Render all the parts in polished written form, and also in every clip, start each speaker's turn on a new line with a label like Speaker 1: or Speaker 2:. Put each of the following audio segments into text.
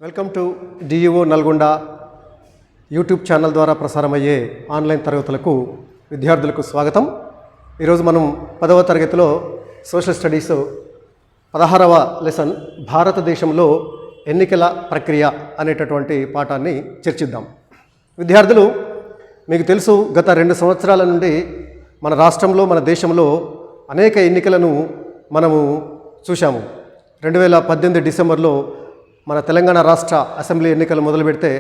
Speaker 1: Welcome to DEO Nalgonda YouTube channel ద్వారా ప్రసారమయ్యే online తరగతులకు విద్యార్థులకు స్వాగతం. ఈరోజు మనం 10వ తరగతిలో సోషల్ స్టడీస్ 16వ లెసన్ భారతదేశంలో ఎన్నికల ప్రక్రియ అనేటటువంటి పాఠాన్ని చర్చిద్దాం. విద్యార్థులు, మీకు తెలుసు, గత 2 సంవత్సరాల నుండి మన రాష్ట్రంలో మన దేశంలో అనేక ఎన్నికలను మనము చూశాము. 2018 డిసెంబర్లో మన తెలంగాణ రాష్ట్ర అసెంబ్లీ ఎన్నికలు మొదలు పెడితే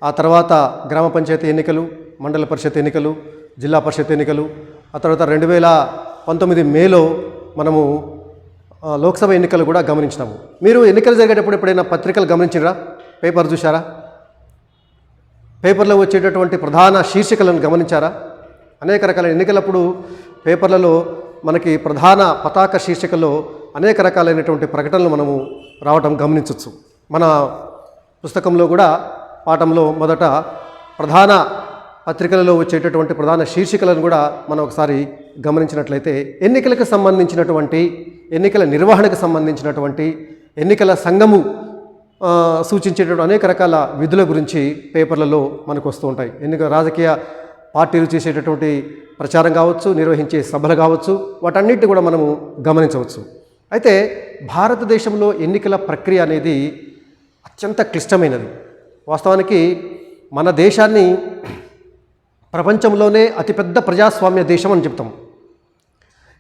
Speaker 1: ఆ తర్వాత గ్రామ పంచాయతీ ఎన్నికలు, మండల పరిషత్ ఎన్నికలు, జిల్లా పరిషత్ ఎన్నికలు, ఆ తర్వాత 2019 మేలో మనము లోక్సభ ఎన్నికలు కూడా గమనించినాము. మీరు ఎన్నికలు జరిగేటప్పుడు ఎప్పుడైనా పత్రికలు గమనించారా? పేపర్ చూశారా? పేపర్లో వచ్చేటటువంటి ప్రధాన శీర్షికలను గమనించారా? అనేక రకాల ఎన్నికలప్పుడు పేపర్లలో మనకి ప్రధాన పతాక శీర్షికల్లో అనేక రకాలైనటువంటి ప్రకటనలు మనము రావటం గమనించవచ్చు. మన పుస్తకంలో కూడా పాఠంలో మొదట ప్రధాన పత్రికలలో వచ్చేటటువంటి ప్రధాన శీర్షికలను కూడా మనం ఒకసారి గమనించినట్లయితే ఎన్నికలకు సంబంధించినటువంటి, ఎన్నికల నిర్వహణకు సంబంధించినటువంటి, ఎన్నికల సంఘము సూచించేటటువంటి అనేక రకాల విధుల గురించి పేపర్లలో మనకు వస్తూ ఉంటాయి. రాజకీయ పార్టీలు చేసేటటువంటి ప్రచారం కావచ్చు, నిర్వహించే సభలు కావచ్చు, వాటన్నిటిని కూడా మనము గమనించవచ్చు. అయితే భారతదేశంలో ఎన్నికల ప్రక్రియ అనేది అత్యంత క్లిష్టమైనది. వాస్తవానికి మన దేశాన్ని ప్రపంచంలోనే అతిపెద్ద ప్రజాస్వామ్య దేశం అని చెప్తాం.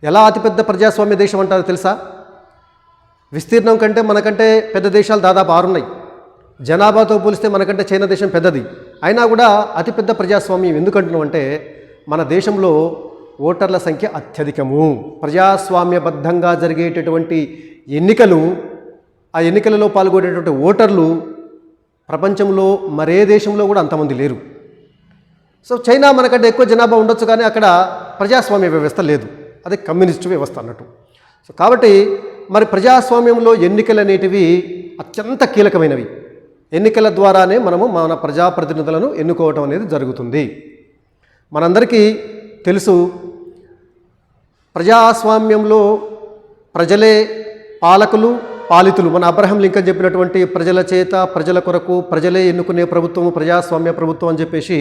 Speaker 1: ఎలా అతిపెద్ద ప్రజాస్వామ్య దేశం అంటారో తెలుసా? విస్తీర్ణం కంటే మనకంటే పెద్ద దేశాలు దాదాపు 6 ఉన్నాయి. జనాభాతో పోలిస్తే మనకంటే చైనా దేశం పెద్దది. అయినా కూడా అతిపెద్ద ప్రజాస్వామ్యం ఎందుకంటున్నాం అంటే మన దేశంలో ఓటర్ల సంఖ్య అత్యధికము. ప్రజాస్వామ్యబద్ధంగా జరిగేటటువంటి ఎన్నికలు, ఆ ఎన్నికలలో పాల్గొనేటువంటి ఓటర్లు ప్రపంచంలో మరే దేశంలో కూడా అంతమంది లేరు. సో చైనా మనకంటే ఎక్కువ జనాభా ఉండొచ్చు, కానీ అక్కడ ప్రజాస్వామ్య వ్యవస్థ లేదు. అది కమ్యూనిస్టు వ్యవస్థ అన్నట్టు. సో కాబట్టి మరి ప్రజాస్వామ్యంలో ఎన్నికలు అనేటివి అత్యంత కీలకమైనవి. ఎన్నికల ద్వారానే మనము మన ప్రజాప్రతినిధులను ఎన్నుకోవటం అనేది జరుగుతుంది. మనందరికీ తెలుసు, ప్రజాస్వామ్యంలో ప్రజలే పాలకులు, పాలితులు. మన అబ్రహం లింకన్ చెప్పినటువంటి ప్రజల చేత, ప్రజల కొరకు, ప్రజలే ఎన్నుకునే ప్రభుత్వము ప్రజాస్వామ్య ప్రభుత్వం అని చెప్పేసి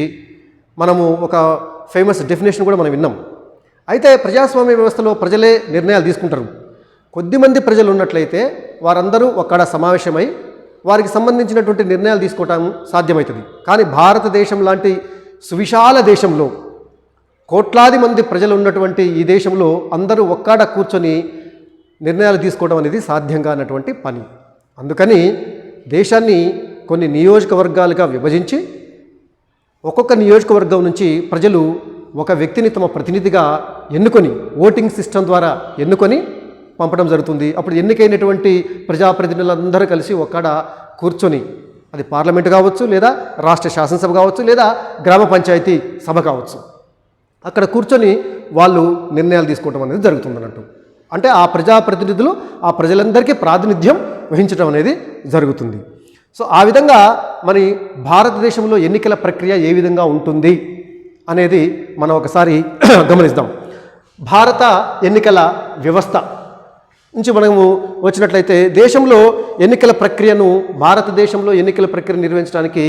Speaker 1: మనము ఒక ఫేమస్ డెఫినేషన్ కూడా మనం విన్నాం. అయితే ప్రజాస్వామ్య వ్యవస్థలో ప్రజలే నిర్ణయాలు తీసుకుంటారు. కొద్దిమంది ప్రజలు ఉన్నట్లయితే వారందరూ ఒక్కడ సమావేశమై వారికి సంబంధించినటువంటి నిర్ణయాలు తీసుకోవటం సాధ్యమవుతుంది. కానీ భారతదేశం లాంటి సువిశాల దేశంలో, కోట్లాది మంది ప్రజలు ఉన్నటువంటి ఈ దేశంలో అందరూ ఒక్కడ కూర్చొని నిర్ణయాలు తీసుకోవడం అనేది సాధ్యం కానటువంటి పని. అందుకని దేశాన్ని కొన్ని నియోజకవర్గాలుగా విభజించి ఒక్కొక్క నియోజకవర్గం నుంచి ప్రజలు ఒక వ్యక్తిని తమ ప్రతినిధిగా ఎన్నుకొని, ఓటింగ్ సిస్టమ్ ద్వారా ఎన్నుకొని పంపడం జరుగుతుంది. అప్పుడు ఎన్నికైనటువంటి ప్రజాప్రతినిధులందరూ కలిసి ఒక్కడ కూర్చొని, అది పార్లమెంటు కావచ్చు, లేదా రాష్ట్ర శాసనసభ కావచ్చు, లేదా గ్రామ పంచాయతీ సభ కావచ్చు, అక్కడ కూర్చొని వాళ్ళు నిర్ణయాలు తీసుకోవడం అనేది జరుగుతుందన్నట్టు. అంటే ఆ ప్రజాప్రతినిధులు ఆ ప్రజలందరికీ ప్రాతినిధ్యం వహించడం అనేది జరుగుతుంది. సో ఆ విధంగా మరి భారతదేశంలో ఎన్నికల ప్రక్రియ ఏ విధంగా ఉంటుంది అనేది మనం ఒకసారి గమనిద్దాం. భారత ఎన్నికల వ్యవస్థ నుంచి మనము వచ్చినట్లయితే దేశంలో ఎన్నికల ప్రక్రియను, భారతదేశంలో ఎన్నికల ప్రక్రియ నిర్వహించడానికి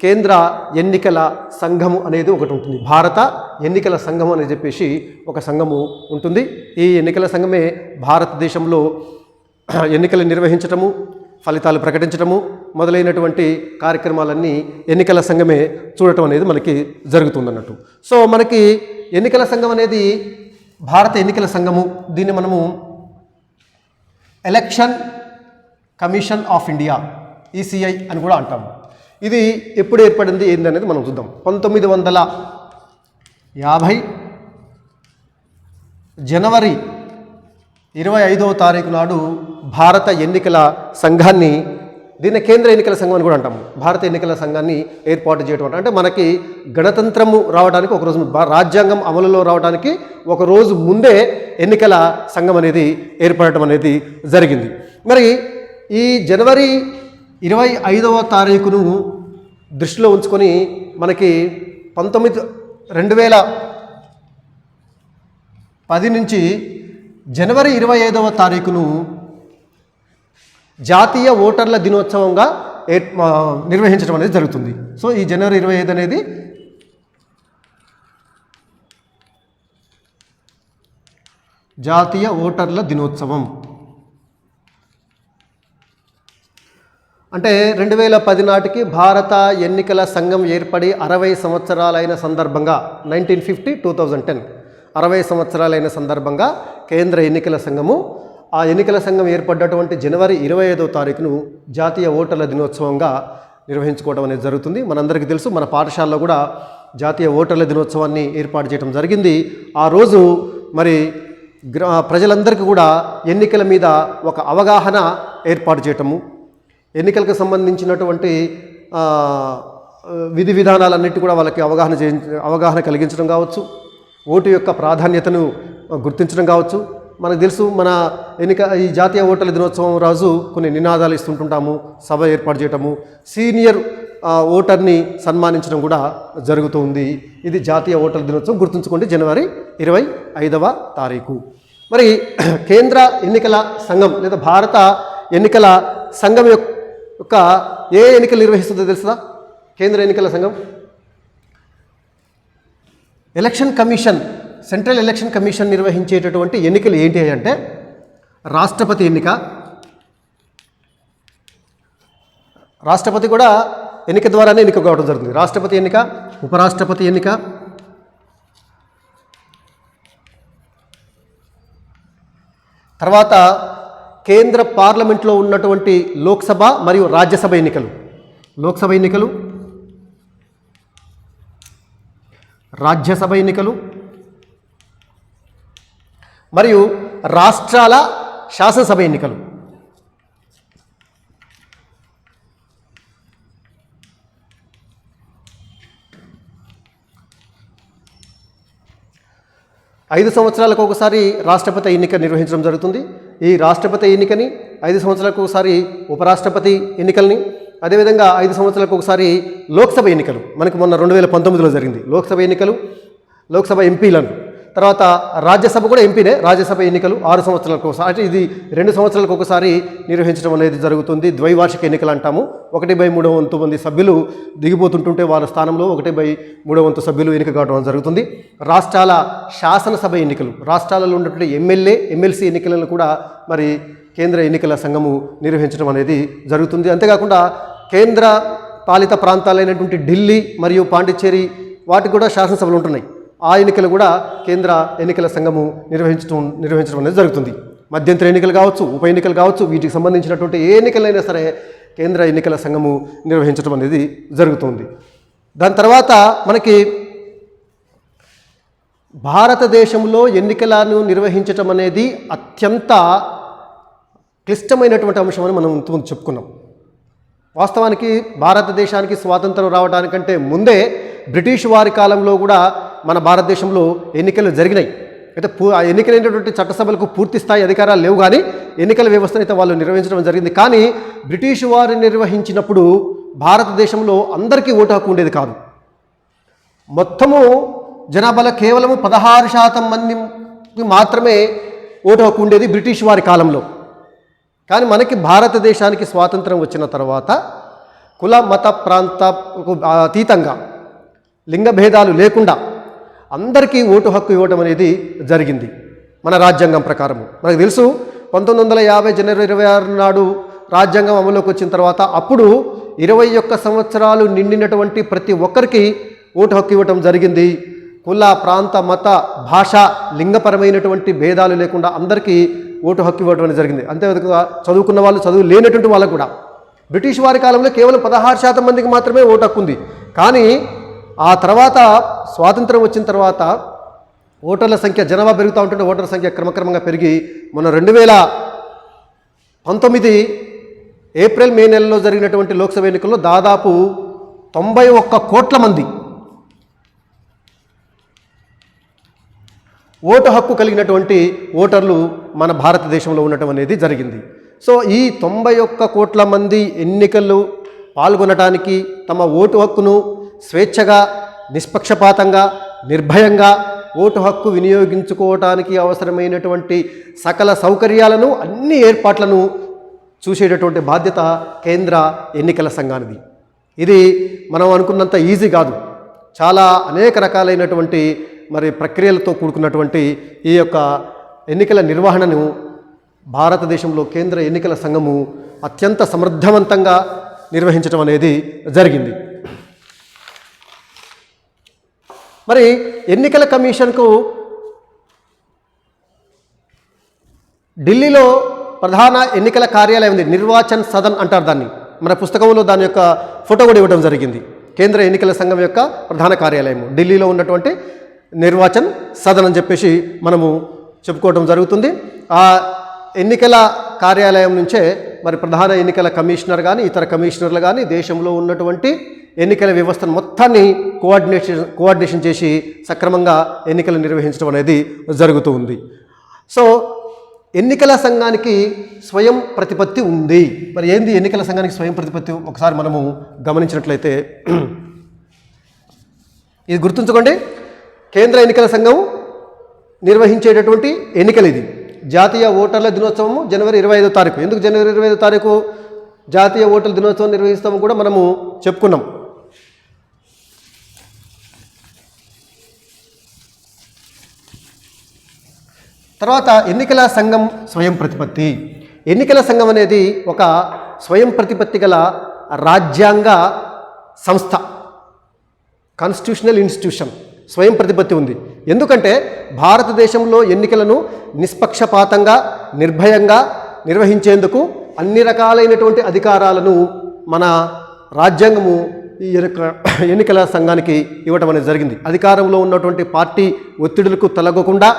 Speaker 1: కేంద్ర ఎన్నికల సంఘము అనేది ఒకటి ఉంటుంది. భారత ఎన్నికల సంఘం అని చెప్పేసి ఒక సంఘము ఉంటుంది. ఈ ఎన్నికల సంఘమే భారతదేశంలో ఎన్నికలు నిర్వహించటము, ఫలితాలు ప్రకటించటము మొదలైనటువంటి కార్యక్రమాలన్నీ ఎన్నికల సంఘమే చూడటం అనేది మనకి జరుగుతుందన్నట్టు. సో మనకి ఎన్నికల సంఘం అనేది భారత ఎన్నికల సంఘము, దీన్ని మనము election commission of India, ECI అని కూడా అంటాము. ఇది ఎప్పుడు ఏర్పడింది ఏందనేది మనం చూద్దాం. 1950 జనవరి 25వ తారీఖు నాడు భారత ఎన్నికల సంఘాన్ని, దీన్ని కేంద్ర ఎన్నికల సంఘం అని కూడా అంటాము, భారత ఎన్నికల సంఘాన్ని ఏర్పాటు చేయడం. అంటే మనకి గణతంత్రము రావడానికి ఒకరోజు, రాజ్యాంగం అమలులో రావడానికి ఒకరోజు ముందే ఎన్నికల సంఘం అనేది ఏర్పడటం అనేది జరిగింది. మరి ఈ జనవరి 25వ తారీఖును దృష్టిలో ఉంచుకొని మనకి 2010 నుంచి జనవరి 25వ తారీఖును జాతీయ ఓటర్ల దినోత్సవంగా నిర్వహించడం అనేది జరుగుతుంది. సో ఈ జనవరి 25 అనేది జాతీయ ఓటర్ల దినోత్సవం. అంటే 2010 నాటికి భారత ఎన్నికల సంఘం ఏర్పడి 60 సంవత్సరాలైన సందర్భంగా 1950-2010 60 సంవత్సరాలైన సందర్భంగా కేంద్ర ఎన్నికల సంఘము ఆ ఎన్నికల సంఘం ఏర్పడ్డటువంటి జనవరి 25వ తారీఖును జాతీయ ఓటర్ల దినోత్సవంగా నిర్వహించుకోవడం అనేది జరుగుతుంది. మనందరికీ తెలుసు, మన పాఠశాలలో కూడా జాతీయ ఓటర్ల దినోత్సవాన్ని ఏర్పాటు చేయడం జరిగింది. ఆ రోజు మరి ప్రజలందరికీ కూడా ఎన్నికల మీద ఒక అవగాహన ఏర్పాటు చేయటము, ఎన్నికలకు సంబంధించినటువంటి విధి విధానాలన్నిటి కూడా వాళ్ళకి అవగాహన కలిగించడం కావచ్చు, ఓటు యొక్క ప్రాధాన్యతను గుర్తించడం కావచ్చు. మనకు తెలుసు, మన ఈ జాతీయ ఓటర్ల దినోత్సవం రోజు కొన్ని నినాదాలు ఇస్తుంటుంటాము, సభ ఏర్పాటు చేయటము, సీనియర్ ఓటర్ని సన్మానించడం కూడా జరుగుతుంది. ఇది జాతీయ ఓటర్ల దినోత్సవం, గుర్తుంచుకోండి, జనవరి 25వ తారీఖు. మరి కేంద్ర ఎన్నికల సంఘం లేదా భారత ఎన్నికల సంఘం యొక్క ఏ ఎన్నికలు నిర్వహిస్తుందో తెలుసుదా? కేంద్ర ఎన్నికల సంఘం election commission, central election commission నిర్వహించేటటువంటి ఎన్నికలు ఏంటి అంటే రాష్ట్రపతి ఎన్నిక, రాష్ట్రపతి కూడా ఎన్నిక ద్వారానే ఎన్నిక కావడం జరుగుతుంది. రాష్ట్రపతి ఎన్నిక, ఉపరాష్ట్రపతి ఎన్నిక, తర్వాత కేంద్ర పార్లమెంట్లో ఉన్నటువంటి లోక్సభ మరియు రాజ్యసభ ఎన్నికలు, లోక్సభ ఎన్నికలు, రాజ్యసభ ఎన్నికలు మరియు రాష్ట్రాల శాసనసభ ఎన్నికలు. ఐదు సంవత్సరాలకు ఒకసారి రాష్ట్రపతి ఎన్నిక నిర్వహించడం జరుగుతుంది. ఈ రాష్ట్రపతి ఎన్నికని 5 సంవత్సరాలకు ఒకసారి ఉపరాష్ట్రపతి ఎన్నికల్ని, అదేవిధంగా 5 సంవత్సరాలకు ఒకసారి లోక్సభ ఎన్నికలు, మనకు మొన్న 2019లో జరిగింది లోక్సభ ఎన్నికలు, లోక్సభ ఎంపీలను, తర్వాత రాజ్యసభ కూడా ఎంపీనే, రాజ్యసభ ఎన్నికలు 6 సంవత్సరాలకు ఒకసారి, అంటే ఇది 2 సంవత్సరాలకు ఒకసారి నిర్వహించడం అనేది జరుగుతుంది. ద్వైవార్షిక ఎన్నికలు అంటాము. 1/3 వంతు మంది సభ్యులు దిగిపోతుంటుంటే వాళ్ళ స్థానంలో 1/3 వంతు సభ్యులు ఎన్నిక కావడం జరుగుతుంది. రాష్ట్రాల శాసనసభ ఎన్నికలు, రాష్ట్రాలలో ఉన్నటువంటి ఎమ్మెల్సీ ఎన్నికలను కూడా మరి కేంద్ర ఎన్నికల సంఘము నిర్వహించడం అనేది జరుగుతుంది. అంతేకాకుండా కేంద్ర పాలిత ప్రాంతాలైనటువంటి ఢిల్లీ మరియు పాండిచ్చేరి వాటికి కూడా శాసనసభలు ఉంటున్నాయి. ఆ ఎన్నికలు కూడా కేంద్ర ఎన్నికల సంఘము నిర్వహించడం అనేది జరుగుతుంది. మధ్యంతర ఎన్నికలు కావచ్చు, ఉప ఎన్నికలు కావచ్చు, వీటికి సంబంధించినటువంటి ఏ ఎన్నికలైనా సరే కేంద్ర ఎన్నికల సంఘము నిర్వహించడం అనేది జరుగుతుంది. దాని తర్వాత మనకి భారతదేశంలో ఎన్నికలను నిర్వహించడం అనేది అత్యంత క్లిష్టమైనటువంటి అంశం అని మనం ఇంతకుముందు చెప్పుకున్నాం. వాస్తవానికి భారతదేశానికి స్వాతంత్రం రావడానికంటే ముందే బ్రిటిష్ వారి కాలంలో కూడా మన భారతదేశంలో ఎన్నికలు జరిగినాయి. అయితే ఎన్నికలైనటువంటి చట్టసభలకు పూర్తి స్థాయి అధికారాలు లేవు, కానీ ఎన్నికల వ్యవస్థను అయితే వాళ్ళు నిర్వహించడం జరిగింది. కానీ బ్రిటిష్ వారు నిర్వహించినప్పుడు భారతదేశంలో అందరికీ ఓటు హక్కు ఉండేది కాదు. మొత్తము జనాభాలో కేవలం 16% మందికి మాత్రమే ఓటు హక్కు ఉండేది బ్రిటిష్ వారి కాలంలో. కానీ మనకి భారతదేశానికి స్వాతంత్రం వచ్చిన తర్వాత కుల మత ప్రాంతకు అతీతంగా లింగ భేదాలు లేకుండా అందరికీ ఓటు హక్కు ఇవ్వడం అనేది జరిగింది మన రాజ్యాంగం ప్రకారము. మనకు తెలుసు 1950 జనవరి 26 నాడు రాజ్యాంగం అమలులోకి వచ్చిన తర్వాత అప్పుడు 21 సంవత్సరాలు నిండినటువంటి ప్రతి ఒక్కరికి ఓటు హక్కు ఇవ్వటం జరిగింది. కుల ప్రాంత మత భాష లింగపరమైనటువంటి భేదాలు లేకుండా అందరికీ ఓటు హక్కు ఇవ్వడం అనేది జరిగింది. అంతేవిధంగా చదువుకున్న వాళ్ళు, చదువు లేనటువంటి వాళ్ళకు కూడా. బ్రిటిష్ వారి కాలంలో కేవలం 16% మందికి మాత్రమే ఓటు హక్కు ఉంది. కానీ ఆ తర్వాత స్వాతంత్రం వచ్చిన తర్వాత ఓటర్ల సంఖ్య, జనాభా పెరుగుతూ ఉంటుంటే ఓటర్ల సంఖ్య క్రమక్రమంగా పెరిగి మొన్న 2019 ఏప్రిల్ మే నెలలో జరిగినటువంటి లోక్సభ ఎన్నికల్లో దాదాపు 91 కోట్ల మంది ఓటు హక్కు కలిగినటువంటి ఓటర్లు మన భారతదేశంలో ఉండటం అనేది జరిగింది. సో ఈ 91 కోట్ల మంది ఎన్నికల్లో పాల్గొనడానికి, తమ ఓటు హక్కును స్వేచ్ఛగా, నిష్పక్షపాతంగా, నిర్భయంగా ఓటు హక్కు వినియోగించుకోవటానికి అవసరమైనటువంటి సకల సౌకర్యాలను, అన్ని ఏర్పాట్లను చూసేటటువంటి బాధ్యత కేంద్ర ఎన్నికల సంఘానిది. ఇది మనం అనుకున్నంత ఈజీ కాదు. చాలా అనేక రకాలైనటువంటి మరి ప్రక్రియలతో కూడుకున్నటువంటి ఈ యొక్క ఎన్నికల నిర్వహణను భారతదేశంలో కేంద్ర ఎన్నికల సంఘము అత్యంత సమర్థవంతంగా నిర్వహించడం అనేది జరిగింది. మరి ఎన్నికల కమిషన్కు ఢిల్లీలో ప్రధాన ఎన్నికల కార్యాలయం ఉంది, నిర్వాచన్ సదన్ అంటారు దాన్ని. మన పుస్తకంలో దాని యొక్క ఫోటో కూడా ఇవ్వడం జరిగింది. కేంద్ర ఎన్నికల సంఘం యొక్క ప్రధాన కార్యాలయం ఢిల్లీలో ఉన్నటువంటి నిర్వాచన్ సదన్ అని చెప్పేసి మనము చెప్పుకోవడం జరుగుతుంది. ఆ ఎన్నికల కార్యాలయం నుంచే మరి ప్రధాన ఎన్నికల కమిషనర్ కానీ ఇతర కమిషనర్లు కానీ దేశంలో ఉన్నటువంటి ఎన్నికల వ్యవస్థను మొత్తాన్ని కోఆర్డినేషన్ చేసి సక్రమంగా ఎన్నికలు నిర్వహించడం అనేది జరుగుతూ ఉంది. సో ఎన్నికల సంఘానికి స్వయం ప్రతిపత్తి ఉంది. మరి ఏంది ఎన్నికల సంఘానికి స్వయం ప్రతిపత్తి? ఒకసారి మనము గమనించినట్లయితే ఇది గుర్తుంచుకోండి. కేంద్ర ఎన్నికల సంఘం నిర్వహించేటటువంటి ఎన్నికలు ఇది. జాతీయ ఓటర్ల దినోత్సవము జనవరి 25వ తారీఖు. ఎందుకు జనవరి 25వ తారీఖు జాతీయ ఓటర్ల దినోత్సవం నిర్వహిస్తాము కూడా మనము చెప్పుకున్నాం. తర్వాత ఎన్నికల సంఘం స్వయం ప్రతిపత్తి. ఎన్నికల సంఘం అనేది ఒక స్వయం ప్రతిపత్తి గల రాజ్యాంగ సంస్థ, కాన్స్టిట్యూషనల్ ఇన్స్టిట్యూషన్. స్వయం ప్రతిపత్తి ఉంది. ఎందుకంటే భారతదేశంలో ఎన్నికలను నిష్పక్షపాతంగా నిర్భయంగా నిర్వహించేందుకు అన్ని రకాలైనటువంటి అధికారాలను మన రాజ్యాంగము ఈ ఎన్నికల సంఘానికి ఇవ్వటం అనేది జరిగింది. అధికారంలో ఉన్నటువంటి పార్టీ ఒత్తిడులకు తలగకుండా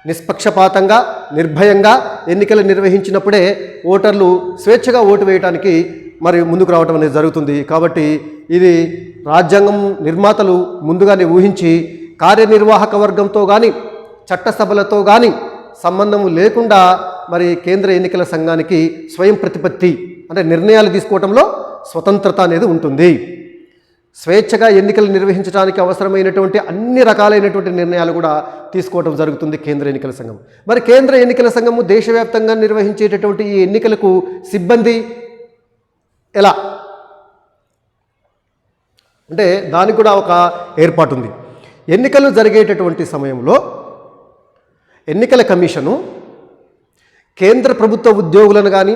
Speaker 1: నిష్పక్షపాతంగా నిర్భయంగా ఎన్నికలు నిర్వహించినప్పుడే ఓటర్లు స్వేచ్ఛగా ఓటు వేయడానికి మరి ముందుకు రావటం అనేది జరుగుతుంది. కాబట్టి ఇది రాజ్యాంగం నిర్మాతలు ముందుగానే ఊహించి కార్యనిర్వాహక వర్గంతో కానీ చట్టసభలతో కానీ సంబంధం లేకుండా మరి కేంద్ర ఎన్నికల సంఘానికి స్వయం ప్రతిపత్తి అంటే నిర్ణయాలు తీసుకోవడంలో స్వతంత్రత అనేది ఉంటుంది. స్వేచ్ఛగా ఎన్నికలు నిర్వహించడానికి అవసరమైనటువంటి అన్ని రకాలైనటువంటి నిర్ణయాలు కూడా తీసుకోవడం జరుగుతుంది కేంద్ర ఎన్నికల సంఘం. మరి కేంద్ర ఎన్నికల సంఘము దేశవ్యాప్తంగా నిర్వహించేటటువంటి ఈ ఎన్నికలకు సిబ్బంది ఎలా అంటే దానికి కూడా ఒక ఏర్పాటు ఉంది. ఎన్నికలు జరిగేటటువంటి సమయంలో ఎన్నికల కమిషను కేంద్ర ప్రభుత్వ ఉద్యోగులను కానీ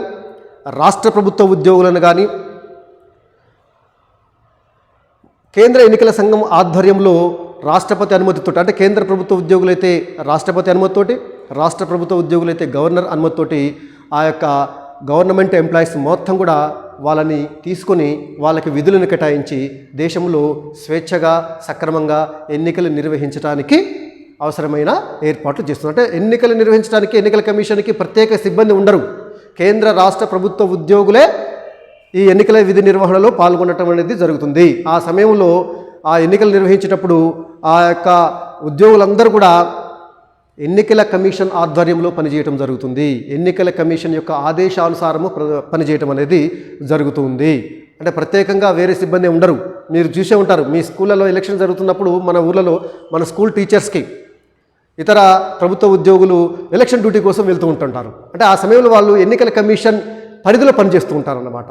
Speaker 1: రాష్ట్ర ప్రభుత్వ ఉద్యోగులను కానీ కేంద్ర ఎన్నికల సంఘం ఆధ్వర్యంలో రాష్ట్రపతి అనుమతితో, అంటే కేంద్ర ప్రభుత్వ ఉద్యోగులైతే రాష్ట్రపతి అనుమతితోటి, రాష్ట్ర ప్రభుత్వ ఉద్యోగులైతే గవర్నర్ అనుమతితోటి ఆ యొక్క గవర్నమెంట్ ఎంప్లాయీస్ మొత్తం కూడా వాళ్ళని తీసుకొని వాళ్ళకి విధులను కేటాయించి దేశంలో స్వేచ్ఛగా సక్రమంగా ఎన్నికలు నిర్వహించడానికి అవసరమైన ఏర్పాట్లు చేస్తున్నారు. అంటే ఎన్నికలు నిర్వహించడానికి ఎన్నికల కమిషన్కి ప్రత్యేక సిబ్బంది ఉండరు. కేంద్ర రాష్ట్ర ప్రభుత్వ ఉద్యోగులే ఈ ఎన్నికల విధి నిర్వహణలో పాల్గొనటం అనేది జరుగుతుంది. ఆ సమయంలో ఆ ఎన్నికలు నిర్వహించేటప్పుడు ఆ యొక్క ఉద్యోగులందరూ కూడా ఎన్నికల కమిషన్ ఆధ్వర్యంలో పనిచేయటం జరుగుతుంది. ఎన్నికల కమిషన్ యొక్క ఆదేశానుసారము పనిచేయటం అనేది జరుగుతుంది. అంటే ప్రత్యేకంగా వేరే సిబ్బంది ఉండరు. మీరు చూసే ఉంటారు, మీ స్కూళ్ళలో ఎలక్షన్ జరుగుతున్నప్పుడు మన ఊళ్ళలో మన స్కూల్ టీచర్స్కి ఇతర ప్రభుత్వ ఉద్యోగులు ఎలక్షన్ డ్యూటీ కోసం వెళ్తూ ఉంటుంటారు. అంటే ఆ సమయంలో వాళ్ళు ఎన్నికల కమిషన్ పరిధిలో పనిచేస్తూ ఉంటారన్నమాట.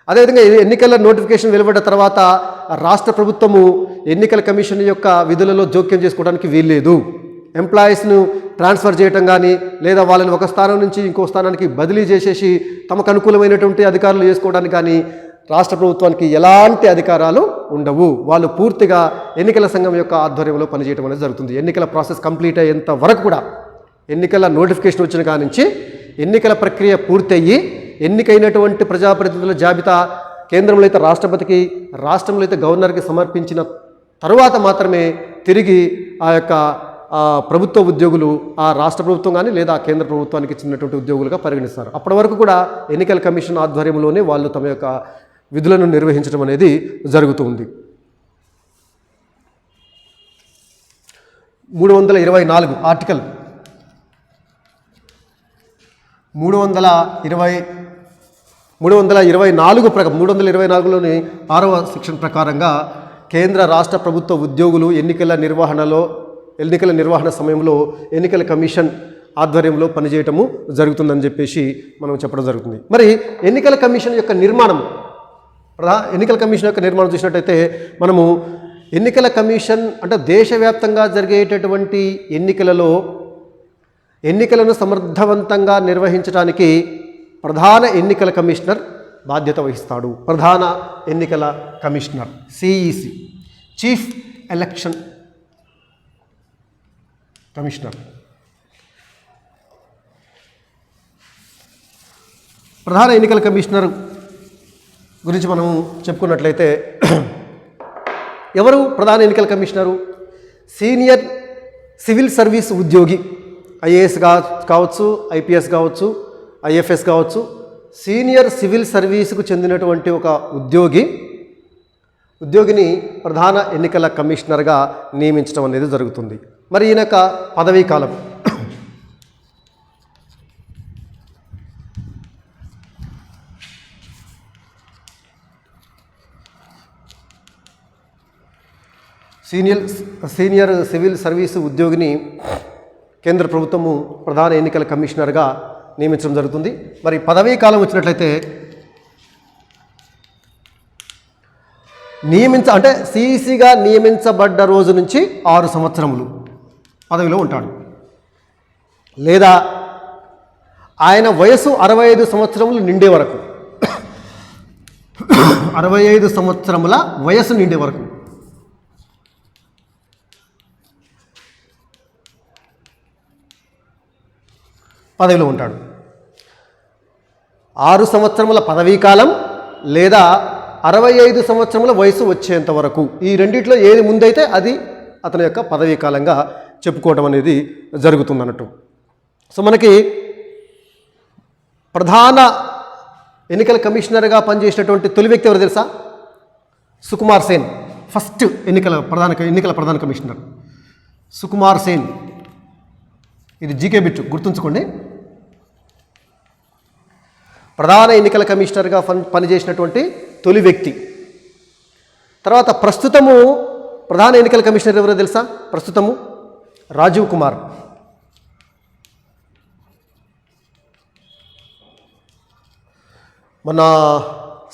Speaker 1: అదేవిధంగా ఎన్నికల నోటిఫికేషన్ వెలువడ్డ తర్వాత రాష్ట్ర ప్రభుత్వము ఎన్నికల కమిషన్ యొక్క విధులలో జోక్యం చేసుకోవడానికి వీల్లేదు. ఎంప్లాయీస్ను ట్రాన్స్ఫర్ చేయటం కానీ లేదా వాళ్ళని ఒక స్థానం నుంచి ఇంకో స్థానానికి బదిలీ చేసేసి తమకు అనుకూలమైనటువంటి అధికారులు చేసుకోవడానికి కానీ రాష్ట్ర ప్రభుత్వానికి ఎలాంటి అధికారాలు ఉండవు. వాళ్ళు పూర్తిగా ఎన్నికల సంఘం యొక్క ఆధ్వర్యంలో పనిచేయడం అనేది జరుగుతుంది. ఎన్నికల ప్రాసెస్ కంప్లీట్ అయ్యేంత వరకు కూడా ఎన్నికల నోటిఫికేషన్ వచ్చిన కాడి నుంచి ఎన్నికల ప్రక్రియ పూర్తయ్యి ఎన్నికైనటువంటి ప్రజాప్రతినిధుల జాబితా కేంద్రంలో అయితే రాష్ట్రపతికి, రాష్ట్రంలో అయితే గవర్నర్కి సమర్పించిన తరువాత మాత్రమే తిరిగి ఆ యొక్క ప్రభుత్వ ఉద్యోగులు ఆ రాష్ట్ర ప్రభుత్వం కానీ లేదా కేంద్ర ప్రభుత్వానికి చెందినటువంటి ఉద్యోగులుగా పరిగణిస్తారు. అప్పటి వరకు కూడా ఎన్నికల కమిషన్ ఆధ్వర్యంలోనే వాళ్ళు తమ యొక్క విధులను నిర్వహించడం అనేది జరుగుతుంది. 324 ఆర్టికల్ 324లోని 6వ సెక్షన్ ప్రకారంగా కేంద్ర రాష్ట్ర ప్రభుత్వ ఉద్యోగులు ఎన్నికల నిర్వహణ సమయంలో ఎన్నికల కమిషన్ ఆధ్వర్యంలో పనిచేయటము జరుగుతుందని చెప్పేసి మనం చెప్పడం జరుగుతుంది. మరి ఎన్నికల కమిషన్ యొక్క నిర్మాణం ఎన్నికల కమిషన్ యొక్క నిర్మాణం చూసినట్టయితే మనము ఎన్నికల కమిషన్ అంటే దేశవ్యాప్తంగా జరిగేటటువంటి ఎన్నికలను సమర్థవంతంగా నిర్వహించడానికి ప్రధాన ఎన్నికల కమిషనర్ బాధ్యత వహిస్తాడు. ప్రధాన ఎన్నికల commissioner CEC, chief election commissioner. ప్రధాన ఎన్నికల కమిషనర్ గురించి మనం చెప్పుకున్నట్లయితే ఎవరు ప్రధాన ఎన్నికల కమిషనరు? సీనియర్ సివిల్ సర్వీస్ ఉద్యోగి, ఐఏఎస్ కావచ్చు, ఐపీఎస్ కావచ్చు, ఐఎఫ్ఎస్ కావచ్చు, సీనియర్ సివిల్ సర్వీస్కు చెందినటువంటి ఒక ఉద్యోగిని ప్రధాన ఎన్నికల కమిషనర్గా నియమించడం అనేది జరుగుతుంది. మరి ఈయన యొక్క పదవీ కాలం సీనియర్ సివిల్ సర్వీసు ఉద్యోగిని కేంద్ర ప్రభుత్వము ప్రధాన ఎన్నికల కమిషనర్గా నియమించడం జరుగుతుంది. మరి పదవీ కాలం వచ్చినట్లయితే అంటే సిఈసిగా నియమించబడ్డ రోజు నుంచి 6 సంవత్సరములు పదవిలో ఉంటాడు. లేదా ఆయన వయసు 65 సంవత్సరములు నిండే వరకు 65 సంవత్సరముల వయసు నిండే వరకు పదవిలో ఉంటాడు. 6 సంవత్సరముల పదవీ కాలం లేదా 65 సంవత్సరముల వయసు వచ్చేంత వరకు, ఈ రెండిట్లో ఏది ముందైతే అది అతని యొక్క పదవీ కాలంగా చెప్పుకోవడం అనేది జరుగుతుందన్నట్టు. సో మనకి ప్రధాన ఎన్నికల కమిషనర్గా పనిచేసినటువంటి తొలి వ్యక్తి ఎవరు తెలుసా? సుకుమార్ సేన్. ఫస్ట్ ఎన్నికల ప్రధాన కమిషనర్ సుకుమార్ సేన్. ఇది జీకే బిట్టు గుర్తుంచుకోండి. ప్రధాన ఎన్నికల కమిషనర్గా పనిచేసినటువంటి తొలి వ్యక్తి. తర్వాత ప్రస్తుతము ప్రధాన ఎన్నికల కమిషనర్ ఎవరో తెలుసా? ప్రస్తుతము రాజీవ్ కుమార్. మొన్న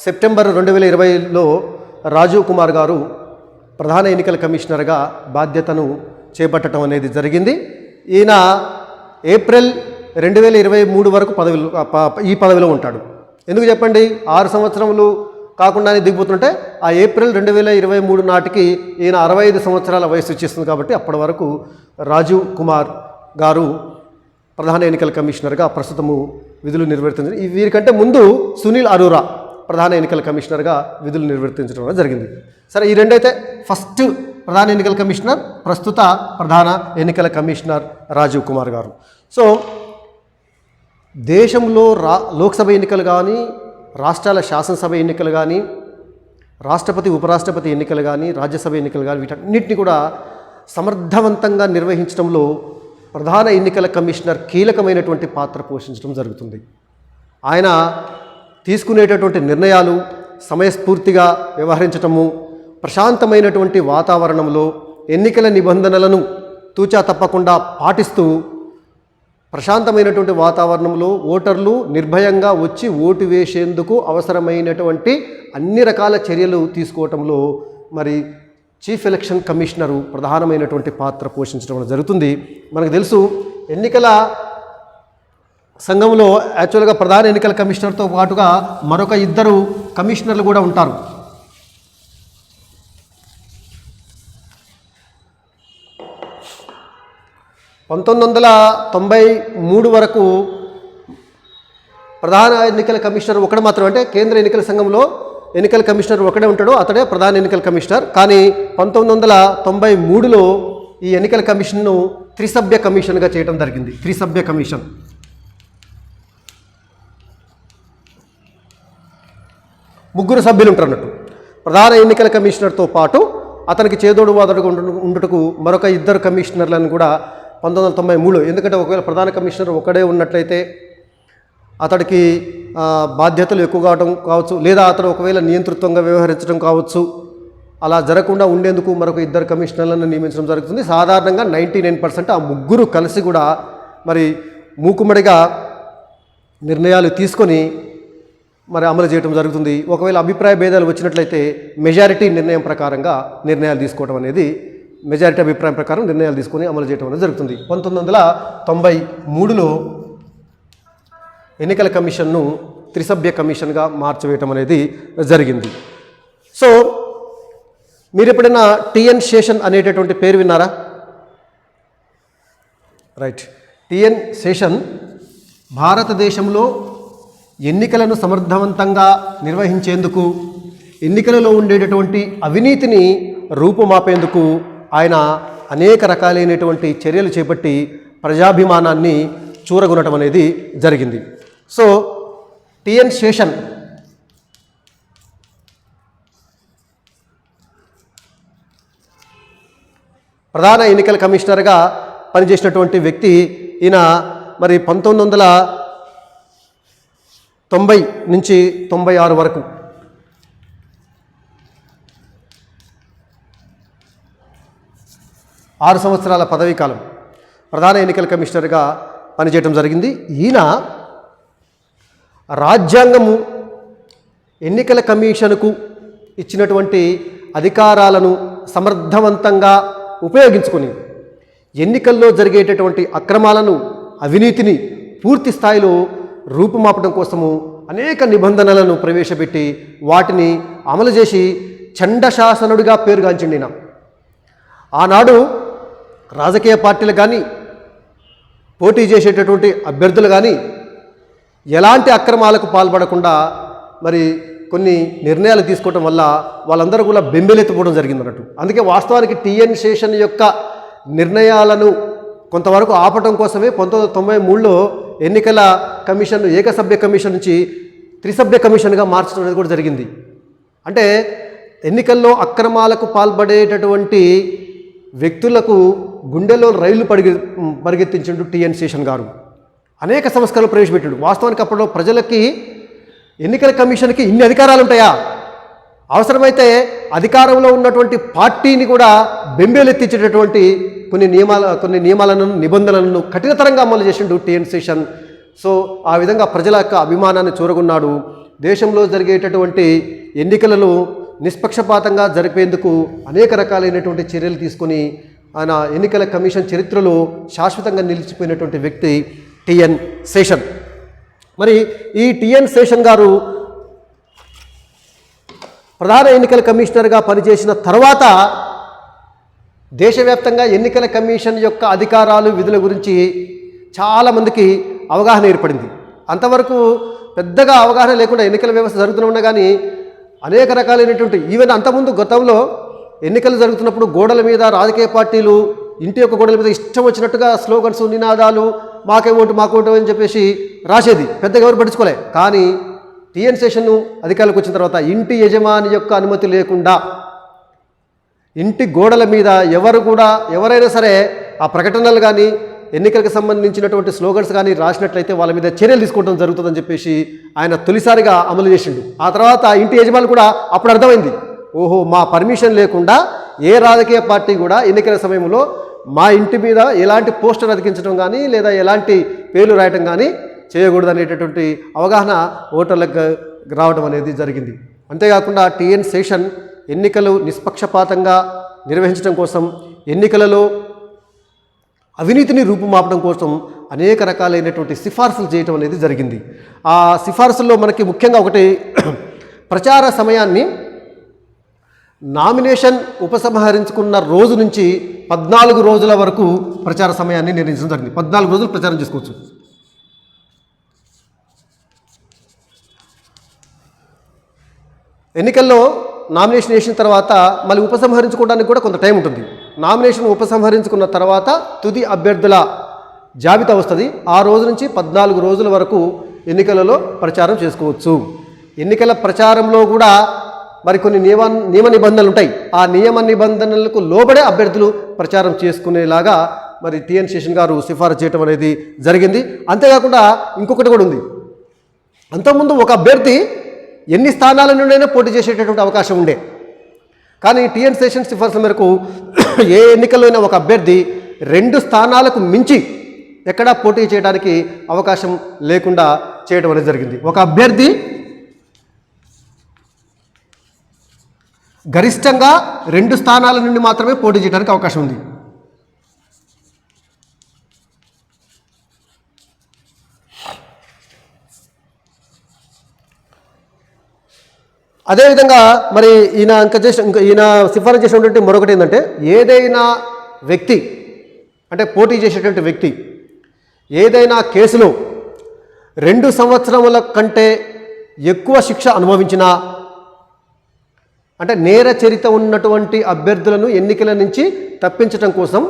Speaker 1: సెప్టెంబర్ 2020లో రాజీవ్ కుమార్ గారు ప్రధాన ఎన్నికల కమిషనర్గా బాధ్యతను చేపట్టడం అనేది జరిగింది. ఈయన ఏప్రిల్ 2023 వరకు ఈ పదవిలో ఉంటాడు. ఎందుకు చెప్పండి? 6 సంవత్సరములు కాకుండానే దిగిపోతుంటే ఆ ఏప్రిల్ 2023 నాటికి ఈయన 65 సంవత్సరాల వయసు వచ్చేస్తుంది. కాబట్టి అప్పటి వరకు రాజీవ్ కుమార్ గారు ప్రధాన ఎన్నికల కమిషనర్గా ప్రస్తుతము విధులు నిర్వర్తించారు. వీరికంటే ముందు సునీల్ అరోరా ప్రధాన ఎన్నికల కమిషనర్గా విధులు నిర్వర్తించడం జరిగింది. సరే, ఈ రెండైతే ఫస్ట్ ప్రధాన ఎన్నికల కమిషనర్, ప్రస్తుత ప్రధాన ఎన్నికల కమిషనర్ రాజీవ్ కుమార్ గారు. సో దేశంలో లోక్సభ ఎన్నికలు కానీ, రాష్ట్రాల శాసనసభ ఎన్నికలు కానీ, రాష్ట్రపతి ఉపరాష్ట్రపతి ఎన్నికలు కానీ, రాజ్యసభ ఎన్నికలు కానీ, వీటన్నిటిని కూడా సమర్థవంతంగా నిర్వహించడంలో ప్రధాన ఎన్నికల కమిషనర్ కీలకమైనటువంటి పాత్ర పోషించడం జరుగుతుంది. ఆయన తీసుకునేటటువంటి నిర్ణయాలు సమయస్ఫూర్తిగా వ్యవహరించటము, ప్రశాంతమైనటువంటి వాతావరణంలో ఎన్నికల నిబంధనలను తూచా తప్పకుండా పాటిస్తూ ప్రశాంతమైనటువంటి వాతావరణంలో ఓటర్లు నిర్భయంగా వచ్చి ఓటు వేసేందుకు అవసరమైనటువంటి అన్ని రకాల చర్యలు తీసుకోవటంలో మరి చీఫ్ ఎలక్షన్ కమిషనరు ప్రధానమైనటువంటి పాత్ర పోషించడం జరుగుతుంది. మనకు తెలుసు, ఎన్నికల సంఘంలో యాక్చువల్గా ప్రధాన ఎన్నికల కమిషనర్తో పాటుగా మరొక 2 కమిషనర్లు కూడా ఉంటారు. (1993) వరకు ప్రధాన ఎన్నికల కమిషనర్ ఒకడు మాత్రం, అంటే కేంద్ర ఎన్నికల సంఘంలో ఎన్నికల కమిషనర్ ఒకడే ఉంటాడు, అతడే ప్రధాన ఎన్నికల కమిషనర్. కానీ 1993లో ఈ ఎన్నికల కమిషన్ను త్రిసభ్య కమిషన్గా చేయడం జరిగింది. త్రిసభ్య కమిషన్. ముగ్గురు సభ్యులు ఉంటారు అన్నట్టు. ప్రధాన ఎన్నికల కమిషనర్తో పాటు అతనికి చేదోడు వాదోడుగా ఉండుటకు మరొక 2 కమిషనర్లను కూడా 1993, ఎందుకంటే ఒకవేళ ప్రధాన కమిషనర్ ఒకడే ఉన్నట్లయితే అతడికి బాధ్యతలు ఎక్కువ కావడం కావచ్చు, లేదా అతడు ఒకవేళ నియంతృత్వంగా వ్యవహరించడం కావచ్చు. అలా జరగకుండా ఉండేందుకు మరొక 2 కమిషనర్లను నియమించడం జరుగుతుంది. సాధారణంగా 99% ఆ ముగ్గురు కలిసి కూడా మరి మూకుమ్మడిగా నిర్ణయాలు తీసుకొని మరి అమలు చేయడం జరుగుతుంది. ఒకవేళ అభిప్రాయ భేదాలు వచ్చినట్లయితే మెజారిటీ నిర్ణయం ప్రకారంగా నిర్ణయాలు తీసుకోవడం అనేది, మెజారిటీ అభిప్రాయం ప్రకారం నిర్ణయాలు తీసుకొని అమలు చేయడం అనేది జరుగుతుంది. 1993లో ఎన్నికల కమిషన్ను త్రిసభ్య కమిషన్గా మార్చివేయటం అనేది జరిగింది. సో మీరు ఎప్పుడైనా టిఎన్ శేషన్ అనేటటువంటి పేరు విన్నారా? రైట్. టిఎన్ శేషన్ భారతదేశంలో ఎన్నికలను సమర్థవంతంగా నిర్వహించేందుకు, ఎన్నికలలో ఉండేటటువంటి అవినీతిని రూపుమాపేందుకు ఆయన అనేక రకాలైనటువంటి చర్యలు చేపట్టి ప్రజాభిమానాన్ని చూరగొనటం అనేది జరిగింది. సో టిఎన్ శేషన్ ప్రధాన ఎన్నికల కమిషనర్గా పనిచేసినటువంటి వ్యక్తి. ఈయన మరి 1990 నుంచి 96 వరకు ఆరు సంవత్సరాల పదవీ కాలం ప్రధాన ఎన్నికల కమిషనర్గా పనిచేయడం జరిగింది. ఈయన రాజ్యాంగము ఎన్నికల కమిషన్కు ఇచ్చినటువంటి అధికారాలను సమర్థవంతంగా ఉపయోగించుకొని ఎన్నికల్లో జరిగేటటువంటి అక్రమాలను, అవినీతిని పూర్తి స్థాయిలో రూపుమాపడం కోసము అనేక నిబంధనలను ప్రవేశపెట్టి వాటిని అమలు చేసి చండశాసనుడిగా పేరుగాంచిండిన. ఆనాడు రాజకీయ పార్టీలు కానీ, పోటీ చేసేటటువంటి అభ్యర్థులు కానీ ఎలాంటి అక్రమాలకు పాల్పడకుండా మరి కొన్ని నిర్ణయాలు తీసుకోవడం వల్ల వాళ్ళందరూ కూడా బెంబేలెత్తిపోవడం జరిగిందన్నట్టు. అందుకే వాస్తవానికి టిఎన్ శేషన్ యొక్క నిర్ణయాలను కొంతవరకు ఆపటం కోసమే 1993లో ఎన్నికల కమిషన్ ఏకసభ్య కమిషన్ నుంచి త్రిసభ్య కమిషన్గా మార్చడం అనేది కూడా జరిగింది. అంటే ఎన్నికల్లో అక్రమాలకు పాల్పడేటటువంటి వ్యక్తులకు గుండెల్లో రైళ్లు పరిగెత్తించిండు టిఎన్ శేషన్ గారు. అనేక సంస్కరణలు ప్రవేశపెట్టాడు. వాస్తవానికి అప్పట్లో ప్రజలకి ఎన్నికల కమిషన్కి ఇన్ని అధికారాలు ఉంటాయా, అవసరమైతే అధికారంలో ఉన్నటువంటి పార్టీని కూడా బెంబేలెత్తించేటటువంటి కొన్ని నియమాలను, నిబంధనలను కఠినతరంగా అమలు చేసిండు టిఎన్ శేషన్. సో ఆ విధంగా ప్రజల యొక్క అభిమానాన్ని చూరగొన్నాడు. దేశంలో జరిగేటటువంటి ఎన్నికలను నిష్పక్షపాతంగా జరిపేందుకు అనేక రకాలైనటువంటి చర్యలు తీసుకొని ఆయన ఎన్నికల కమిషన్ చరిత్రలో శాశ్వతంగా నిలిచిపోయినటువంటి వ్యక్తి టిఎన్ శేషన్. మరి ఈ టిఎన్ శేషన్ గారు ప్రధాన ఎన్నికల కమిషనర్గా పనిచేసిన తర్వాత దేశవ్యాప్తంగా ఎన్నికల కమిషన్ యొక్క అధికారాలు, విధుల గురించి చాలామందికి అవగాహన ఏర్పడింది. అంతవరకు పెద్దగా అవగాహన లేకుండా ఎన్నికల వ్యవస్థ జరుగుతూనే ఉన్నా కానీ అనేక రకాలైనటువంటి ఈవెన్ అంతకుముందు గతంలో ఎన్నికలు జరుగుతున్నప్పుడు గోడల మీద రాజకీయ పార్టీలు ఇంటి యొక్క గోడల మీద ఇష్టం వచ్చినట్టుగా స్లోగన్స్, నినాదాలు, మాకే ఓటు మాకు ఓటు అని చెప్పేసి రాసేది. పెద్దగా ఎవరు పట్టించుకోలే. కానీ టిఎన్ శేషన్ అధికారులకు వచ్చిన తర్వాత ఇంటి యజమాని యొక్క అనుమతి లేకుండా ఇంటి గోడల మీద ఎవరైనా సరే ఆ ప్రకటనలు కానీ, ఎన్నికలకు సంబంధించినటువంటి స్లోగన్స్ కానీ రాసినట్లయితే వాళ్ళ మీద చర్యలు తీసుకోవడం జరుగుతుందని చెప్పేసి ఆయన తొలిసారిగా అమలు చేసిండు. ఆ తర్వాత ఇంటి యజమానులు కూడా అప్పుడు అర్థమైంది, ఓహో మా పర్మిషన్ లేకుండా ఏ రాజకీయ పార్టీ కూడా ఎన్నికల సమయంలో మా ఇంటి మీద ఎలాంటి పోస్టర్ అతికించడం కానీ లేదా ఎలాంటి పేర్లు రాయటం కానీ చేయకూడదు అనేటటువంటి అవగాహన ఓటర్లకు రావడం అనేది జరిగింది. అంతేకాకుండా టిఎన్ శేషన్ ఎన్నికలు నిష్పక్షపాతంగా నిర్వహించడం కోసం, ఎన్నికలలో అవినీతిని రూపుమాపడం కోసం అనేక రకాలైనటువంటి సిఫార్సులు చేయటం అనేది జరిగింది. ఆ సిఫార్సుల్లో మనకి ముఖ్యంగా ఒకటి, ప్రచార సమయాన్ని నామినేషన్ ఉపసంహరించుకున్న రోజు నుంచి 14 రోజుల వరకు ప్రచార సమయాన్ని నిర్ణయించడం జరిగింది. 14 రోజులు ప్రచారం చేసుకోవచ్చు. ఎన్నికల్లో నామినేషన్ వేసిన తర్వాత మళ్ళీ ఉపసంహరించుకోవడానికి కూడా కొంత టైం ఉంటుంది. నామినేషన్ ఉపసంహరించుకున్న తర్వాత తుది అభ్యర్థుల జాబితా వస్తుంది. ఆ రోజు నుంచి 14 రోజుల వరకు ఎన్నికలలో ప్రచారం చేసుకోవచ్చు. ఎన్నికల ప్రచారంలో కూడా మరికొన్ని నియమ నిబంధనలు ఉంటాయి. ఆ నియమ నిబంధనలకు లోబడే అభ్యర్థులు ప్రచారం చేసుకునేలాగా మరి టిఎన్ శేషన్ గారు సిఫారసు చేయడం అనేది జరిగింది. అంతేకాకుండా ఇంకొకటి కూడా ఉంది. అంతకుముందు ఒక అభ్యర్థి ఎన్ని స్థానాల నుండైనా పోటీ చేసేటటువంటి అవకాశం ఉండే. కానీ టిఎన్ శేషన్ సిఫార్సుల మేరకు ఏ ఎన్నికల్లో అయినా ఒక అభ్యర్థి 2 స్థానాలకు మించి ఎక్కడా పోటీ చేయడానికి అవకాశం లేకుండా చేయడం అనేది జరిగింది. ఒక అభ్యర్థి గరిష్టంగా 2 స్థానాల నుండి మాత్రమే పోటీ చేయడానికి అవకాశం ఉంది. అదేవిధంగా మరి ఈయన సిఫారసు చేసినటువంటి మరొకటి ఏంటంటే, ఏదైనా వ్యక్తి అంటే పోటీ చేసేటువంటి వ్యక్తి ఏదైనా కేసులో 2 సంవత్సరముల కంటే ఎక్కువ శిక్ష అనుభవించినా, అంటే నేర చరిత్ర ఉన్నటువంటి అభ్యర్థులను ఎన్నికల నుంచి తప్పించడం కోసం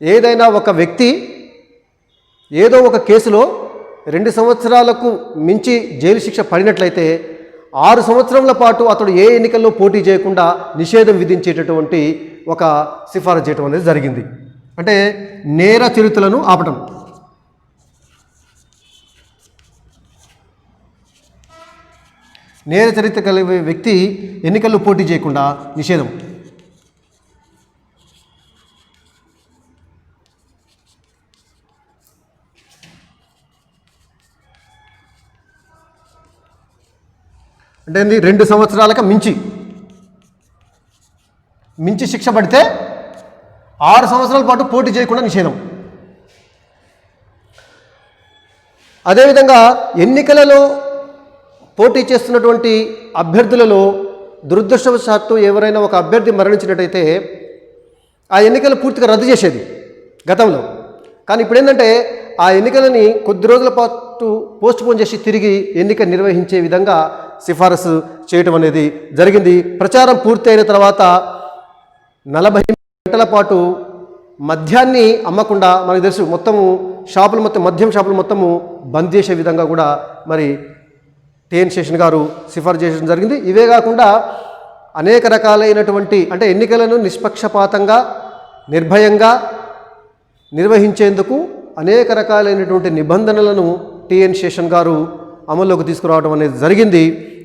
Speaker 1: ఏదైనా ఒక వ్యక్తి ఏదో ఒక కేసులో 2 సంవత్సరాలకు మించి జైలు శిక్ష పడినట్లయితే 6 సంవత్సరాల పాటు అతడు ఏ ఎన్నికల్లో పోటీ చేయకుండా నిషేధం విధించేటటువంటి ఒక సిఫారసు చేయడం అనేది జరిగింది. అంటే నేర చరిత్రలను ఆపటం. నేర చరిత్ర కలిగే వ్యక్తి ఎన్నికల్లో పోటీ చేయకుండా నిషేధం. అంటే 2 సంవత్సరాలకు మించి శిక్ష పడితే 6 సంవత్సరాల పాటు పోటీ చేయకుండా నిషేధం. అదేవిధంగా ఎన్నికలలో పోటీ చేస్తున్నటువంటి అభ్యర్థులలో దురదృష్టవశాత్తు ఎవరైనా ఒక అభ్యర్థి మరణించినట్టయితే ఆ ఎన్నికలు పూర్తిగా రద్దు చేసేది గతంలో. కానీ ఇప్పుడు ఏంటంటే ఆ ఎన్నికలని కొద్ది రోజుల పాటు పోస్ట్పోన్ చేసి తిరిగి ఎన్నిక నిర్వహించే విధంగా సిఫారసు చేయటం అనేది జరిగింది. ప్రచారం పూర్తి అయిన తర్వాత 40 గంటల పాటు మద్యాన్ని అమ్మకుండా, మనకు తెలుసు మొత్తము షాపులు మద్యం షాపులు మొత్తము బంద్ చేసే విధంగా కూడా మరి టిఎన్ శేషన్ గారు సిఫారసు చేయడం జరిగింది. ఇవే కాకుండా అనేక రకాలైనటువంటి అంటే ఎన్నికలను నిష్పక్షపాతంగా నిర్భయంగా నిర్వహించేందుకు అనేక రకాలైనటువంటి నిబంధనలను టిఎన్ శేషన్ గారు అమల్లోకి తీసుకురావడం అనేది జరిగింది.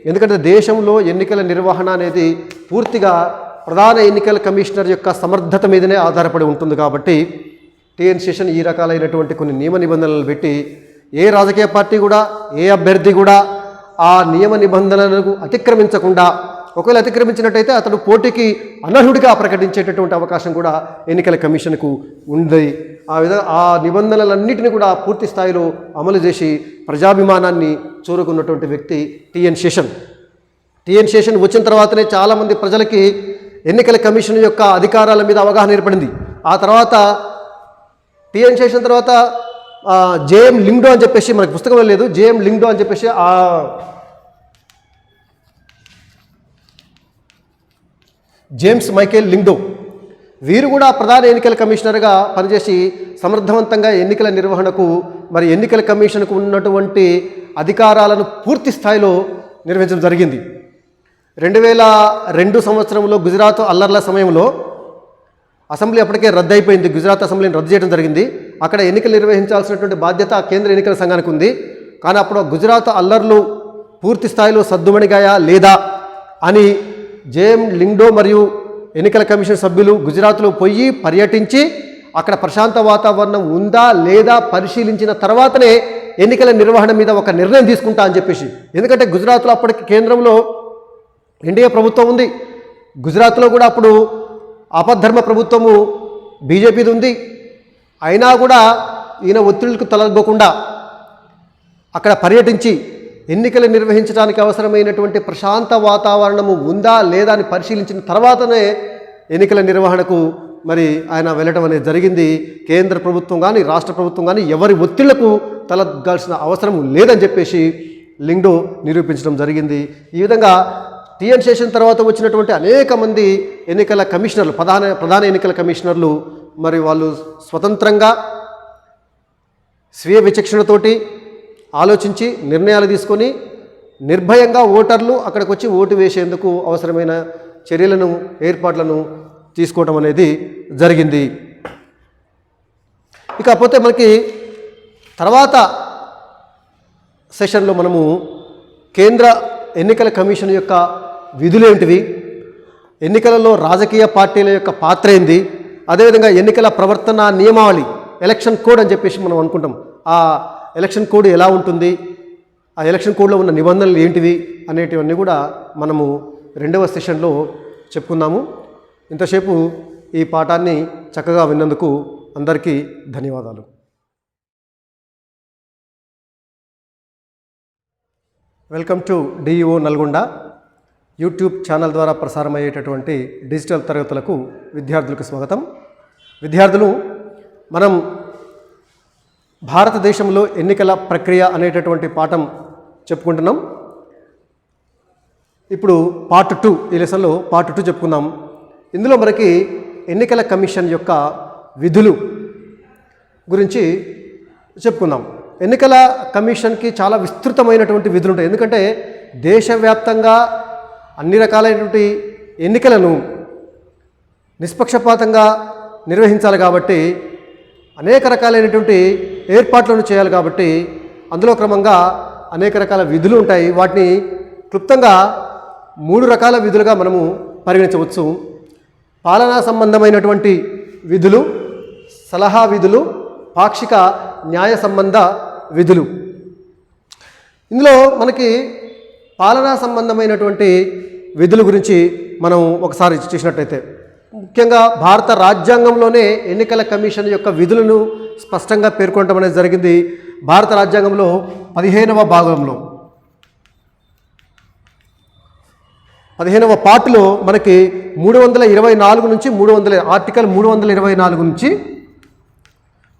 Speaker 1: ఎందుకంటే దేశంలో ఎన్నికల నిర్వహణ అనేది పూర్తిగా ప్రధాన ఎన్నికల కమిషనర్ యొక్క సమర్థత మీదనే ఆధారపడి ఉంటుంది. కాబట్టి టిఎన్ శేషన్ ఈ రకాలైనటువంటి కొన్ని నియమ నిబంధనలు పెట్టి ఏ రాజకీయ పార్టీ కూడా ఏ అభ్యర్థి కూడా ఆ నియమ నిబంధనలకు అతిక్రమించకుండా, ఒకవేళ అతిక్రమించినట్టయితే అతడు పోటీకి అనర్హుడిగా ప్రకటించేటటువంటి అవకాశం కూడా ఎన్నికల కమిషన్కు ఉంది. ఆ నిబంధనలన్నింటినీ కూడా పూర్తి స్థాయిలో అమలు చేసి ప్రజాభిమానాన్ని చూరుకున్నటువంటి వ్యక్తి టిఎన్ శేషన్. టిఎన్ శేషన్ వచ్చిన తర్వాతనే చాలామంది ప్రజలకి ఎన్నికల కమిషన్ యొక్క అధికారాల మీద అవగాహన ఏర్పడింది. ఆ తర్వాత టిఎన్ శేషన్ తర్వాత జేఎం లింగ్డో అని చెప్పేసి, మనకు పుస్తకంలో లేదు, జేఎం లింగ్డో అని చెప్పేసి జేమ్స్ మైకేల్ లింగ్డో, వీరు కూడా ప్రధాన ఎన్నికల కమిషనర్గా పనిచేసి సమర్థవంతంగా ఎన్నికల నిర్వహణకు మరి ఎన్నికల కమిషన్కు ఉన్నటువంటి అధికారాలను పూర్తి స్థాయిలో నిర్వహించడం జరిగింది. 2002 సంవత్సరంలో గుజరాత్ అల్లర్ల సమయంలో అసెంబ్లీ అప్పటికే రద్దు అయిపోయింది. గుజరాత్ అసెంబ్లీని రద్దు చేయడం జరిగింది. అక్కడ ఎన్నికలు నిర్వహించాల్సినటువంటి బాధ్యత కేంద్ర ఎన్నికల సంఘానికి ఉంది. కానీ అప్పుడు గుజరాత్ అల్లర్లు పూర్తి స్థాయిలో సద్దుమణిగాయా లేదా అని జేఎం లింగ్డో మరియు ఎన్నికల కమిషన్ సభ్యులు గుజరాత్లో పోయి పర్యటించి అక్కడ ప్రశాంత వాతావరణం ఉందా లేదా పరిశీలించిన తర్వాతనే ఎన్నికల నిర్వహణ మీద ఒక నిర్ణయం తీసుకుంటా అని చెప్పేసి. ఎందుకంటే గుజరాత్లో అప్పటికి కేంద్రంలో ఎన్డీఏ ప్రభుత్వం ఉంది. గుజరాత్లో కూడా అప్పుడు ఆపద్ధర్మ ప్రభుత్వము బీజేపీది ఉంది. అయినా కూడా ఈయన ఒత్తిళ్లకు తలగ్గకుండా అక్కడ పర్యటించి ఎన్నికలు నిర్వహించడానికి అవసరమైనటువంటి ప్రశాంత వాతావరణము ఉందా లేదా అని పరిశీలించిన తర్వాతనే ఎన్నికల నిర్వహణకు మరి ఆయన వెళ్ళటం అనేది జరిగింది. కేంద్ర ప్రభుత్వం కానీ రాష్ట్ర ప్రభుత్వం కానీ ఎవరి ఒత్తిళ్లకు తలగాల్సిన అవసరం లేదని చెప్పేసి లింగ్డో నిరూపించడం జరిగింది. ఈ విధంగా టిఎన్ శేషన్ తర్వాత వచ్చినటువంటి అనేక మంది ఎన్నికల కమిషనర్లు, ప్రధాన ఎన్నికల కమిషనర్లు మరి వాళ్ళు స్వతంత్రంగా స్వీయ విచక్షణతోటి ఆలోచించి నిర్ణయాలు తీసుకొని నిర్భయంగా ఓటర్లు అక్కడికి వచ్చి ఓటు వేసేందుకు అవసరమైన చర్యలను ఏర్పాట్లను తీసుకోవడం అనేది జరిగింది. ఇకపోతే మనకి తర్వాత సెషన్లో మనము కేంద్ర ఎన్నికల కమిషన్ యొక్క విధులేంటివి, ఎన్నికలలో రాజకీయ పార్టీల యొక్క పాత్ర ఏంది, అదేవిధంగా ఎన్నికల ప్రవర్తన నియమావళి ఎలక్షన్ కోడ్ అని చెప్పేసి మనం అనుకుంటాం. ఆ ఎలక్షన్ కోడ్ ఎలా ఉంటుంది, ఆ ఎలక్షన్ కోడ్లో ఉన్న నిబంధనలు ఏంటివి అనేటివన్నీ కూడా మనము 2వ సెషన్లో చెప్పుకుందాము. ఇంతసేపు ఈ పాఠాన్ని చక్కగా విన్నందుకు అందరికీ ధన్యవాదాలు. Welcome to DEO Nalgonda YouTube channel ద్వారా ప్రసారమయ్యేటటువంటి డిజిటల్ తరగతులకు విద్యార్థులకు స్వాగతం. విద్యార్థులు, మనం భారతదేశంలో ఎన్నికల ప్రక్రియ అనేటటువంటి పాఠం చెప్పుకుంటున్నాం. ఇప్పుడు పార్ట్ 2, ఈ లెసన్లో పార్ట్ 2 చెప్పుకుందాం. ఇందులో మనకి ఎన్నికల కమిషన్ యొక్క విధులు గురించి చెప్పుకుందాం. ఎన్నికల కమిషన్కి చాలా విస్తృతమైనటువంటి విధులు ఉంటాయి. ఎందుకంటే దేశవ్యాప్తంగా అన్ని రకాలైనటువంటి ఎన్నికలను నిష్పక్షపాతంగా నిర్వహించాలి కాబట్టి, అనేక రకాలైనటువంటి ఏర్పాట్లను చేయాలి కాబట్టి, అందులో క్రమంగా అనేక రకాల విధులు ఉంటాయి. వాటిని క్లుప్తంగా 3 రకాల విధులుగా మనము పరిగణించవచ్చు. పాలనా సంబంధమైనటువంటి విధులు, సలహా విధులు, పాక్షిక న్యాయ సంబంధ విధులు. ఇందులో మనకి పాలనా సంబంధమైనటువంటి విధుల గురించి మనం ఒకసారి చూసినట్టయితే, ముఖ్యంగా భారత రాజ్యాంగంలోనే ఎన్నికల కమిషన్ యొక్క విధులను స్పష్టంగా పేర్కొనడం అనేది జరిగింది. భారత రాజ్యాంగంలో 15వ భాగంలో 15వ పార్టులో మనకి 324 నుంచి ఆర్టికల్ 324 నుంచి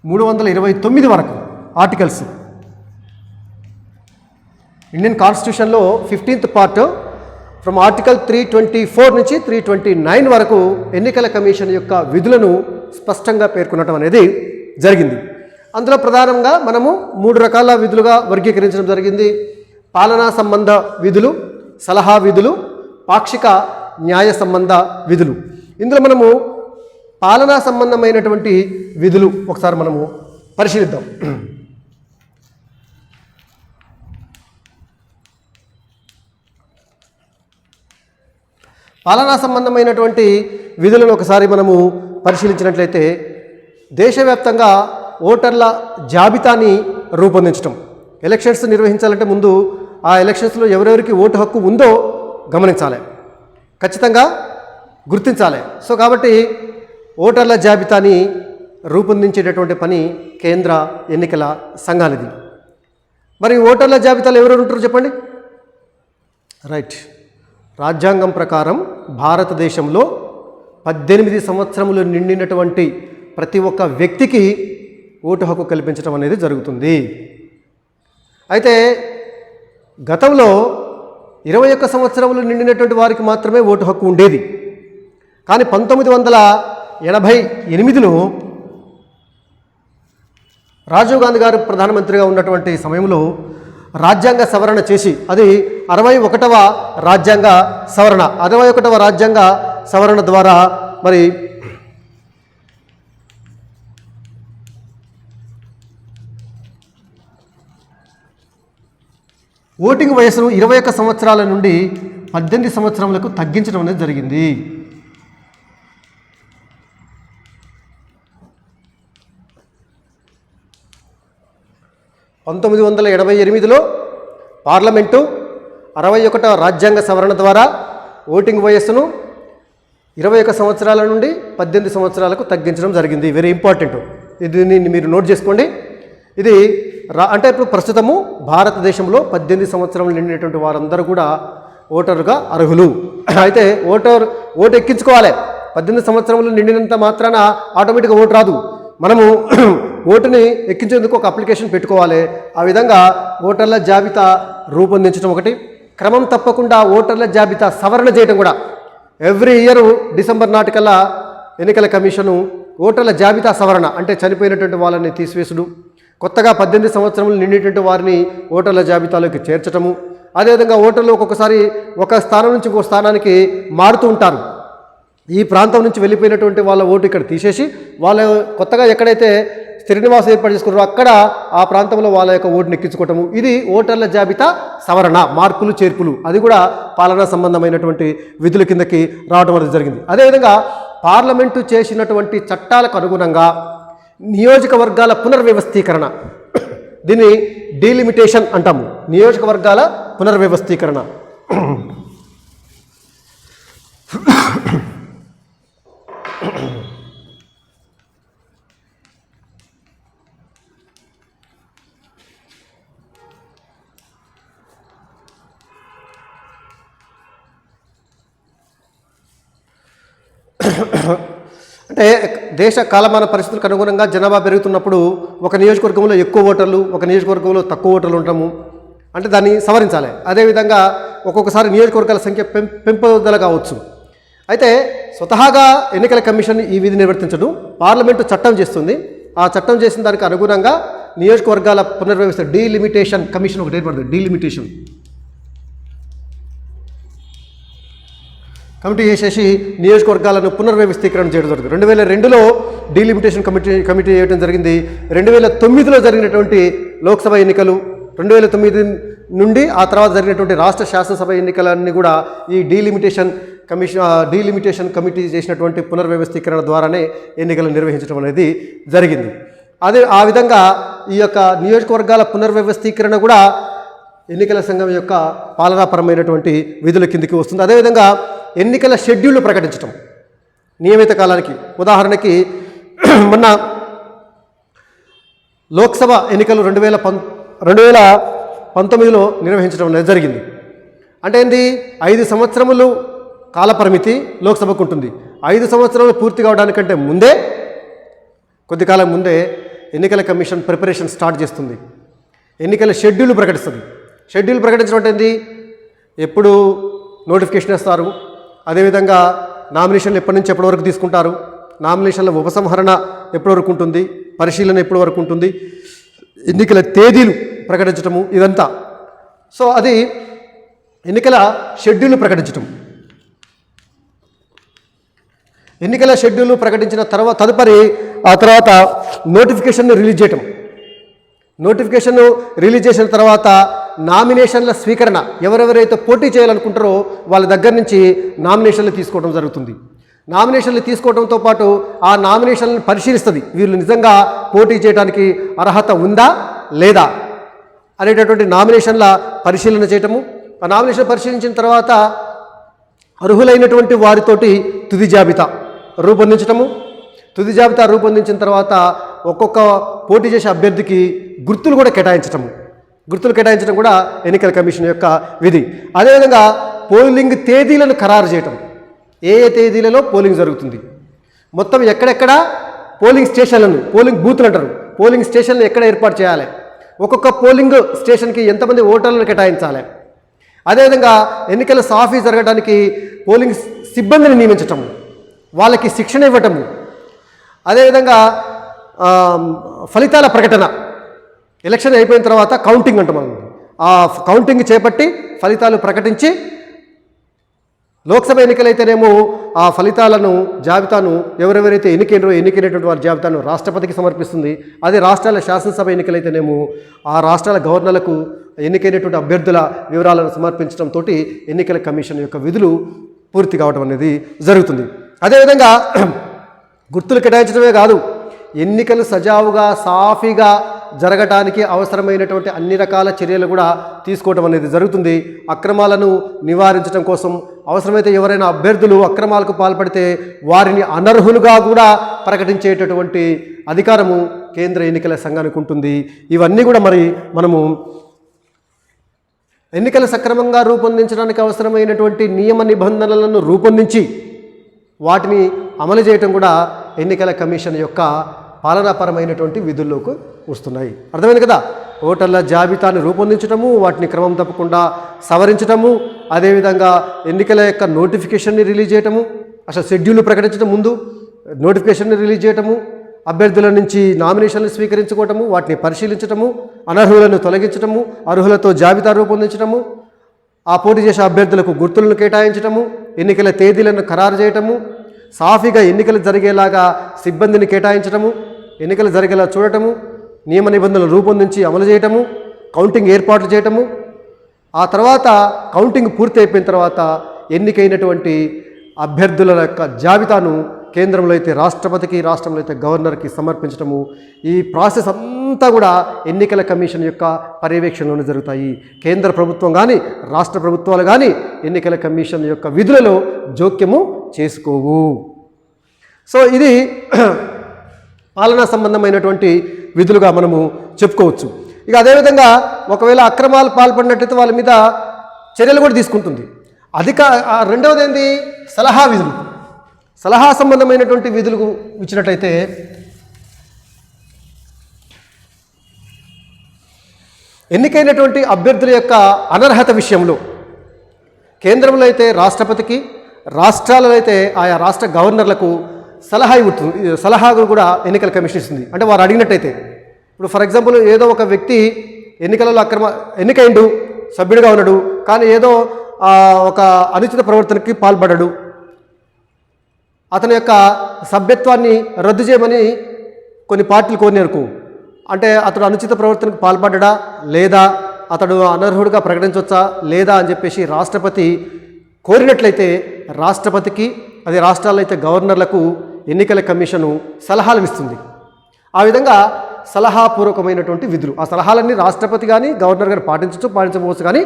Speaker 1: 329 వరకు ఆర్టికల్స్. ఇండియన్ కాన్స్టిట్యూషన్లో 15th పార్ట్ ఫ్రమ్ ఆర్టికల్ 324 నుంచి 329 వరకు ఎన్నికల కమిషన్ యొక్క విధులను స్పష్టంగా పేర్కొనడం అనేది జరిగింది. అందులో ప్రధానంగా మనము 3 రకాల విధులుగా వర్గీకరించడం జరిగింది. పాలనా సంబంధ విధులు, సలహా విధులు, పాక్షిక న్యాయ సంబంధ విధులు. ఇందులో మనము పాలనా సంబంధమైనటువంటి విధులు ఒకసారి మనము పరిశీలిద్దాం. పాలనా సంబంధమైనటువంటి విధులను ఒకసారి మనము పరిశీలించినట్లయితే, దేశవ్యాప్తంగా ఓటర్ల జాబితాని రూపొందించడం. ఎలక్షన్స్ నిర్వహించాలంటే ముందు ఆ ఎలక్షన్స్లో ఎవరెవరికి ఓటు హక్కు ఉందో గమనించాలి, ఖచ్చితంగా గుర్తించాలి. సో కాబట్టి ఓటర్ల జాబితాని రూపొందించేటటువంటి పని కేంద్ర ఎన్నికల సంఘానిది. మరి ఓటర్ల జాబితాలో ఎవరెవరు ఉంటారు చెప్పండి? రైట్, రాజ్యాంగం ప్రకారం భారతదేశంలో 18 సంవత్సరములు నిండినటువంటి ప్రతి ఒక్క వ్యక్తికి ఓటు హక్కు కల్పించడం అనేది జరుగుతుంది. అయితే గతంలో 21 సంవత్సరములు నిండినటువంటి వారికి మాత్రమే ఓటు హక్కు ఉండేది. కానీ 1988లో రాజీవ్ గాంధీ గారు ప్రధానమంత్రిగా ఉన్నటువంటి సమయంలో రాజ్యాంగ సవరణ చేసి, అది 61వ రాజ్యాంగ సవరణ. 61వ రాజ్యాంగ సవరణ ద్వారా మరి ఓటింగ్ వయసును 21 సంవత్సరాల నుండి 18 సంవత్సరములకు తగ్గించడం అనేది జరిగింది. పంతొమ్మిది 1988లో పార్లమెంటు 61వ రాజ్యాంగ సవరణ ద్వారా ఓటింగ్ వయస్సును 21 సంవత్సరాల నుండి 18 సంవత్సరాలకు తగ్గించడం జరిగింది. వెరీ ఇంపార్టెంట్, దీన్ని మీరు నోట్ చేసుకోండి. ఇది అంటే ఇప్పుడు ప్రస్తుతము భారతదేశంలో 18 సంవత్సరాలు నిండినటువంటి వారందరూ కూడా ఓటరుగా అర్హులు. అయితే ఓటు ఎక్కించుకోవాలి. 18 సంవత్సరములు నిండినంత మాత్రాన ఆటోమేటిక్గా ఓటు రాదు. మనము ఓటుని ఎక్కించేందుకు ఒక అప్లికేషన్ పెట్టుకోవాలి. ఆ విధంగా ఓటర్ల జాబితా రూపొందించడం ఒకటి, క్రమం తప్పకుండా ఓటర్ల జాబితా సవరణ చేయడం కూడా. ఎవ్రీ ఇయర్ డిసెంబర్ నాటికల్లా ఎన్నికల కమిషను ఓటర్ల జాబితా సవరణ అంటే చనిపోయినటువంటి వాళ్ళని తీసివేసుడు, కొత్తగా 18 సంవత్సరములు నిండినటువంటి వారిని ఓటర్ల జాబితాలోకి చేర్చటము, అదేవిధంగా ఓటర్లు ఒక్కొక్కసారి ఒక స్థానం నుంచి ఇంకో స్థానానికి మారుతూ ఉంటారు. ఈ ప్రాంతం నుంచి వెళ్ళిపోయినటువంటి వాళ్ళ ఓటు ఇక్కడ తీసేసి వాళ్ళ కొత్తగా ఎక్కడైతే స్థిర నివాసం ఏర్పాటు చేసుకున్నారో అక్కడ ఆ ప్రాంతంలో వాళ్ళ యొక్క ఓటును ఎక్కించుకోవటము. ఇది ఓటర్ల జాబితా సవరణ, మార్పులు చేర్పులు. అది కూడా పాలనా సంబంధమైనటువంటి విధుల కిందకి రావడం అనేది జరిగింది. అదేవిధంగా పార్లమెంటు చేసినటువంటి చట్టాలకు అనుగుణంగా నియోజకవర్గాల పునర్వ్యవస్థీకరణ, దీన్ని డీలిమిటేషన్ అంటాము. నియోజకవర్గాల పునర్వ్యవస్థీకరణ. అంటే దేశ కాలమాన పరిస్థితులకు అనుగుణంగా జనాభా పెరుగుతున్నప్పుడు ఒక నియోజకవర్గంలో ఎక్కువ ఓటర్లు, ఒక నియోజకవర్గంలో తక్కువ ఓటర్లు ఉంటాము. అంటే దాన్ని సవరించాలి. అదేవిధంగా ఒక్కొక్కసారి నియోజకవర్గాల సంఖ్య పెంపుదల కావచ్చు. అయితే స్వతహాగా ఎన్నికల కమిషన్ ఈ విధి నిర్వర్తించడం, పార్లమెంటు చట్టం చేస్తుంది. ఆ చట్టం చేసిన దానికి అనుగుణంగా నియోజకవర్గాల పునర్వ్యవస్థ డీలిమిటేషన్ కమిషన్ ఒకటి ఏర్పడుతుంది. డీలిమిటేషన్ కమిటీ చేసేసి నియోజకవర్గాలను పునర్వ్యవస్థీకరణ చేయడం జరుగుతుంది. 2002లో డీలిమిటేషన్ కమిటీ చేయడం జరిగింది. 2009లో జరిగినటువంటి లోక్సభ ఎన్నికలు, 2009 నుండి ఆ తర్వాత జరిగినటువంటి రాష్ట్ర శాసనసభ ఎన్నికలన్నీ కూడా ఈ డీలిమిటేషన్ కమిటీ చేసినటువంటి పునర్వ్యవస్థీకరణ ద్వారానే ఎన్నికలు నిర్వహించడం అనేది జరిగింది. ఆ విధంగా ఈ యొక్క నియోజకవర్గాల పునర్వ్యవస్థీకరణ కూడా ఎన్నికల సంఘం యొక్క పాలనాపరమైనటువంటి విధుల కిందికి వస్తుంది. అదేవిధంగా ఎన్నికల షెడ్యూల్ ప్రకటించడం నియమిత కాలానికి. ఉదాహరణకి మొన్న లోక్సభ ఎన్నికలు 2019లో నిర్వహించడం అనేది జరిగింది. అంటే ఏంది, 5 సంవత్సరములు కాలపరిమితి లోక్సభకు ఉంటుంది. 5 సంవత్సరాలు పూర్తి కావడానికంటే ముందే, కొద్ది కాలం ముందే ఎన్నికల కమిషన్ ప్రిపరేషన్ స్టార్ట్ చేస్తుంది. ఎన్నికల షెడ్యూల్ ప్రకటిస్తుంది. షెడ్యూల్ ప్రకటించడం అంటే ఏంది, ఎప్పుడు నోటిఫికేషన్ ఇస్తారు, అదేవిధంగా నామినేషన్లు ఎప్పటి నుంచి ఎప్పటి వరకు తీసుకుంటారు, నామినేషన్ల ఉపసంహరణ ఎప్పటి వరకు ఉంటుంది, పరిశీలన ఎప్పటి వరకు ఉంటుంది, ఎన్నికల తేదీలు ప్రకటించటము, ఇదంతా. సో అది ఎన్నికల షెడ్యూల్ ప్రకటించటం. ఎన్నికల షెడ్యూల్ ప్రకటించిన తర్వాత నోటిఫికేషన్ను రిలీజ్ చేయటం. నోటిఫికేషన్ రిలీజ్ చేసిన తర్వాత నామినేషన్ల స్వీకరణ, ఎవరెవరైతే పోటీ చేయాలనుకుంటారో వాళ్ళ దగ్గర నుంచి నామినేషన్లు తీసుకోవడం జరుగుతుంది. నామినేషన్లు తీసుకోవడంతో పాటు ఆ నామినేషన్లను పరిశీలిస్తుంది. వీళ్ళు నిజంగా పోటీ చేయడానికి అర్హత ఉందా లేదా అనేటటువంటి నామినేషన్ల పరిశీలన చేయటము. ఆ నామినేషన్ పరిశీలించిన తర్వాత అర్హులైనటువంటి వారితోటి తుది జాబితా రూపొందించటము. తుది జాబితా రూపొందించిన తర్వాత ఒక్కొక్క పోటీ చేసే అభ్యర్థికి గుర్తులు కూడా కేటాయించటము. గుర్తులు కేటాయించడం కూడా ఎన్నికల కమిషన్ యొక్క విధి. అదేవిధంగా పోలింగ్ తేదీలను ఖరారు చేయటం. ఏ తేదీలలో పోలింగ్ జరుగుతుంది, మొత్తం ఎక్కడెక్కడ పోలింగ్ స్టేషన్లను, పోలింగ్ బూత్లు అంటారు, పోలింగ్ స్టేషన్లు ఎక్కడ ఏర్పాటు చేయాలి, ఒక్కొక్క పోలింగ్ స్టేషన్కి ఎంతమంది ఓటర్లను కేటాయించాలి, అదేవిధంగా ఎన్నికల సాఫీ జరగడానికి పోలింగ్ సిబ్బందిని నియమించటము, వాళ్ళకి శిక్షణ ఇవ్వటము, అదేవిధంగా ఫలితాల ప్రకటన. ఎలక్షన్ అయిపోయిన తర్వాత కౌంటింగ్ అంటాం మనం. ఆ కౌంటింగ్ చేపట్టి ఫలితాలు ప్రకటించి, లోక్సభ ఎన్నికలైతేనేమో ఆ ఫలితాలను, జాబితాను ఎవరెవరైతే ఎన్నికైనటువంటి వారి జాబితాను రాష్ట్రపతికి సమర్పిస్తుంది. అదే రాష్ట్రాల శాసనసభ ఎన్నికలైతేనేమో ఆ రాష్ట్రాల గవర్నర్లకు ఎన్నికైనటువంటి అభ్యర్థుల వివరాలను సమర్పించడంతో ఎన్నికల కమిషన్ యొక్క విధులు పూర్తి కావడం అనేది జరుగుతుంది. అదేవిధంగా గుర్తులు కేటాయించడమే కాదు, ఎన్నికలు సజావుగా సాఫీగా జరగటానికి అవసరమైనటువంటి అన్ని రకాల చర్యలు కూడా తీసుకోవడం అనేది జరుగుతుంది. అక్రమాలను నివారించడం కోసం అవసరమైతే ఎవరైనా అభ్యర్థులు అక్రమాలకు పాల్పడితే వారిని అనర్హులుగా కూడా ప్రకటించేటటువంటి అధికారము కేంద్ర ఎన్నికల సంఘానికి ఉంటుంది. ఇవన్నీ కూడా మరి మనము ఎన్నికలు సక్రమంగా రూపొందించడానికి అవసరమైనటువంటి నియమ నిబంధనలను రూపొందించి వాటిని అమలు చేయటం కూడా ఎన్నికల కమిషన్ యొక్క పాలనాపరమైనటువంటి విధుల్లోకి వస్తున్నాయి. అర్థమైంది కదా. ఓటర్ల జాబితాను రూపొందించడము, వాటిని క్రమం తప్పకుండా సవరించడము, అదేవిధంగా ఎన్నికల యొక్క నోటిఫికేషన్ని రిలీజ్ చేయటము, అసలు షెడ్యూల్ ప్రకటించడం ముందు నోటిఫికేషన్ని రిలీజ్ చేయటము, అభ్యర్థుల నుంచి నామినేషన్లు స్వీకరించుకోవటము, వాటిని పరిశీలించటము, అనర్హులను తొలగించటము, అర్హులతో జాబితా రూపొందించటము, ఆ పోటీ చేసే అభ్యర్థులకు గుర్తులను కేటాయించటము, ఎన్నికల తేదీలను ఖరారు చేయటము, సాఫీగా ఎన్నికలు జరిగేలాగా సిబ్బందిని కేటాయించటము, ఎన్నికలు జరిగేలా చూడటము, నియమ నిబంధనలు రూపొందించి అమలు చేయటము, కౌంటింగ్ ఏర్పాట్లు చేయటము, ఆ తర్వాత కౌంటింగ్ పూర్తి అయిపోయిన తర్వాత ఎన్నికైనటువంటి అభ్యర్థుల యొక్క జాబితాను కేంద్రంలో అయితే రాష్ట్రపతికి, రాష్ట్రంలో అయితే గవర్నర్కి సమర్పించడము, ఈ ప్రాసెస్ అంతా కూడా ఎన్నికల కమిషన్ యొక్క పర్యవేక్షణలోనే జరుగుతాయి. కేంద్ర ప్రభుత్వం కానీ రాష్ట్ర ప్రభుత్వాలు కానీ ఎన్నికల కమిషన్ యొక్క విధులలో జోక్యము చేసుకోవు. సో ఇది పాలనా సంబంధమైనటువంటి విధులుగా మనము చెప్పుకోవచ్చు. ఇక అదేవిధంగా ఒకవేళ అక్రమాలు పాల్పడినట్లయితే వాళ్ళ మీద చర్యలు కూడా తీసుకుంటుంది. రెండవది ఏంది, సలహా విధులు. సలహా సంబంధమైనటువంటి విధులు ఇచ్చినట్లయితే ఎన్నికైనటువంటి అభ్యర్థుల యొక్క అనర్హత విషయంలో కేంద్రంలో అయితే రాష్ట్రపతికి, రాష్ట్రాలలో అయితే ఆయా రాష్ట్ర గవర్నర్లకు సలహాలు కూడా ఎన్నికల కమిషన్ ఇస్తుంది. అంటే వారు అడిగినట్టయితే, ఇప్పుడు ఫర్ ఎగ్జాంపుల్ ఏదో ఒక వ్యక్తి ఎన్నికలలో ఎన్నికైండు, సభ్యుడిగా ఉన్నాడు, కానీ ఏదో ఒక అనుచిత ప్రవర్తనకి పాల్పడ్డాడు, అతని యొక్క సభ్యత్వాన్ని రద్దు చేయమని కొన్ని పార్టీలు కోరినారు. అంటే అతడు అనుచిత ప్రవర్తనకు పాల్పడ్డా లేదా అతడు అనర్హుడిగా ప్రకటించవచ్చా లేదా అని చెప్పేసి రాష్ట్రపతి కోరినట్లయితే రాష్ట్రపతికి, అదే రాష్ట్రాల్లో అయితే గవర్నర్లకు ఎన్నికల కమిషను సలహాలను ఇస్తుంది. ఆ విధంగా సలహాపూర్వకమైనటువంటి విధులు, ఆ సలహాలన్నీ రాష్ట్రపతి కానీ గవర్నర్ గారు పాటించకపోవచ్చు, కానీ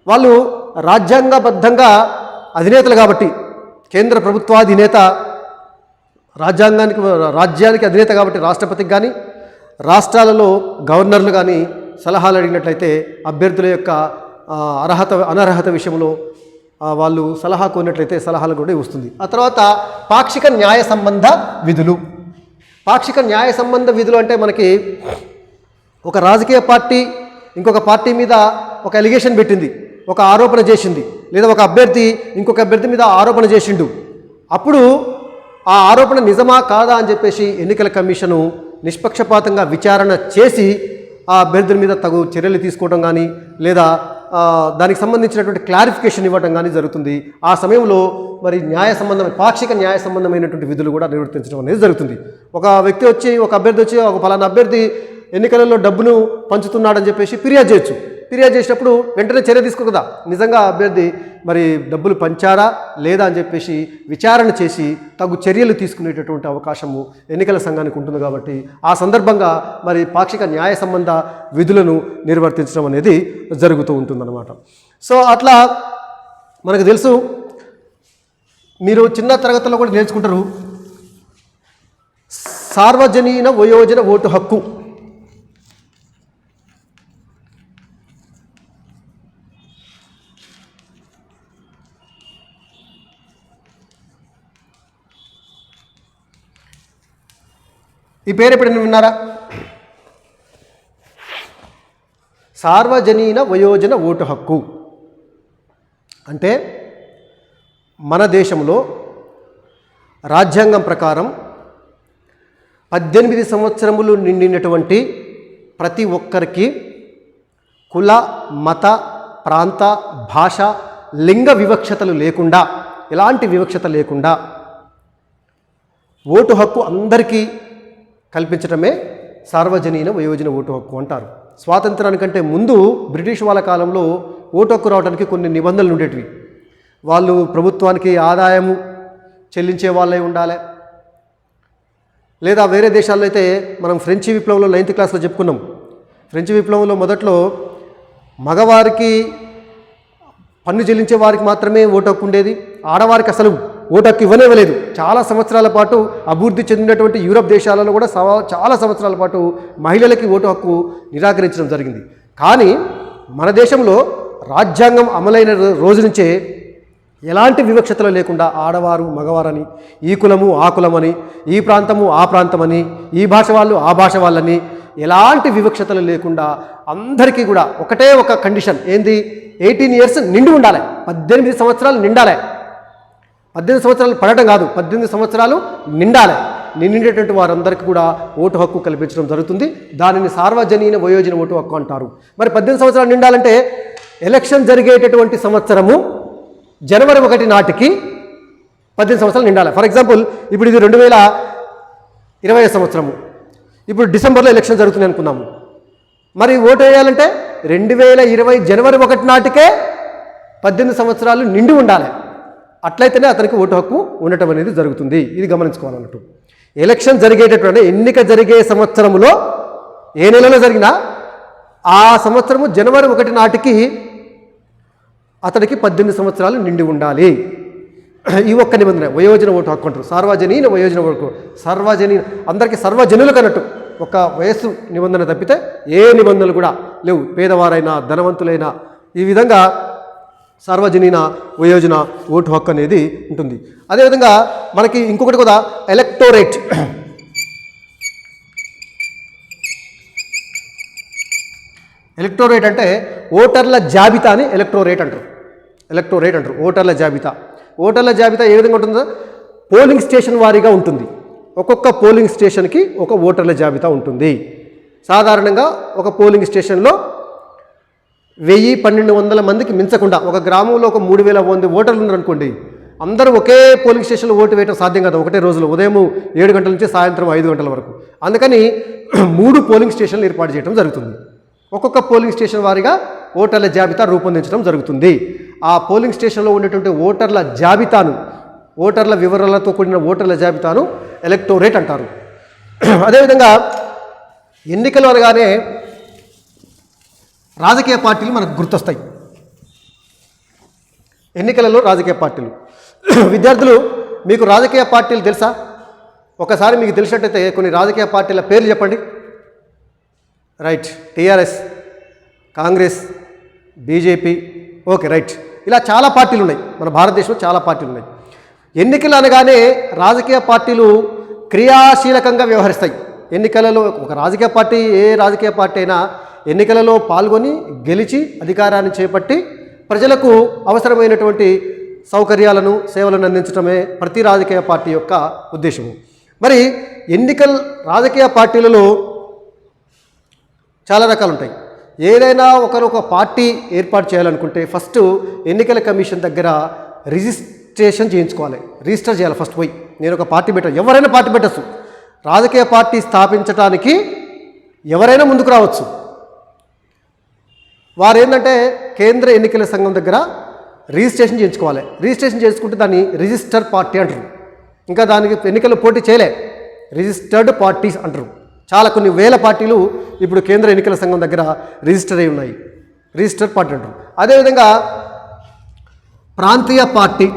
Speaker 1: వాళ్ళు రాజ్యాంగబద్ధంగా అధినేతలు కాబట్టి, కేంద్ర ప్రభుత్వాధినేత రాజ్యానికి అధినేత కాబట్టి రాష్ట్రపతికి కానీ రాష్ట్రాలలో గవర్నర్లు కానీ సలహాలు అడిగినట్లయితే అభ్యర్థుల యొక్క అనర్హత విషయంలో వాళ్ళు సలహా కోరినట్లయితే సలహాలు కూడా వస్తుంది. ఆ తర్వాత పాక్షిక న్యాయ సంబంధ విధులు. పాక్షిక న్యాయ సంబంధ విధులు అంటే మనకి ఒక రాజకీయ పార్టీ ఇంకొక పార్టీ మీద ఒక ఎలిగేషన్ పెట్టింది, ఒక ఆరోపణ చేసింది, లేదా ఒక అభ్యర్థి ఇంకొక అభ్యర్థి మీద ఆరోపణ చేసిండు. అప్పుడు ఆ ఆరోపణ నిజమా కాదా అని చెప్పేసి ఎన్నికల కమిషను నిష్పక్షపాతంగా విచారణ చేసి ఆ అభ్యర్థుల మీద తగు చర్యలు తీసుకోవడం కానీ లేదా దానికి సంబంధించినటువంటి క్లారిఫికేషన్ ఇవ్వడం కానీ జరుగుతుంది. ఆ సమయంలో మరి పాక్షిక న్యాయ సంబంధమైనటువంటి విధులు కూడా నిర్వర్తించడం అనేది జరుగుతుంది. ఒక వ్యక్తి వచ్చి, ఒక అభ్యర్థి వచ్చి, ఒక ఫలానా అభ్యర్థి ఎన్నికలలో డబ్బును పంచుతున్నాడని చెప్పేసి ఫిర్యాదు చేయొచ్చు. ఫిర్యాదు చేసినప్పుడు వెంటనే చర్య తీసుకోకదా, నిజంగా అభ్యర్థి మరి డబ్బులు పంచారా లేదా అని చెప్పేసి విచారణ చేసి తగు చర్యలు తీసుకునేటటువంటి అవకాశము ఎన్నికల సంఘానికి ఉంటుంది. కాబట్టి ఆ సందర్భంగా మరి పాక్షిక న్యాయ సంబంధ విధులను నిర్వర్తించడం అనేది జరుగుతూ ఉంటుందన్నమాట. సో అట్లా మనకు తెలుసు, మీరు చిన్న తరగతుల్లో కూడా నేర్చుకుంటారు, సార్వజనీన వయోజన ఓటు హక్కు. ఈ పేరు ఎప్పుడైనా విన్నారా? సార్వజనీన వయోజన ఓటు హక్కు అంటే మన దేశంలో రాజ్యాంగం ప్రకారం 18 సంవత్సరములు నిండినటువంటి ప్రతి ఒక్కరికి కుల, మత, ప్రాంత, భాష, లింగ వివక్షతలు లేకుండా, ఎలాంటి వివక్షత లేకుండా ఓటు హక్కు అందరికీ కల్పించడమే సార్వజనీన వయోజన ఓటు హక్కు అంటారు. స్వాతంత్రానికంటే ముందు బ్రిటిష్ వాళ్ళ కాలంలో ఓటు హక్కు రావడానికి కొన్ని నిబంధనలు ఉండేటివి. వాళ్ళు ప్రభుత్వానికి ఆదాయము చెల్లించే వాళ్ళే ఉండాలి, లేదా వేరే దేశాల్లో అయితే మనం ఫ్రెంచ్ విప్లవంలో 9th క్లాస్లో చెప్పుకున్నాం. ఫ్రెంచ్ విప్లవంలో మొదట్లో మగవారికి పన్ను చెల్లించే వారికి మాత్రమే ఓటు హక్కు ఉండేది, ఆడవారికి అసలు ఓటు హక్కు ఇవ్వలేదు. చాలా సంవత్సరాల పాటు అభివృద్ధి చెందినటువంటి యూరప్ దేశాలలో కూడా చాలా సంవత్సరాల పాటు మహిళలకి ఓటు హక్కు నిరాకరించడం జరిగింది. కానీ మన దేశంలో రాజ్యాంగం అమలైన రోజు నుంచే ఎలాంటి వివక్షతలు లేకుండా ఆడవారు మగవారని, ఈ కులము ఆ కులమని, ఈ ప్రాంతము ఆ ప్రాంతమని, ఈ భాష వాళ్ళు ఆ భాష వాళ్ళని, ఎలాంటి వివక్షతలు లేకుండా అందరికీ కూడా ఒకటే ఒక కండిషన్ ఏంది, 18 years నిండి ఉండాలి, 18 సంవత్సరాలు నిండాలి. 18 సంవత్సరాలు పడటం కాదు, 18 సంవత్సరాలు నిండాలి. నిండేటువంటి వారందరికీ కూడా ఓటు హక్కు కల్పించడం జరుగుతుంది. దానిని సార్వజనీన వయోజన ఓటు హక్కు అంటారు. మరి 18 సంవత్సరాలు నిండాలంటే ఎలక్షన్ జరిగేటటువంటి సంవత్సరము జనవరి 1 నాటికి 18 సంవత్సరాలు నిండాలి. ఫర్ ఎగ్జాంపుల్ ఇప్పుడు ఇది 2020 సంవత్సరము, ఇప్పుడు డిసెంబర్లో ఎలక్షన్ జరుగుతుంది అనుకున్నాము. మరి ఓటు వేయాలంటే 2020 జనవరి 1 నాటికే 18 సంవత్సరాలు నిండి ఉండాలి. అట్లయితేనే అతనికి ఓటు హక్కు ఉండటం అనేది జరుగుతుంది. ఇది గమనించుకోవాలన్నట్టు. ఎలక్షన్ జరిగేటటువంటి ఎన్నిక జరిగే సంవత్సరంలో ఏ నెలలో జరిగినా ఆ సంవత్సరము జనవరి 1 నాటికి అతడికి 18 సంవత్సరాలు నిండి ఉండాలి. ఈ ఒక్క నిబంధన వయోజన ఓటు హక్కు అంటారు. సార్వజనీన వయోజన ఓటు, సార్వజనీన అందరికీ సర్వజనులకు అన్నట్టు ఒక వయస్సు నిబంధన తప్పితే ఏ నిబంధనలు కూడా లేవు. పేదవారైనా ధనవంతులైనా ఈ విధంగా సార్వజనీన వయోజన ఓటు హక్కు అనేది ఉంటుంది. అదేవిధంగా మనకి ఇంకొకటి కూడా ఎలక్టోరేట్. ఎలక్టోరేట్ అంటే ఓటర్ల జాబితాని ఎలక్టోరేట్ అంటారు. ఎలక్టోరేట్ అంటారు ఓటర్ల జాబితా. ఓటర్ల జాబితా ఏ విధంగా ఉంటుందో పోలింగ్ స్టేషన్ వారీగా ఉంటుంది. ఒక్కొక్క పోలింగ్ స్టేషన్కి ఒక ఓటర్ల జాబితా ఉంటుంది. సాధారణంగా ఒక పోలింగ్ స్టేషన్లో 1000-1200 మందికి మించకుండా, ఒక గ్రామంలో ఒక 3000 మంది ఓటర్లు ఉన్నారనుకోండి, అందరూ ఒకే పోలింగ్ స్టేషన్లో ఓటు వేయడం సాధ్యం కాదు ఒకటే రోజులో, ఉదయం 7 గంటల నుంచి సాయంత్రం 5 గంటల వరకు. అందుకని 3 పోలింగ్ స్టేషన్లు ఏర్పాటు చేయడం జరుగుతుంది. ఒక్కొక్క పోలింగ్ స్టేషన్ వారీగా ఓటర్ల జాబితా రూపొందించడం జరుగుతుంది. ఆ పోలింగ్ స్టేషన్లో ఉన్నటువంటి ఓటర్ల జాబితాను, ఓటర్ల వివరాలతో కూడిన ఓటర్ల జాబితాను ఎలక్టోరేట్ అంటారు. అదేవిధంగా ఎన్నికలు అనగానే రాజకీయ పార్టీలు మనకు గుర్తొస్తాయి. ఎన్నికలలో రాజకీయ పార్టీలు. విద్యార్థులు, మీకు రాజకీయ పార్టీలు తెలుసా? ఒకసారి మీకు తెలిసినట్టయితే కొన్ని రాజకీయ పార్టీల పేర్లు చెప్పండి. Right. TRS, Congress, BJP. Okay, right. ఇలా చాలా పార్టీలు ఉన్నాయి. మన భారతదేశంలో చాలా పార్టీలు ఉన్నాయి. ఎన్నికలు అనగానే రాజకీయ పార్టీలు క్రియాశీలకంగా వ్యవహరిస్తాయి. ఎన్నికలలో ఒక రాజకీయ పార్టీ, ఏ రాజకీయ పార్టీ అయినా ఎన్నికలలో పాల్గొని గెలిచి అధికారాన్ని చేపట్టి ప్రజలకు అవసరమైనటువంటి సౌకర్యాలను, సేవలను అందించడమే ప్రతి రాజకీయ పార్టీ యొక్క ఉద్దేశము. మరి రాజకీయ పార్టీలలో చాలా రకాలు ఉంటాయి. ఏదైనా ఒక పార్టీ ఏర్పాటు చేయాలనుకుంటే ఫస్ట్ ఎన్నికల కమిషన్ దగ్గర రిజిస్ట్రేషన్ చేయించుకోవాలి. రిజిస్టర్ చేయాలి ఫస్ట్ పోయి. నేను ఒక పార్టీ పెట్టాను, ఎవరైనా పార్టీ పెట్టచ్చు. రాజకీయ పార్టీ స్థాపించడానికి ఎవరైనా ముందుకు రావచ్చు. వారు ఏంటంటే కేంద్ర ఎన్నికల సంఘం దగ్గర రిజిస్ట్రేషన్ చేయించుకోవాలి. రిజిస్ట్రేషన్ చేసుకుంటే దాన్ని రిజిస్టర్ పార్టీ అంటారు. ఇంకా దానికి ఎన్నికల్లో పోటీ చేయలే, రిజిస్టర్డ్ పార్టీస్ అంటారు. చాలా కొన్ని వేల పార్టీలు ఇప్పుడు కేంద్ర ఎన్నికల సంఘం దగ్గర రిజిస్టర్ అయి ఉన్నాయి. రిజిస్టర్ పార్టీ అంటారు. అదేవిధంగా ప్రాంతీయ పార్టీ,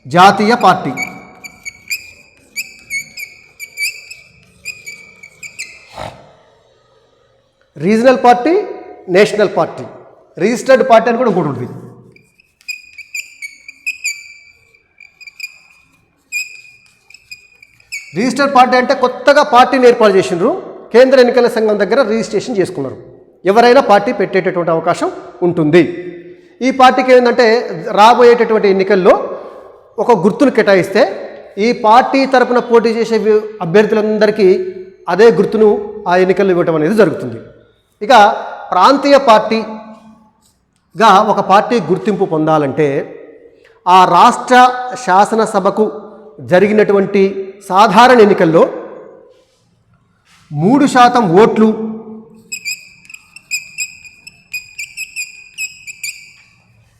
Speaker 1: జాతీయ party, regional party, national party, registered party అని కూడా ఇంకోటి ఉంటుంది. రిజిస్టర్డ్ పార్టీ అంటే కొత్తగా పార్టీని ఏర్పాటు చేసినారు, కేంద్ర ఎన్నికల సంఘం దగ్గర రిజిస్ట్రేషన్ చేసుకున్నారు. ఎవరైనా పార్టీ పెట్టేటటువంటి అవకాశం ఉంటుంది. ఈ పార్టీకి ఏంటంటే రాబోయేటటువంటి ఎన్నికల్లో ఒక గుర్తును కేటాయిస్తే ఈ పార్టీ తరపున పోటీ చేసే అభ్యర్థులందరికీ అదే గుర్తును ఆ ఎన్నికల్లో ఇవ్వటం అనేది జరుగుతుంది. ఇక ప్రాంతీయ పార్టీగా ఒక పార్టీ గుర్తింపు పొందాలంటే ఆ రాష్ట్ర శాసనసభకు జరిగినటువంటి సాధారణ ఎన్నికల్లో 3% ఓట్లు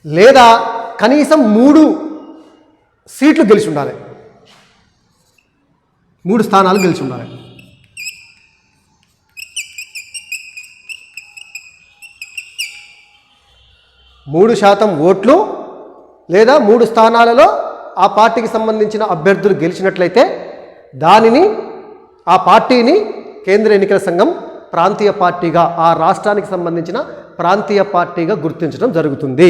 Speaker 1: లేదా కనీసం 3 సీట్లు గెలిచి ఉండాలి. 3 స్థానాలు గెలిచి ఉండాలి. మూడు శాతం ఓట్లు లేదా 3 స్థానాలలో ఆ పార్టీకి సంబంధించిన అభ్యర్థులు గెలిచినట్లయితే ఆ పార్టీని కేంద్ర ఎన్నికల సంఘం ప్రాంతీయ పార్టీగా, ఆ రాష్ట్రానికి సంబంధించిన ప్రాంతీయ పార్టీగా గుర్తించడం జరుగుతుంది.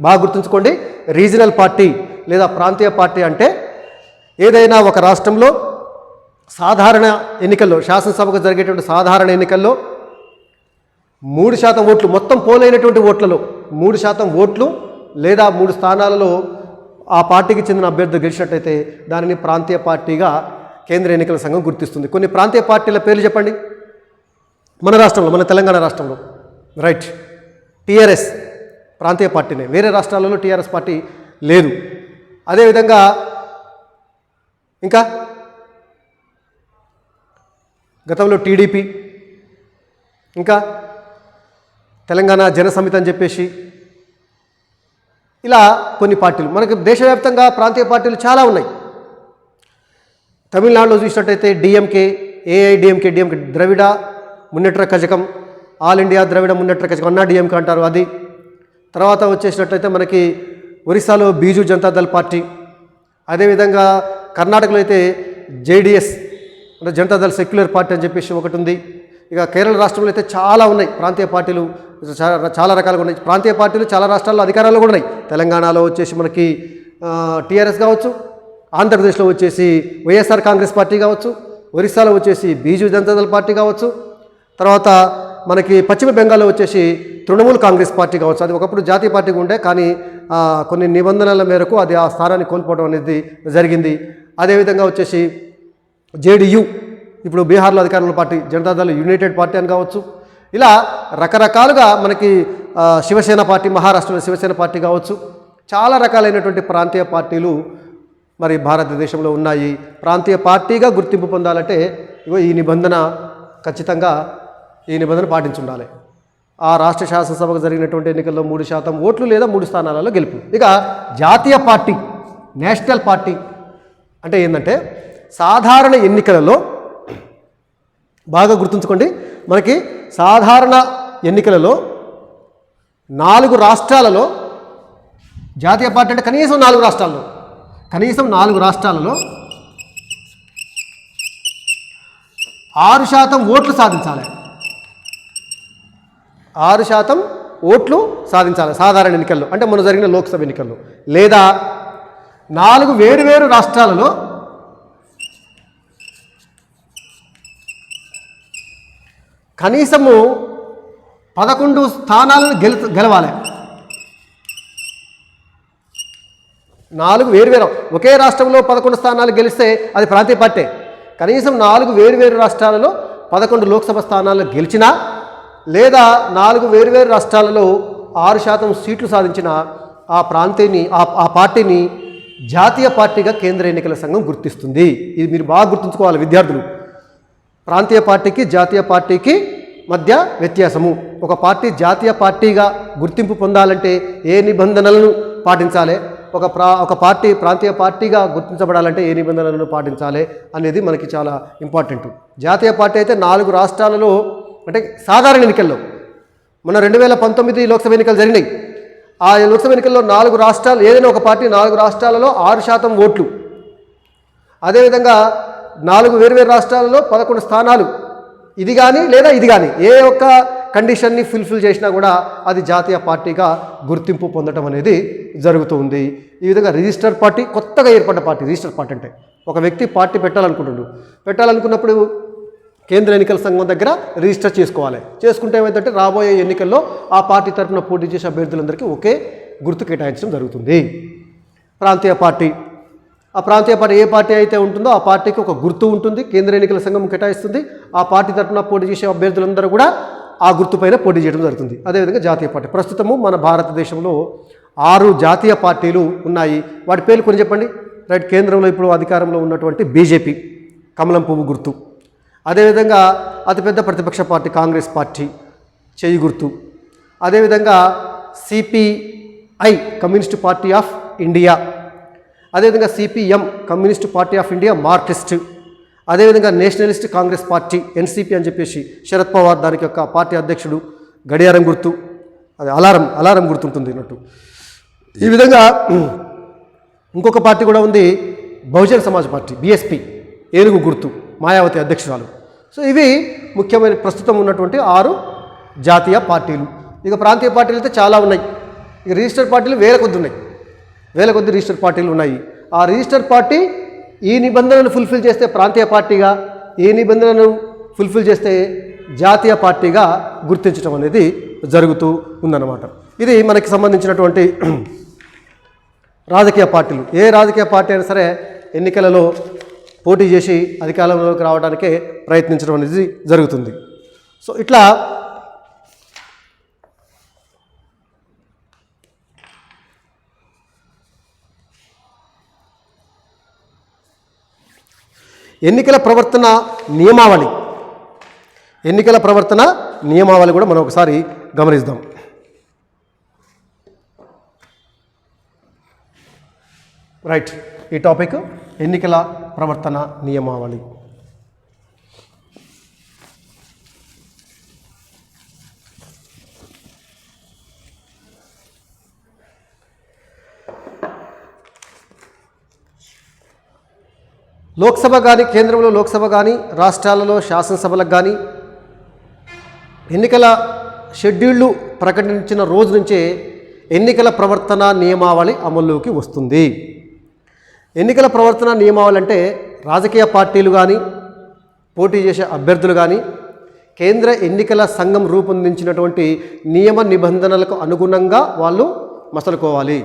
Speaker 1: బాగా గుర్తుంచుకోండి. రీజనల్ పార్టీ లేదా ప్రాంతీయ పార్టీ అంటే ఏదైనా ఒక రాష్ట్రంలో సాధారణ ఎన్నికల్లో, శాసనసభకు జరిగేటువంటి సాధారణ ఎన్నికల్లో 3% ఓట్లు, మొత్తం పోలైనటువంటి ఓట్లలో 3% ఓట్లు లేదా 3 స్థానాలలో ఆ పార్టీకి చెందిన అభ్యర్థులు గెలిచినట్టయితే దానిని ప్రాంతీయ పార్టీగా కేంద్ర ఎన్నికల సంఘం గుర్తిస్తుంది. కొన్ని ప్రాంతీయ పార్టీల పేర్లు చెప్పండి. మన రాష్ట్రంలో, మన తెలంగాణ రాష్ట్రంలో రైట్, టీఆర్ఎస్ ప్రాంతీయ పార్టీనే. వేరే రాష్ట్రాలలో టీఆర్ఎస్ పార్టీ లేదు. అదేవిధంగా ఇంకా గతంలో టీడీపీ, ఇంకా తెలంగాణ జన సమితి అని చెప్పేసి ఇలా కొన్ని పార్టీలు మనకు దేశవ్యాప్తంగా ప్రాంతీయ పార్టీలు చాలా ఉన్నాయి. తమిళనాడులో చూసినట్టయితే డిఎంకే, ఏఐడిఎంకే, ద్రవిడ మున్నేట్ర కజకం, ఆల్ ఇండియా ద్రవిడ మున్నేట్ర కజకం, అన్నా డిఎంకే అంటారు అది. తర్వాత వచ్చేసినట్లయితే మనకి ఒరిస్సాలో బీజు జనతాదళ్ పార్టీ, అదేవిధంగా కర్ణాటకలో అయితే జేడిఎస్ అంటే జనతాదళ్ సెక్యులర్ పార్టీ అని చెప్పేసి ఒకటి ఉంది. ఇక కేరళ రాష్ట్రంలో అయితే చాలా ఉన్నాయి ప్రాంతీయ పార్టీలు, చాలా రకాలుగా ఉన్నాయి ప్రాంతీయ పార్టీలు. చాలా రాష్ట్రాల్లో అధికారాల్లో కూడా ఉన్నాయి. తెలంగాణలో వచ్చేసి మనకి టీఆర్ఎస్ కావచ్చు, ఆంధ్రప్రదేశ్లో వచ్చేసి వైఎస్ఆర్ కాంగ్రెస్ పార్టీ కావచ్చు, ఒరిస్సాలో వచ్చేసి బీజు జనతాదళ్ పార్టీ కావచ్చు, తర్వాత మనకి పశ్చిమ బెంగాల్లో వచ్చేసి తృణమూల్ కాంగ్రెస్ పార్టీ కావచ్చు. అది ఒకప్పుడు జాతీయ పార్టీగా ఉండే, కానీ కొన్ని నిబంధనల మేరకు అది ఆ స్థానాన్ని కోల్పోవడం అనేది జరిగింది. అదేవిధంగా వచ్చేసి జేడీయూ, ఇప్పుడు బీహార్లో అధికారంలో పార్టీ జనతాదళ్ యునైటెడ్ పార్టీ అని కావచ్చు. ఇలా రకరకాలుగా మనకి శివసేన పార్టీ, మహారాష్ట్రలో శివసేన పార్టీ కావచ్చు. చాలా రకాలైనటువంటి ప్రాంతీయ పార్టీలు మరి భారతదేశంలో ఉన్నాయి. ప్రాంతీయ పార్టీగా గుర్తింపు పొందాలంటే ఈ నిబంధన ఖచ్చితంగా ఈ నిబంధన పాటించుండాలి. ఆ రాష్ట్ర శాసనసభకు జరిగినటువంటి ఎన్నికల్లో 3% ఓట్లు లేదా 3 స్థానాలలో గెలుపు. ఇక జాతీయ పార్టీ, నేషనల్ పార్టీ అంటే ఏంటంటే సాధారణ ఎన్నికలలో బాగా గుర్తుంచుకోండి, మనకి సాధారణ ఎన్నికలలో 4 రాష్ట్రాలలో జాతీయ పార్టీ అంటే కనీసం 4 రాష్ట్రాల్లో 6% ఓట్లు సాధించాలి. 6% ఓట్లు సాధించాలి సాధారణ ఎన్నికల్లో, అంటే మొన్న జరిగిన లోక్సభ ఎన్నికల్లో. లేదా 4 వేరువేరు రాష్ట్రాలలో కనీసము 11 స్థానాలను గెలవాలి. 4 వేరువేరు, ఒకే రాష్ట్రంలో 11 స్థానాలు గెలిస్తే అది ప్రాంతీయ పార్టీ. కనీసం 4 వేరువేరు రాష్ట్రాలలో 11 లోక్సభ స్థానాలు గెలిచినా, లేదా 4 వేరువేరు రాష్ట్రాలలో 6% సీట్లు సాధించిన ఆ పార్టీని జాతీయ పార్టీగా కేంద్ర ఎన్నికల సంఘం గుర్తిస్తుంది. ఇది మీరు బాగా గుర్తుంచుకోవాలి విద్యార్థులు. ప్రాంతీయ పార్టీకి జాతీయ పార్టీకి మధ్య వ్యత్యాసము. ఒక పార్టీ జాతీయ పార్టీగా గుర్తింపు పొందాలంటే ఏ నిబంధనలను పాటించాలి, ఒక పార్టీ ప్రాంతీయ పార్టీగా గుర్తించబడాలంటే ఏ నిబంధనలను పాటించాలి అనేది మనకి చాలా ఇంపార్టెంట్. జాతీయ పార్టీ అయితే 4 రాష్ట్రాలలో, అంటే సాధారణ ఎన్నికల్లో మన 2019 లోక్సభ ఎన్నికలు జరిగినాయి. ఆ లోక్సభ ఎన్నికల్లో 4 రాష్ట్రాలు, ఏదైనా ఒక పార్టీ 4 రాష్ట్రాలలో 6% ఓట్లు, అదేవిధంగా 4 వేరువేరు రాష్ట్రాలలో 11 స్థానాలు, ఇది కానీ లేదా ఇది కానీ ఏ ఒక్క కండిషన్ని ఫుల్ఫిల్ చేసినా కూడా అది జాతీయ పార్టీగా గుర్తింపు పొందడం అనేది జరుగుతుంది. ఈ విధంగా రిజిస్టర్ పార్టీ, కొత్తగా ఏర్పడ్డ పార్టీ. రిజిస్టర్ పార్టీ అంటే ఒక వ్యక్తి పార్టీ పెట్టాలనుకున్నప్పుడు కేంద్ర ఎన్నికల సంఘం దగ్గర రిజిస్టర్ చేసుకోవాలి. చేసుకుంటే ఏమైందంటే రాబోయే ఎన్నికల్లో ఆ పార్టీ తరఫున పోటీ చేసే అభ్యర్థులందరికీ ఒకే గుర్తు కేటాయించడం జరుగుతుంది. ప్రాంతీయ పార్టీ, ఆ ప్రాంతీయ పార్టీ ఏ పార్టీ అయితే ఉంటుందో ఆ పార్టీకి ఒక గుర్తు ఉంటుంది, కేంద్ర ఎన్నికల సంఘం కేటాయిస్తుంది. ఆ పార్టీ తరఫున పోటీ చేసే అభ్యర్థులందరూ కూడా ఆ గుర్తుపైన పోటీ చేయడం జరుగుతుంది. అదేవిధంగా జాతీయ పార్టీ, ప్రస్తుతము మన భారతదేశంలో 6 జాతీయ పార్టీలు ఉన్నాయి. వాటి పేర్లు కొన్ని చెప్పండి. రైట్, కేంద్రంలో ఇప్పుడు అధికారంలో ఉన్నటువంటి బీజేపీ, కమలం పువ్వు గుర్తు. అదేవిధంగా అతిపెద్ద ప్రతిపక్ష పార్టీ కాంగ్రెస్ పార్టీ, చేయి గుర్తు. అదేవిధంగా CPI, communist party of India. అదేవిధంగా CPM, communist party of India Marxist. అదేవిధంగా నేషనలిస్ట్ కాంగ్రెస్ పార్టీ, ఎన్సిపి అని చెప్పేసి శరద్ పవార్ దానికి యొక్క పార్టీ అధ్యక్షుడు. గడియారం గుర్తు, అది అలారం గుర్తుంటుంది అన్నట్టు. ఈ విధంగా ఇంకొక పార్టీ కూడా ఉంది, బహుజన్ సమాజ్ పార్టీ, బిఎస్పి, ఏనుగు గుర్తు, మాయావతి అధ్యక్షురాలు. సో ఇవి ముఖ్యమైన ప్రస్తుతం ఉన్నటువంటి 6 జాతీయ పార్టీలు. ఇక ప్రాంతీయ పార్టీలు అయితే చాలా ఉన్నాయి. ఇక రిజిస్టర్ పార్టీలు వేల కొద్ది రిజిస్టర్ పార్టీలు ఉన్నాయి. ఆ రిజిస్టర్ పార్టీ ఈ నిబంధనలను ఫుల్ఫిల్ చేస్తే ప్రాంతీయ పార్టీగా, ఏ నిబంధనలను ఫుల్ఫిల్ చేస్తే జాతీయ పార్టీగా గుర్తించడం అనేది జరుగుతూ ఉందన్నమాట. ఇది మనకి సంబంధించినటువంటి రాజకీయ పార్టీలు. ఏ రాజకీయ పార్టీ అయినా సరే ఎన్నికలలో పోటీ చేసి అధికారంలోకి రావడానికే ప్రయత్నించడం అనేది జరుగుతుంది. సో ఇట్లా ఎన్నికల ప్రవర్తన నియమావళి కూడా మనం ఒకసారి గమనిద్దాం. రైట్, ఈ టాపిక్ ఎన్నికల ప్రవర్తన నియమావళి. లోక్సభ కానీ, కేంద్రంలో లోక్సభ కానీ, రాష్ట్రాలలో శాసనసభలకు కానీ ఎన్నికల షెడ్యూళ్లు ప్రకటించిన రోజు నుంచే ఎన్నికల ప్రవర్తన నియమావళి అమల్లోకి వస్తుంది. ఎన్నికల ప్రవర్తన నియమావళి అంటే రాజకీయ పార్టీలు కానీ, పోటీ చేసే అభ్యర్థులు కానీ కేంద్ర ఎన్నికల సంఘం రూపొందించినటువంటి నియమ నిబంధనలకు అనుగుణంగా వాళ్ళు మసలుకోవాలి.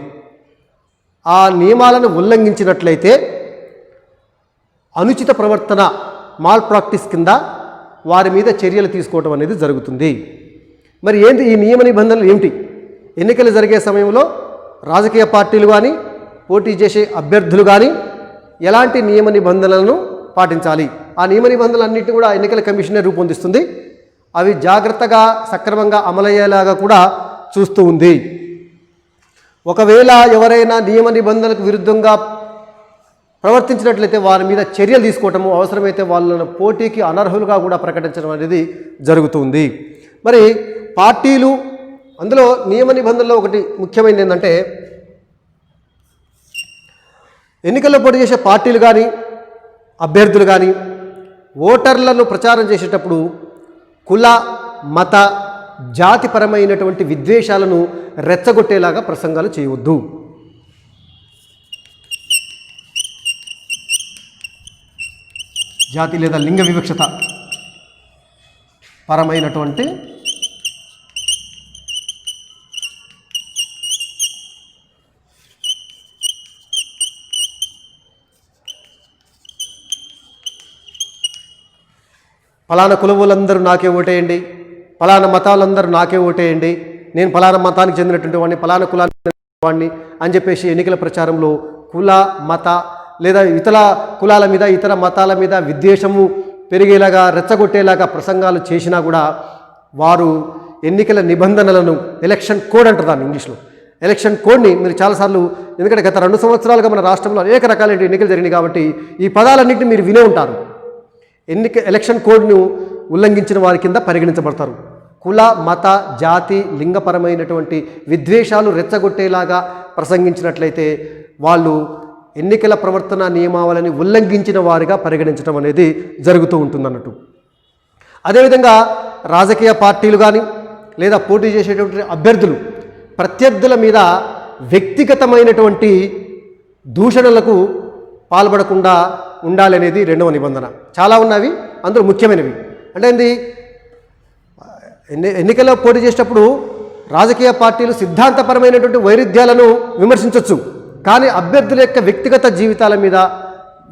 Speaker 1: ఆ నియమాలను ఉల్లంఘించినట్లయితే అనుచిత ప్రవర్తన, మాల్ ప్రాక్టీస్ కింద వారి మీద చర్యలు తీసుకోవడం అనేది జరుగుతుంది. మరి ఏంటి ఈ నియమ నిబంధనలు ఏమిటి? ఎన్నికలు జరిగే సమయంలో రాజకీయ పార్టీలు కానీ, పోటీ చేసే అభ్యర్థులు కానీ ఎలాంటి నియమ నిబంధనలను పాటించాలి? ఆ నియమ నిబంధనలన్నింటినీ కూడా ఎన్నికల కమిషనే రూపొందిస్తుంది. అవి జాగ్రత్తగా సక్రమంగా అమలయ్యేలాగా కూడా చూస్తూ ఉంది. ఒకవేళ ఎవరైనా నియమ నిబంధనలకు విరుద్ధంగా ప్రవర్తించినట్లయితే వారి మీద చర్యలు తీసుకోవటము, అవసరమైతే వాళ్ళను పోటీకి అనర్హులుగా కూడా ప్రకటించడం అనేది జరుగుతుంది. మరి పార్టీలు, అందులో నియమ నిబంధనలో ఒకటి ముఖ్యమైనది ఏంటంటే ఎన్నికల్లో పోటీ చేసే పార్టీలు కానీ, అభ్యర్థులు కానీ ఓటర్లను ప్రచారం చేసేటప్పుడు కుల, మత, జాతిపరమైనటువంటి విద్వేషాలను రెచ్చగొట్టేలాగా ప్రసంగాలు చేయవద్దు. జాతి లేదా లింగ వివక్షత పరమైనటువంటి ఫలానా కులవులందరూ నాకే ఓటేయండి, ఫలానా మతాలందరూ నాకే ఓటేయండి, నేను ఫలానా మతానికి చెందినటువంటి వాడిని, ఫలానా కులానికి వాడిని అని చెప్పేసి ఎన్నికల ప్రచారంలో కుల, మత లేదా ఇతర కులాల మీద, ఇతర మతాల మీద విద్వేషము పెరిగేలాగా, రెచ్చగొట్టేలాగా ప్రసంగాలు చేసినా కూడా వారు ఎన్నికల నిబంధనలను, ఎలక్షన్ కోడ్ అంటారు దాన్ని ఇంగ్లీష్లో, ఎలక్షన్ కోడ్ని మీరు చాలాసార్లు, ఎందుకంటే గత 2 సంవత్సరాలుగా మన రాష్ట్రంలో అనేక రకాలైన ఎన్నికలు జరిగినాయి కాబట్టి ఈ పదాలన్నింటినీ మీరు వినే ఉంటారు. ఎలక్షన్ కోడ్ను ఉల్లంఘించిన వారి కింద పరిగణించబడతారు. కుల, మత, జాతి, లింగపరమైనటువంటి విద్వేషాలు రెచ్చగొట్టేలాగా ప్రసంగించినట్లయితే వాళ్ళు ఎన్నికల ప్రవర్తన నియమావళిని ఉల్లంఘించిన వారిగా పరిగణించడం అనేది జరుగుతూ ఉంటుందన్నట్టు. అదేవిధంగా రాజకీయ పార్టీలు కానీ లేదా పోటీ చేసేటువంటి అభ్యర్థులు ప్రత్యర్థుల మీద వ్యక్తిగతమైనటువంటి దూషణలకు పాల్పడకుండా ఉండాలనేది 2వ నిబంధన. చాలా ఉన్నవి, అందులో ముఖ్యమైనవి అంటే ఏంది, ఎన్నికల్లో పోటీ చేసేటప్పుడు రాజకీయ పార్టీలు సిద్ధాంతపరమైనటువంటి వైరుధ్యాలను విమర్శించవచ్చు, కానీ అభ్యర్థుల యొక్క వ్యక్తిగత జీవితాల మీద,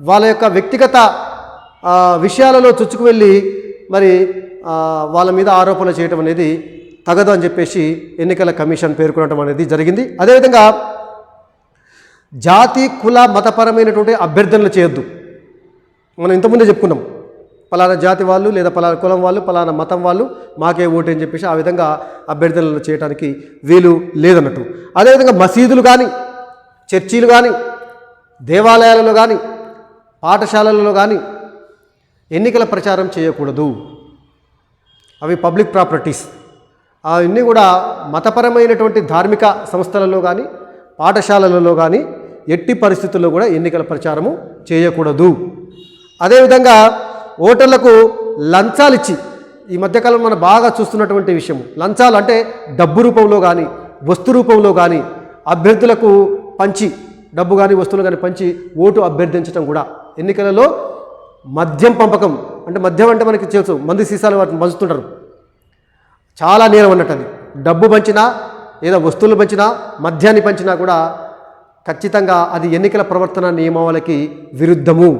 Speaker 1: వాళ్ళ యొక్క వ్యక్తిగత విషయాలలో చొచ్చుకు వెళ్ళి మరి వాళ్ళ మీద ఆరోపణలు చేయడం అనేది తగదు అని చెప్పేసి ఎన్నికల కమిషన్ పేర్కొనడం అనేది జరిగింది. అదేవిధంగా జాతి, కుల, మతపరమైనటువంటి అభ్యర్థనలు చేయొద్దు. మనం ఇంతకుముందే చెప్పుకున్నాం, పలానా జాతి వాళ్ళు లేదా పలానా కులం వాళ్ళు, పలానా మతం వాళ్ళు మాకే ఓటు అని చెప్పేసి ఆ విధంగా అభ్యర్థనలు చేయడానికి వీలు లేదన్నట్టు. అదేవిధంగా మసీదులు కానీ, చర్చీలు కానీ, దేవాలయాలలో కానీ, పాఠశాలలలో కానీ ఎన్నికల ప్రచారం చేయకూడదు. అవి పబ్లిక్ ప్రాపర్టీస్. అవన్నీ కూడా మతపరమైనటువంటి ధార్మిక సంస్థలలో కానీ, పాఠశాలలలో కానీ ఎట్టి పరిస్థితుల్లో కూడా ఎన్నికల ప్రచారము చేయకూడదు. అదేవిధంగా ఓటర్లకు లంచాలు ఇచ్చి, ఈ మధ్యకాలంలో మనం బాగా చూస్తున్నటువంటి విషయం లంచాలు అంటే డబ్బు రూపంలో కానీ, వస్తు రూపంలో కానీ అభ్యర్థులకు పంచి, డబ్బు కానీ వస్తువులు కానీ పంచి ఓటు అభ్యర్థించడం కూడా. ఎన్నికలలో మద్యం పంపకం, అంటే మద్యం అంటే మనకి తెలుసు, మంది సీసాలు వాటిని పంచుతుంటారు, చాలా నేరం అన్నట్టు. అది డబ్బు పంచినా లేదా వస్తువులు పంచినా, మద్యాన్ని పంచినా కూడా ఖచ్చితంగా అది ఎన్నికల ప్రవర్తన నియమావళికి విరుద్ధము.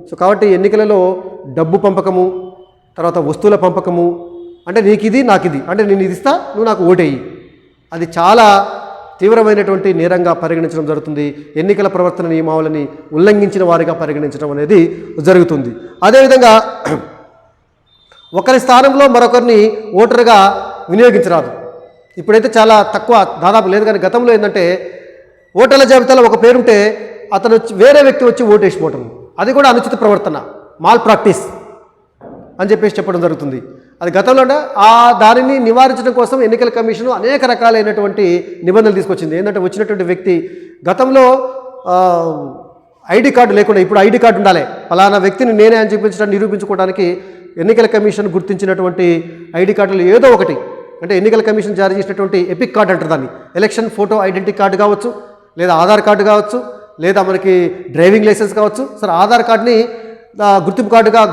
Speaker 1: సో కాబట్టి ఎన్నికలలో డబ్బు పంపకము, తర్వాత వస్తువుల పంపకము, అంటే నీకు ఇది నాకు ఇది, అంటే నేను ఇది ఇస్తా నువ్వు నాకు ఓటేయి, అది చాలా తీవ్రమైనటువంటి నేరంగా పరిగణించడం జరుగుతుంది. ఎన్నికల ప్రవర్తన నియమావళిని ఉల్లంఘించిన వారిగా పరిగణించడం అనేది జరుగుతుంది. అదేవిధంగా ఒకరి స్థానంలో మరొకరిని ఓటరుగా వినియోగించరాదు. ఇప్పుడైతే చాలా తక్కువ, దాదాపు లేదు. కానీ గతంలో ఏంటంటే ఓటర్ల జాబితాలో ఒక పేరుంటే అతను వేరే వ్యక్తి వచ్చి ఓటు వేసిపోవటం, అది కూడా అనుచిత ప్రవర్తన, మాల్ ప్రాక్టీస్ అని చెప్పేసి చెప్పడం జరుగుతుంది. అది గతంలో దానిని నివారించడం కోసం ఎన్నికల కమిషన్ అనేక రకాలైనటువంటి నిబంధనలు తీసుకొచ్చింది. ఏంటంటే వచ్చినటువంటి వ్యక్తి గతంలో ఐడి కార్డు లేకుండా ఇప్పుడు ఐడి కార్డు ఉండాలి, ఫలానా వ్యక్తిని నేనే అని చూపించడానికి నిరూపించుకోవడానికి ఎన్నికల కమిషన్ గుర్తించినటువంటి ఐడి కార్డులు ఏదో ఒకటి, అంటే ఎన్నికల కమిషన్ జారీ చేసినటువంటి ఎపిక్ కార్డు అంటారు దాన్ని, ఎలక్షన్ ఫోటో ఐడెంటిటీ కార్డు కావచ్చు, లేదా ఆధార్ కార్డు కావచ్చు, లేదా మనకి డ్రైవింగ్ లైసెన్స్ కావచ్చు. సరే, ఆధార్ కార్డుని గుర్తింపు కార్డుగా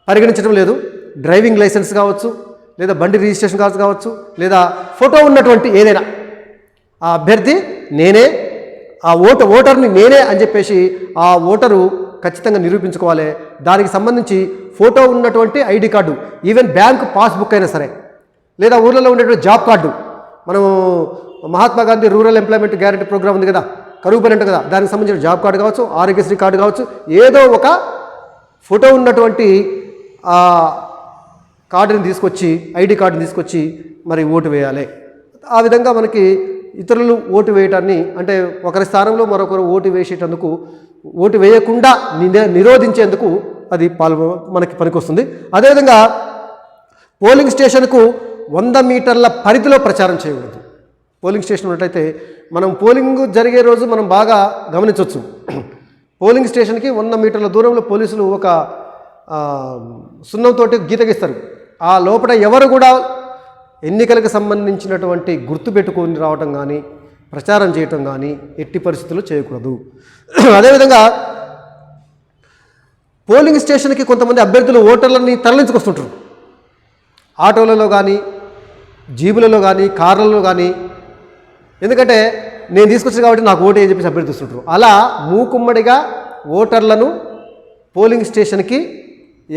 Speaker 1: పరిగణించడం లేదు, డ్రైవింగ్ లైసెన్స్ కావచ్చు, లేదా బండి రిజిస్ట్రేషన్ కార్డు కావచ్చు, లేదా ఫోటో ఉన్నటువంటి ఏదైనా ఆ అభ్యర్థి నేనే, ఆ ఓటర్ని నేనే అని చెప్పేసి ఆ ఓటరు ఖచ్చితంగా నిరూపించుకోవాలి. దానికి సంబంధించి ఫోటో ఉన్నటువంటి ID card, even bank passbook అయినా సరే, లేదా ఊళ్ళలో ఉండేటువంటి జాబ్ కార్డు, మనం Mahatma Gandhi rural employment guarantee programme ఉంది కదా, కరువు పని ఉంటుంది కదా, దానికి సంబంధించిన జాబ్ కార్డు కావచ్చు, ఆరోగ్యశ్రీ కార్డు కావచ్చు, ఏదో ఒక ఫోటో ఉన్నటువంటి కార్డుని తీసుకొచ్చి, ఐడి కార్డుని తీసుకొచ్చి మరి ఓటు వేయాలి. ఆ విధంగా మనకి ఇతరులు ఓటు వేయటాన్ని, అంటే ఒకరి స్థానంలో మరొకరు ఓటు వేసేటందుకు, ఓటు వేయకుండా నిరోధించేందుకు అది మనకి పనికొస్తుంది. అదేవిధంగా పోలింగ్ స్టేషన్కు 100 మీటర్ల పరిధిలో ప్రచారం చేయకూడదు. పోలింగ్ స్టేషన్ ఉన్నట్టయితే మనం పోలింగ్ జరిగే రోజు మనం బాగా గమనించవచ్చు. పోలింగ్ స్టేషన్కి 100 మీటర్ల దూరంలో పోలీసులు ఒక సున్నంతోటి గీత గీస్తారు. ఆ లోపల ఎవరు కూడా ఎన్నికలకు సంబంధించినటువంటి గుర్తు పెట్టుకొని రావటం కానీ, ప్రచారం చేయటం కానీ ఎట్టి పరిస్థితుల్లో చేయకూడదు. అదేవిధంగా పోలింగ్ స్టేషన్కి కొంతమంది అభ్యర్థులు ఓటర్లని తరలించుకొస్తుంటారు. ఆటోలలో కానీ, జీబులలో కానీ, కార్లలో కానీ. ఎందుకంటే నేను తీసుకొచ్చాను కాబట్టి నాకు ఓటు అని చెప్పేసి అభ్యర్థిస్తుంటారు. అలా మూకుమ్మడిగా ఓటర్లను పోలింగ్ స్టేషన్కి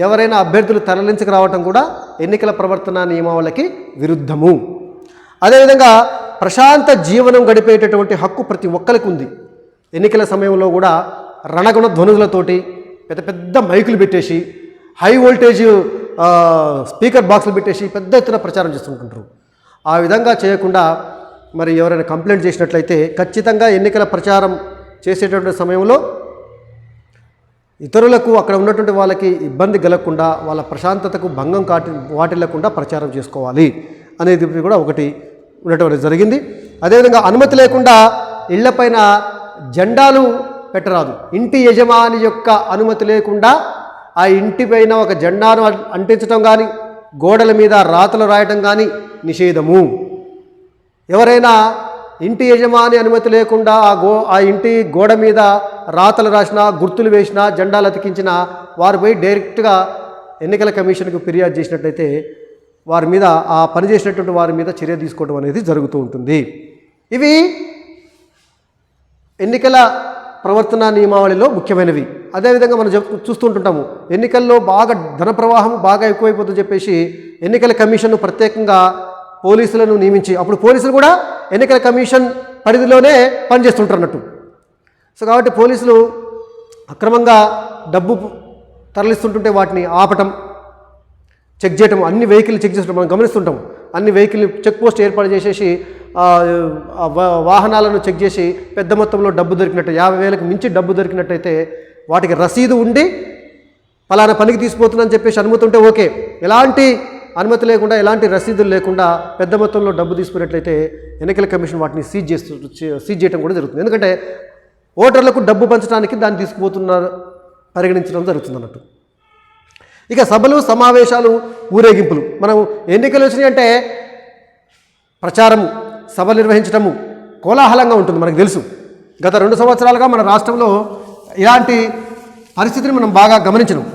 Speaker 1: ఎవరైనా అభ్యర్థులు తరలించక రావటం కూడా ఎన్నికల ప్రవర్తన నియమావళికి విరుద్ధము. అదేవిధంగా ప్రశాంత జీవనం గడిపేటటువంటి హక్కు ప్రతి ఒక్కరికి ఉంది. ఎన్నికల సమయంలో కూడా రణగుణ ధ్వనులతోటి పెద్ద పెద్ద మైకులు పెట్టేసి, హై వోల్టేజ్ స్పీకర్ బాక్సులు పెట్టేసి పెద్ద ఎత్తున ప్రచారం చేస్తుంటుంటారు. ఆ విధంగా చేయకుండా మరి ఎవరైనా కంప్లైంట్ చేసినట్లయితే ఖచ్చితంగా ఎన్నికల ప్రచారం చేసేటటువంటి సమయంలో ఇతరులకు, అక్కడ ఉన్నటువంటి వాళ్ళకి ఇబ్బంది కలగకుండా, వాళ్ళ ప్రశాంతతకు భంగం వాటిల్లకుండా ప్రచారం చేసుకోవాలి అనేది కూడా ఒకటి ఉండటం జరిగింది. అదేవిధంగా అనుమతి లేకుండా ఇళ్లపైన జెండాలు పెట్టరాదు. ఇంటి యజమాని యొక్క అనుమతి లేకుండా ఆ ఇంటిపైన ఒక జెండాను అంటించడం కానీ, గోడల మీద రాతలు రాయటం కానీ నిషేధము. ఎవరైనా ఇంటి యజమాని అనుమతి లేకుండా ఆ ఇంటి గోడ మీద రాతలు రాసినా, గుర్తులు వేసినా, జెండాలు అతికించినా వారు పోయి డైరెక్ట్గా ఎన్నికల కమిషన్కు ఫిర్యాదు చేసినట్లయితే వారి మీద, ఆ పని చేసినటువంటి వారి మీద చర్య తీసుకోవడం అనేది జరుగుతూ ఉంటుంది. ఇవి ఎన్నికల ప్రవర్తన నియమావళిలో ముఖ్యమైనవి. అదేవిధంగా మనం చూస్తుంటుంటాము, ఎన్నికల్లో బాగా ధన ప్రవాహం బాగా ఎక్కువైపోతుందని చెప్పేసి ఎన్నికల కమిషన్ను ప్రత్యేకంగా పోలీసులను నియమించి, అప్పుడు పోలీసులు కూడా ఎన్నికల కమిషన్ పరిధిలోనే పనిచేస్తుంటారు అన్నట్టు. సో కాబట్టి పోలీసులు అక్రమంగా డబ్బు తరలిస్తుంటుంటే వాటిని ఆపటం, చెక్ చేయటం, అన్ని వెహికల్ చెక్ చేస్తుంటాం, మనం గమనిస్తుంటాం. అన్ని వెహికల్ చెక్ పోస్ట్ ఏర్పాటు చేసేసి వాహనాలను చెక్ చేసి పెద్ద మొత్తంలో డబ్బు దొరికినట్టు, 50,000కు మించి డబ్బు దొరికినట్టయితే వాటికి రసీదు ఉండి ఫలానా పనికి తీసుకుపోతుందని చెప్పేసి అనుమతి ఉంటే ఓకే. ఎలాంటి అనుమతి లేకుండా, ఎలాంటి రసీదులు లేకుండా పెద్ద మొత్తంలో డబ్బు తీసుకున్నట్లయితే ఎన్నికల కమిషన్ వాటిని సీజ్ చేయడం కూడా జరుగుతుంది. ఎందుకంటే ఓటర్లకు డబ్బు పంచడానికి దాన్ని తీసుకుపోతున్నారు పరిగణించడం జరుగుతుంది అన్నట్టు. ఇక సభలు, సమావేశాలు, ఊరేగింపులు. మనం ఎన్నికలు వచ్చినాయి అంటే ప్రచారము, సభలు నిర్వహించడము కోలాహలంగా ఉంటుంది, మనకు తెలుసు. గత 2 సంవత్సరాలుగా మన రాష్ట్రంలో ఇలాంటి పరిస్థితిని మనం బాగా గమనించడం.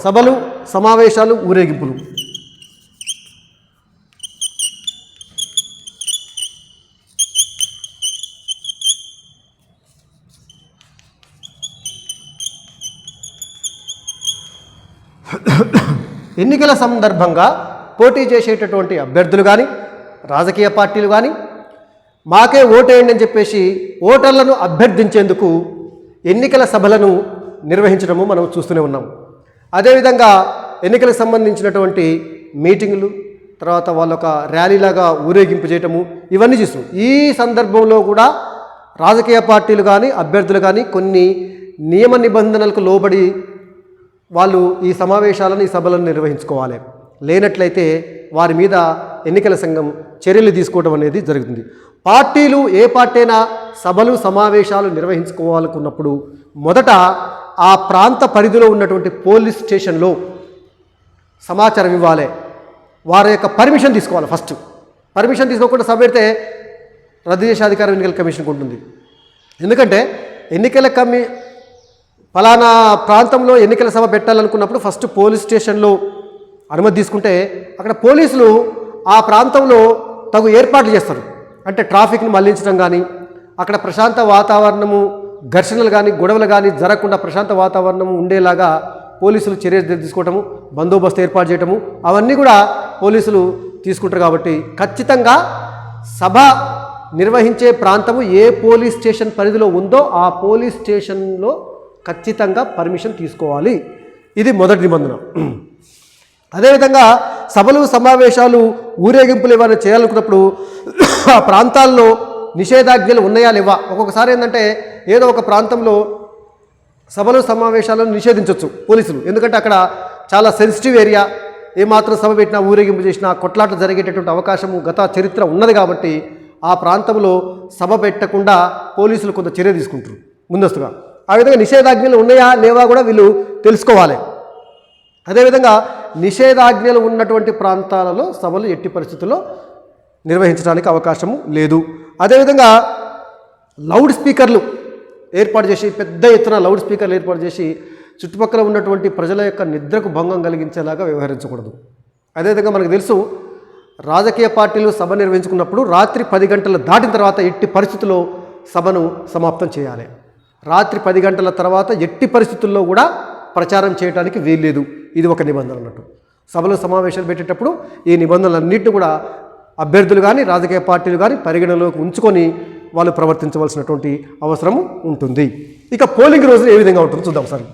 Speaker 1: సభలు, సమావేశాలు, ఊరేగింపులు. ఎన్నికల సందర్భంగా పోటీ చేసేటటువంటి అభ్యర్థులు కానీ, రాజకీయ పార్టీలు కానీ మాకే ఓటేయండి అని చెప్పేసి ఓటర్లను అభ్యర్థించేందుకు ఎన్నికల సభలను నిర్వహించడము మనం చూస్తూనే ఉన్నాం. అదేవిధంగా ఎన్నికలకు సంబంధించినటువంటి మీటింగులు, తర్వాత వాళ్ళు ఒక ర్యాలీలాగా ఊరేగింపు చేయటము ఇవన్నీ చేస్తున్నాం. ఈ సందర్భంలో కూడా రాజకీయ పార్టీలు కానీ అభ్యర్థులు కానీ కొన్ని నియమ నిబంధనలకు లోబడి వాళ్ళు ఈ సమావేశాలను ఈ సభలను నిర్వహించుకోవాలి. లేనట్లయితే వారి మీద ఎన్నికల సంఘం చర్యలు తీసుకోవడం అనేది జరుగుతుంది. పార్టీలు ఏ పార్టీ అయినా సభలు సమావేశాలు నిర్వహించుకోవాలనుకున్నప్పుడు మొదట ఆ ప్రాంత పరిధిలో ఉన్నటువంటి పోలీస్ స్టేషన్లో సమాచారం ఇవ్వాలి. వారి యొక్క పర్మిషన్ తీసుకోవాలి. ఫస్ట్ పర్మిషన్ తీసుకోకుండా సభ పెడితే రద్దు చేసే అధికారం ఎన్నికల కమిషన్కి ఉంటుంది. ఎందుకంటే ఫలానా ప్రాంతంలో ఎన్నికల సభ పెట్టాలనుకున్నప్పుడు ఫస్ట్ పోలీస్ స్టేషన్లో అనుమతి తీసుకుంటే అక్కడ పోలీసులు ఆ ప్రాంతంలో తగు ఏర్పాట్లు చేస్తారు. అంటే ట్రాఫిక్ని మళ్లించడం కానీ, అక్కడ ప్రశాంత వాతావరణము, ఘర్షణలు కానీ గొడవలు కానీ జరగకుండా ప్రశాంత వాతావరణం ఉండేలాగా పోలీసులు చర్యలు తీసుకోవటము, బందోబస్తు ఏర్పాటు చేయటము అవన్నీ కూడా పోలీసులు తీసుకుంటారు. కాబట్టి ఖచ్చితంగా సభ నిర్వహించే ప్రాంతము ఏ పోలీస్ స్టేషన్ పరిధిలో ఉందో ఆ పోలీస్ స్టేషన్లో ఖచ్చితంగా పర్మిషన్ తీసుకోవాలి. ఇది మొదటి నిబంధన. అదేవిధంగా సభలు సమావేశాలు ఊరేగింపులు ఏమైనా చేయాలనుకున్నప్పుడు ఆ ప్రాంతాల్లో నిషేధాజ్ఞలు ఉన్నాయా లేవా. ఒక్కొక్కసారి ఏంటంటే ఏదో ఒక ప్రాంతంలో సభలు సమావేశాలను నిషేధించవచ్చు పోలీసులు. ఎందుకంటే అక్కడ చాలా సెన్సిటివ్ ఏరియా, ఏమాత్రం సభ పెట్టినా ఊరేగింపు చేసినా కొట్లాట జరిగేటటువంటి అవకాశము గత చరిత్ర ఉన్నది. కాబట్టి ఆ ప్రాంతంలో సభ పెట్టకుండా పోలీసులు కొంత చర్య తీసుకుంటారు ముందస్తుగా. ఆ విధంగా నిషేధాజ్ఞలు ఉన్నాయా లేవా కూడా వీళ్ళు తెలుసుకోవాలి. అదేవిధంగా నిషేధాజ్ఞలు ఉన్నటువంటి ప్రాంతాలలో సభలు ఎట్టి పరిస్థితుల్లో నిర్వహించడానికి అవకాశము లేదు. అదేవిధంగా లౌడ్ స్పీకర్లు ఏర్పాటు చేసి, పెద్ద ఎత్తున లౌడ్ స్పీకర్లు ఏర్పాటు చేసి చుట్టుపక్కల ఉన్నటువంటి ప్రజల యొక్క నిద్రకు భంగం కలిగించేలాగా వ్యవహరించకూడదు. అదేవిధంగా మనకు తెలుసు, రాజకీయ పార్టీలు సభ నిర్వహించుకున్నప్పుడు రాత్రి 10 గంటలు దాటిన తర్వాత ఎట్టి పరిస్థితుల్లో సభను సమాప్తం చేయాలి. రాత్రి 10 గంటల తర్వాత ఎట్టి పరిస్థితుల్లో కూడా ప్రచారం చేయడానికి వీల్లేదు. ఇది ఒక నిబంధన అన్నట్టు. సభలో సమావేశాలు పెట్టేటప్పుడు ఈ నిబంధనలన్నింటినీ కూడా అభ్యర్థులు కానీ రాజకీయ పార్టీలు కానీ పరిగణలోకి ఉంచుకొని వాళ్ళు ప్రవర్తించవలసినటువంటి అవసరం ఉంటుంది. ఇక పోలింగ్ రోజున ఏ విధంగా ఉంటుందో చూద్దాం సార్.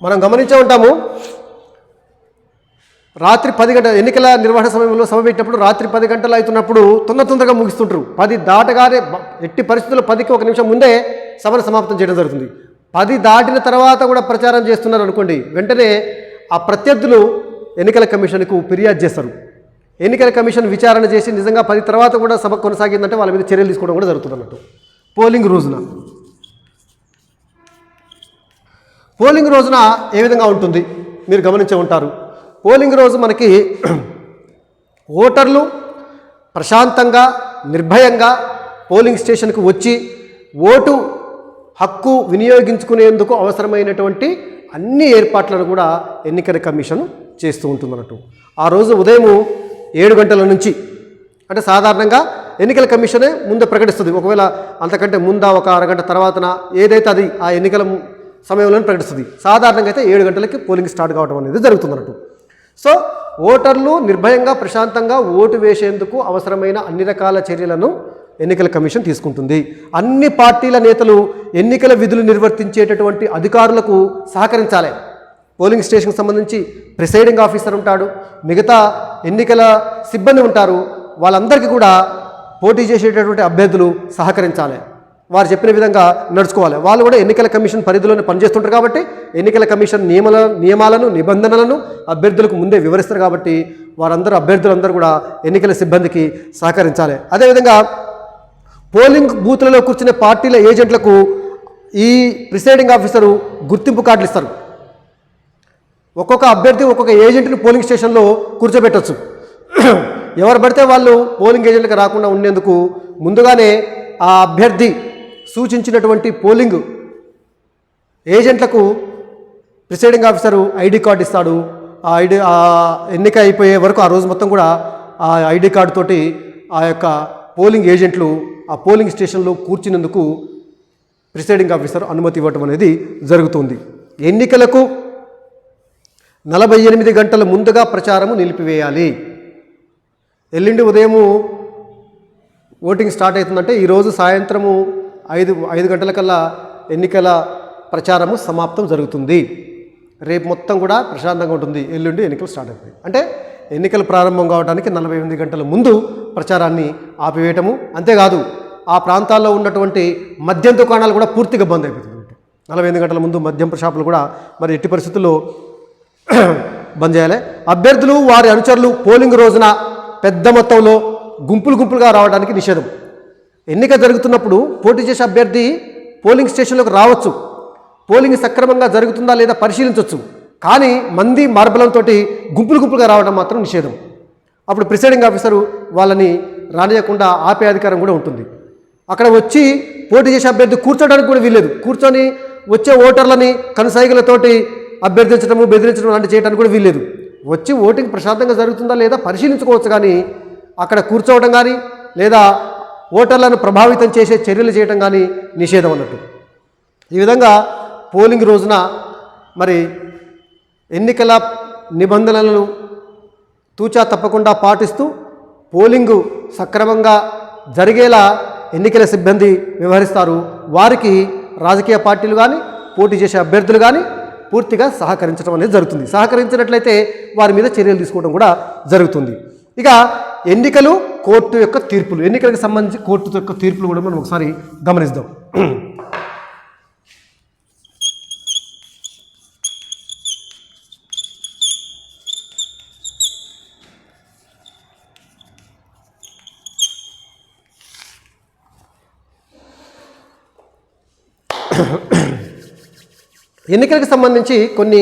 Speaker 1: మనం గమనించే ఉంటాము, రాత్రి 10 గంటల ఎన్నికల నిర్వహణ సమయంలో సభ పెట్టినప్పుడు రాత్రి 10 గంటలు అవుతున్నప్పుడు తొందరగా ముగిస్తుంటారు. 10 దాటగానే ఎట్టి పరిస్థితుల్లో 10కి 1 నిమిషం ముందే సభను సమాప్తం చేయడం జరుగుతుంది. 10 దాటిన తర్వాత కూడా ప్రచారం చేస్తున్నారు అనుకోండి, వెంటనే ఆ ప్రత్యర్థులు ఎన్నికల కమిషన్కు ఫిర్యాదు చేస్తారు. ఎన్నికల కమిషన్ విచారణ చేసి నిజంగా 10 తర్వాత కూడా సభ కొనసాగిందంటే వాళ్ళ మీద చర్యలు తీసుకోవడం కూడా జరుగుతుంది అన్నట్టు. పోలింగ్ రోజున ఏ విధంగా ఉంటుంది మీరు గమనించే ఉంటారు. పోలింగ్ రోజు మనకి ఓటర్లు ప్రశాంతంగా నిర్భయంగా పోలింగ్ స్టేషన్కు వచ్చి ఓటు హక్కు వినియోగించుకునేందుకు అవసరమైనటువంటి అన్ని ఏర్పాట్లను కూడా ఎన్నికల కమిషన్ చేస్తూ ఉంటుందన్నట్టు. ఆ రోజు ఉదయం 7 గంటల నుంచి, అంటే సాధారణంగా ఎన్నికల కమిషనే ముందు ప్రకటిస్తుంది. ఒకవేళ అంతకంటే ముందా ఒక అరగంట తర్వాతన ఏదైతే అది ఆ ఎన్నికల సమయంలో ప్రకటిస్తుంది. సాధారణంగా అయితే 7 గంటలకి పోలింగ్ స్టార్ట్ కావడం అనేది జరుగుతుందన్నట్టు. సో ఓటర్లు నిర్భయంగా ప్రశాంతంగా ఓటు వేసేందుకు అవసరమైన అన్ని రకాల చర్యలను ఎన్నికల కమిషన్ తీసుకుంటుంది. అన్ని పార్టీల నేతలు ఎన్నికల విధులు నిర్వర్తించేటటువంటి అధికారులకు సహకరించాలి. పోలింగ్ స్టేషన్కి సంబంధించి ప్రిసైడింగ్ ఆఫీసర్ ఉంటాడు, మిగతా ఎన్నికల సిబ్బంది ఉంటారు. వాళ్ళందరికీ కూడా పోటీ చేసేటటువంటి అభ్యర్థులు సహకరించాలి. వారు చెప్పిన విధంగా నడుచుకోవాలి. వాళ్ళు కూడా ఎన్నికల కమిషన్ పరిధిలోనే పనిచేస్తుంటారు కాబట్టి ఎన్నికల కమిషన్ నియమాలను నిబంధనలను అభ్యర్థులకు ముందే వివరిస్తారు. కాబట్టి అభ్యర్థులందరూ కూడా ఎన్నికల సిబ్బందికి సహకరించాలి. అదేవిధంగా పోలింగ్ బూత్లలో కూర్చునే పార్టీల ఏజెంట్లకు ఈ ప్రిసైడింగ్ ఆఫీసరు గుర్తింపు కార్డులు ఇస్తారు. ఒక్కొక్క అభ్యర్థి ఒక్కొక్క ఏజెంట్ని పోలింగ్ స్టేషన్లో కూర్చోబెట్టవచ్చు. ఎవరు పడితే వాళ్ళు పోలింగ్ ఏజెంట్లకు రాకుండా ఉండేందుకు ముందుగానే ఆ అభ్యర్థి సూచించినటువంటి పోలింగ్ ఏజెంట్లకు ప్రిసైడింగ్ ఆఫీసరు ఐడి కార్డు ఇస్తాడు. ఆ ఎన్నిక అయిపోయే వరకు ఆ రోజు మొత్తం కూడా ఆ ఐడి కార్డు తోటి ఆ యొక్క పోలింగ్ ఏజెంట్లు ఆ పోలింగ్ స్టేషన్లో కూర్చునేందుకు ప్రిసైడింగ్ ఆఫీసర్ అనుమతి ఇవ్వటం అనేది జరుగుతుంది. ఎన్నికలకు 48 గంటల ముందుగా ప్రచారము నిలిపివేయాలి. ఎల్లుండి ఉదయము ఓటింగ్ స్టార్ట్ అవుతుందంటే ఈరోజు సాయంత్రము 5 గంటలకల్లా ఎన్నికల ప్రచారము సమాప్తం జరుగుతుంది. రేపు మొత్తం కూడా ప్రశాంతంగా ఉంటుంది. ఎల్లుండి ఎన్నికలు స్టార్ట్ అవుతాయి. అంటే ఎన్నికలు ప్రారంభం కావడానికి 48 గంటల ముందు ప్రచారాన్ని ఆపివేయటము. అంతేకాదు ఆ ప్రాంతాల్లో ఉన్నటువంటి మద్యం దుకాణాలు కూడా పూర్తిగా బంద్ అయిపోతుంది. 48 గంటల ముందు మద్యం షాపులు కూడా మరి ఎట్టి పరిస్థితుల్లో బంద్ చేయాలి. అభ్యర్థులు వారి అనుచరులు పోలింగ్ రోజున పెద్ద మొత్తంలో గుంపులుగా రావడానికి నిషేధం. ఎన్నిక జరుగుతున్నప్పుడు పోటీ చేసే అభ్యర్థి పోలింగ్ స్టేషన్లోకి రావచ్చు, పోలింగ్ సక్రమంగా జరుగుతుందా లేదా పరిశీలించవచ్చు. కానీ మంది మార్బలంతో గుంపులుగా రావడం మాత్రం నిషేధం. అప్పుడు ప్రిసైడింగ్ ఆఫీసరు వాళ్ళని రానియకుండా ఆపే అధికారం కూడా ఉంటుంది. అక్కడ వచ్చి పోటీ చేసే అభ్యర్థి కూర్చోడానికి కూడా వీల్లేదు. కూర్చొని వచ్చే ఓటర్లని కనుసైగలతోటి అభ్యర్థించడము బెదిరించడం లాంటి చేయడానికి కూడా వీల్లేదు. వచ్చి ఓటింగ్ ప్రశాంతంగా జరుగుతుందా లేదా పరిశీలించుకోవచ్చు. కానీ అక్కడ కూర్చోవడం కానీ లేదా ఓటర్లను ప్రభావితం చేసే చర్యలు చేయడం కానీ నిషేధం అన్నట్టు. ఈ విధంగా పోలింగ్ రోజున మరి ఎన్నికల నిబంధనలను తూచా తప్పకుండా పాటిస్తూ పోలింగు సక్రమంగా జరిగేలా ఎన్నికల సిబ్బంది వ్యవహరిస్తారు. వారికి రాజకీయ పార్టీలు కానీ పోటీ చేసే అభ్యర్థులు కానీ పూర్తిగా సహకరించడం అనేది జరుగుతుంది. సహకరించినట్లయితే వారి మీద చర్యలు తీసుకోవడం కూడా జరుగుతుంది. ఇక ఎన్నికలు కోర్టు యొక్క తీర్పులు, ఎన్నికలకు సంబంధించి కోర్టు యొక్క తీర్పులు కూడా మనం ఒకసారి గమనిద్దాం. ఎన్నికలకు సంబంధించి కొన్ని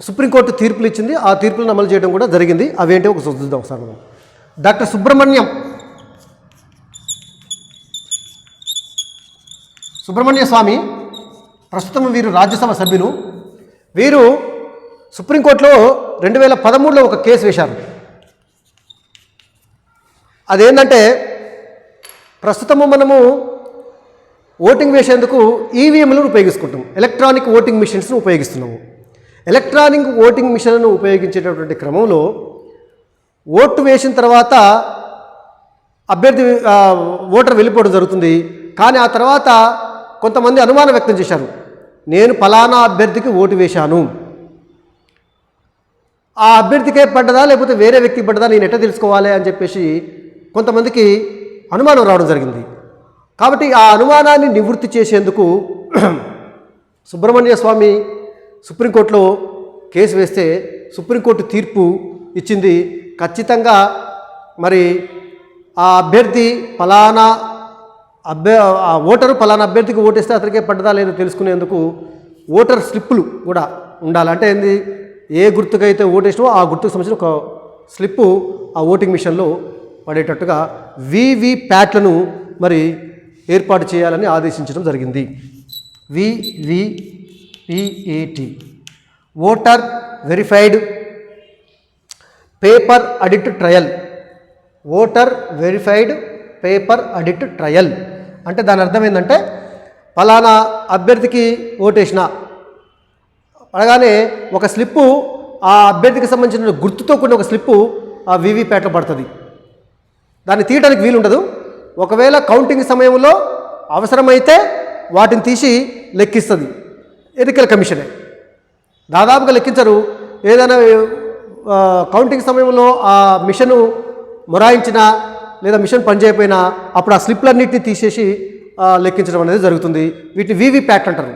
Speaker 1: సుప్రీంకోర్టు తీర్పులు ఇచ్చింది. ఆ తీర్పులను అమలు చేయడం కూడా జరిగింది. అవేంటో ఒక చూద్దాం ఒకసారి మనం. డాక్టర్ సుబ్రహ్మణ్య స్వామి ప్రస్తుతం వీరు రాజ్యసభ సభ్యులు. వీరు సుప్రీంకోర్టులో 2013లో ఒక కేసు వేశారు. అదేంటంటే ప్రస్తుతము మనము ఓటింగ్ వేసేందుకు ఈవీఎంలను ఉపయోగించుకుంటాం, ఎలక్ట్రానిక్ ఓటింగ్ మిషన్స్ను ఉపయోగిస్తున్నాము. ఎలక్ట్రానిక్ ఓటింగ్ మిషన్లను ఉపయోగించేటటువంటి క్రమంలో ఓటు వేసిన తర్వాత అభ్యర్థి ఓటర్ వెళ్ళిపోవడం జరుగుతుంది. కానీ ఆ తర్వాత కొంతమంది అనుమానం వ్యక్తం చేశారు, నేను ఫలానా అభ్యర్థికి ఓటు వేశాను, ఆ అభ్యర్థికే పడ్డదా లేకపోతే వేరే వ్యక్తికి పడ్డదా నేను ఎట్లా తెలుసుకోవాలి అని చెప్పేసి కొంతమందికి అనుమానం రావడం జరిగింది. కాబట్టి ఆ అనుమానాన్ని నివృత్తి చేసేందుకు సుబ్రహ్మణ్య స్వామి సుప్రీంకోర్టులో కేసు వేస్తే సుప్రీంకోర్టు తీర్పు ఇచ్చింది. ఖచ్చితంగా మరి ఆ అభ్యర్థి ఫలానా ఓటరు ఫలానా అభ్యర్థికి ఓటేస్తే అతనికే పడ్డదా లేదో తెలుసుకునేందుకు ఓటర్ స్లిప్పులు కూడా ఉండాలి. అంటే ఏంది, ఏ గుర్తుకైతే ఓటేసినో ఆ గుర్తుకు సంబంధించిన ఒక స్లిప్పు ఆ ఓటింగ్ మిషన్లో పడేటట్టుగా వీవీప్యాట్లను మరి ఏర్పాటు చేయాలని ఆదేశించడం జరిగింది. VVPAT voter verified paper audit trial. Voter verified paper audit trial అంటే దాని అర్థం ఏంటంటే ఫలానా అభ్యర్థికి ఓటేసిన అనగానే ఒక స్లిప్పు ఆ అభ్యర్థికి సంబంధించిన గుర్తుతో కూడిన ఒక స్లిప్పు ఆ వీవీప్యాట్లో పడుతుంది. దాన్ని తీయడానికి వీలుండదు. ఒకవేళ కౌంటింగ్ సమయంలో అవసరమైతే వాటిని తీసి లెక్కిస్తుంది ఎన్నికల కమిషనే. దాదాపుగా లెక్కించరు. ఏదైనా కౌంటింగ్ సమయంలో ఆ మిషను మొరాయించినా లేదా మిషన్ పనిచేయకపోయినా అప్పుడు ఆ స్లిప్లన్నింటినీ తీసేసి లెక్కించడం అనేది జరుగుతుంది. వీటిని వీవీప్యాట్ అంటారు,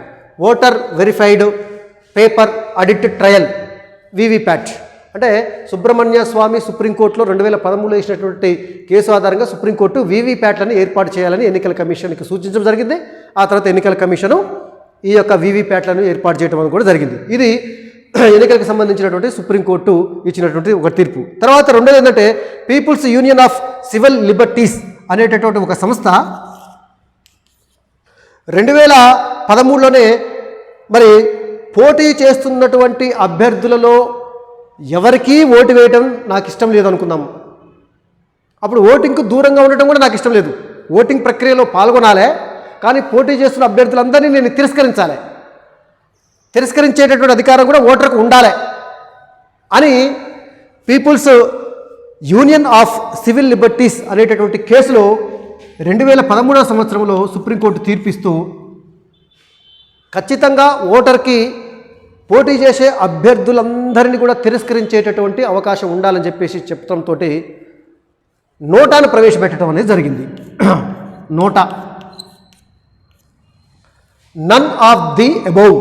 Speaker 1: voter verified paper audit trial VVPAT. అంటే సుబ్రహ్మణ్య స్వామి సుప్రీంకోర్టులో 2013లో వేసినటువంటి కేసు ఆధారంగా సుప్రీంకోర్టు వీవీప్యాట్లను ఏర్పాటు చేయాలని ఎన్నికల కమిషన్కి సూచించడం జరిగింది. ఆ తర్వాత ఎన్నికల కమిషను ఈ యొక్క వీవీప్యాట్లను ఏర్పాటు చేయడం అనేది కూడా జరిగింది. ఇది ఎన్నికలకు సంబంధించినటువంటి సుప్రీంకోర్టు ఇచ్చినటువంటి ఒక తీర్పు. తర్వాత రెండోది ఏంటంటే people's union of civil liberties అనేటటువంటి ఒక సంస్థ 2013లోనే మరి పోటీ చేస్తున్నటువంటి అభ్యర్థులలో ఎవరికీ ఓటు వేయటం నాకు ఇష్టం లేదు అనుకుందాం. అప్పుడు ఓటింగ్కు దూరంగా ఉండటం కూడా నాకు ఇష్టం లేదు. ఓటింగ్ ప్రక్రియలో పాల్గొనాలి, కానీ పోటీ చేస్తున్న అభ్యర్థులందరినీ నేను తిరస్కరించాలి. తిరస్కరించేటటువంటి అధికారం కూడా ఓటర్కు ఉండాలి అని people's union of civil liberties అనేటటువంటి కేసులో 2013 సంవత్సరంలో సుప్రీంకోర్టు తీర్పిస్తూ ఖచ్చితంగా ఓటర్కి పోటీ చేసే అభ్యర్థులందరినీ కూడా తిరస్కరించేటటువంటి అవకాశం ఉండాలని చెప్పేసి చెప్పడంతో నోటాను ప్రవేశపెట్టడం అనేది జరిగింది. నోటా నన్ ఆఫ్ ది అబౌవ్,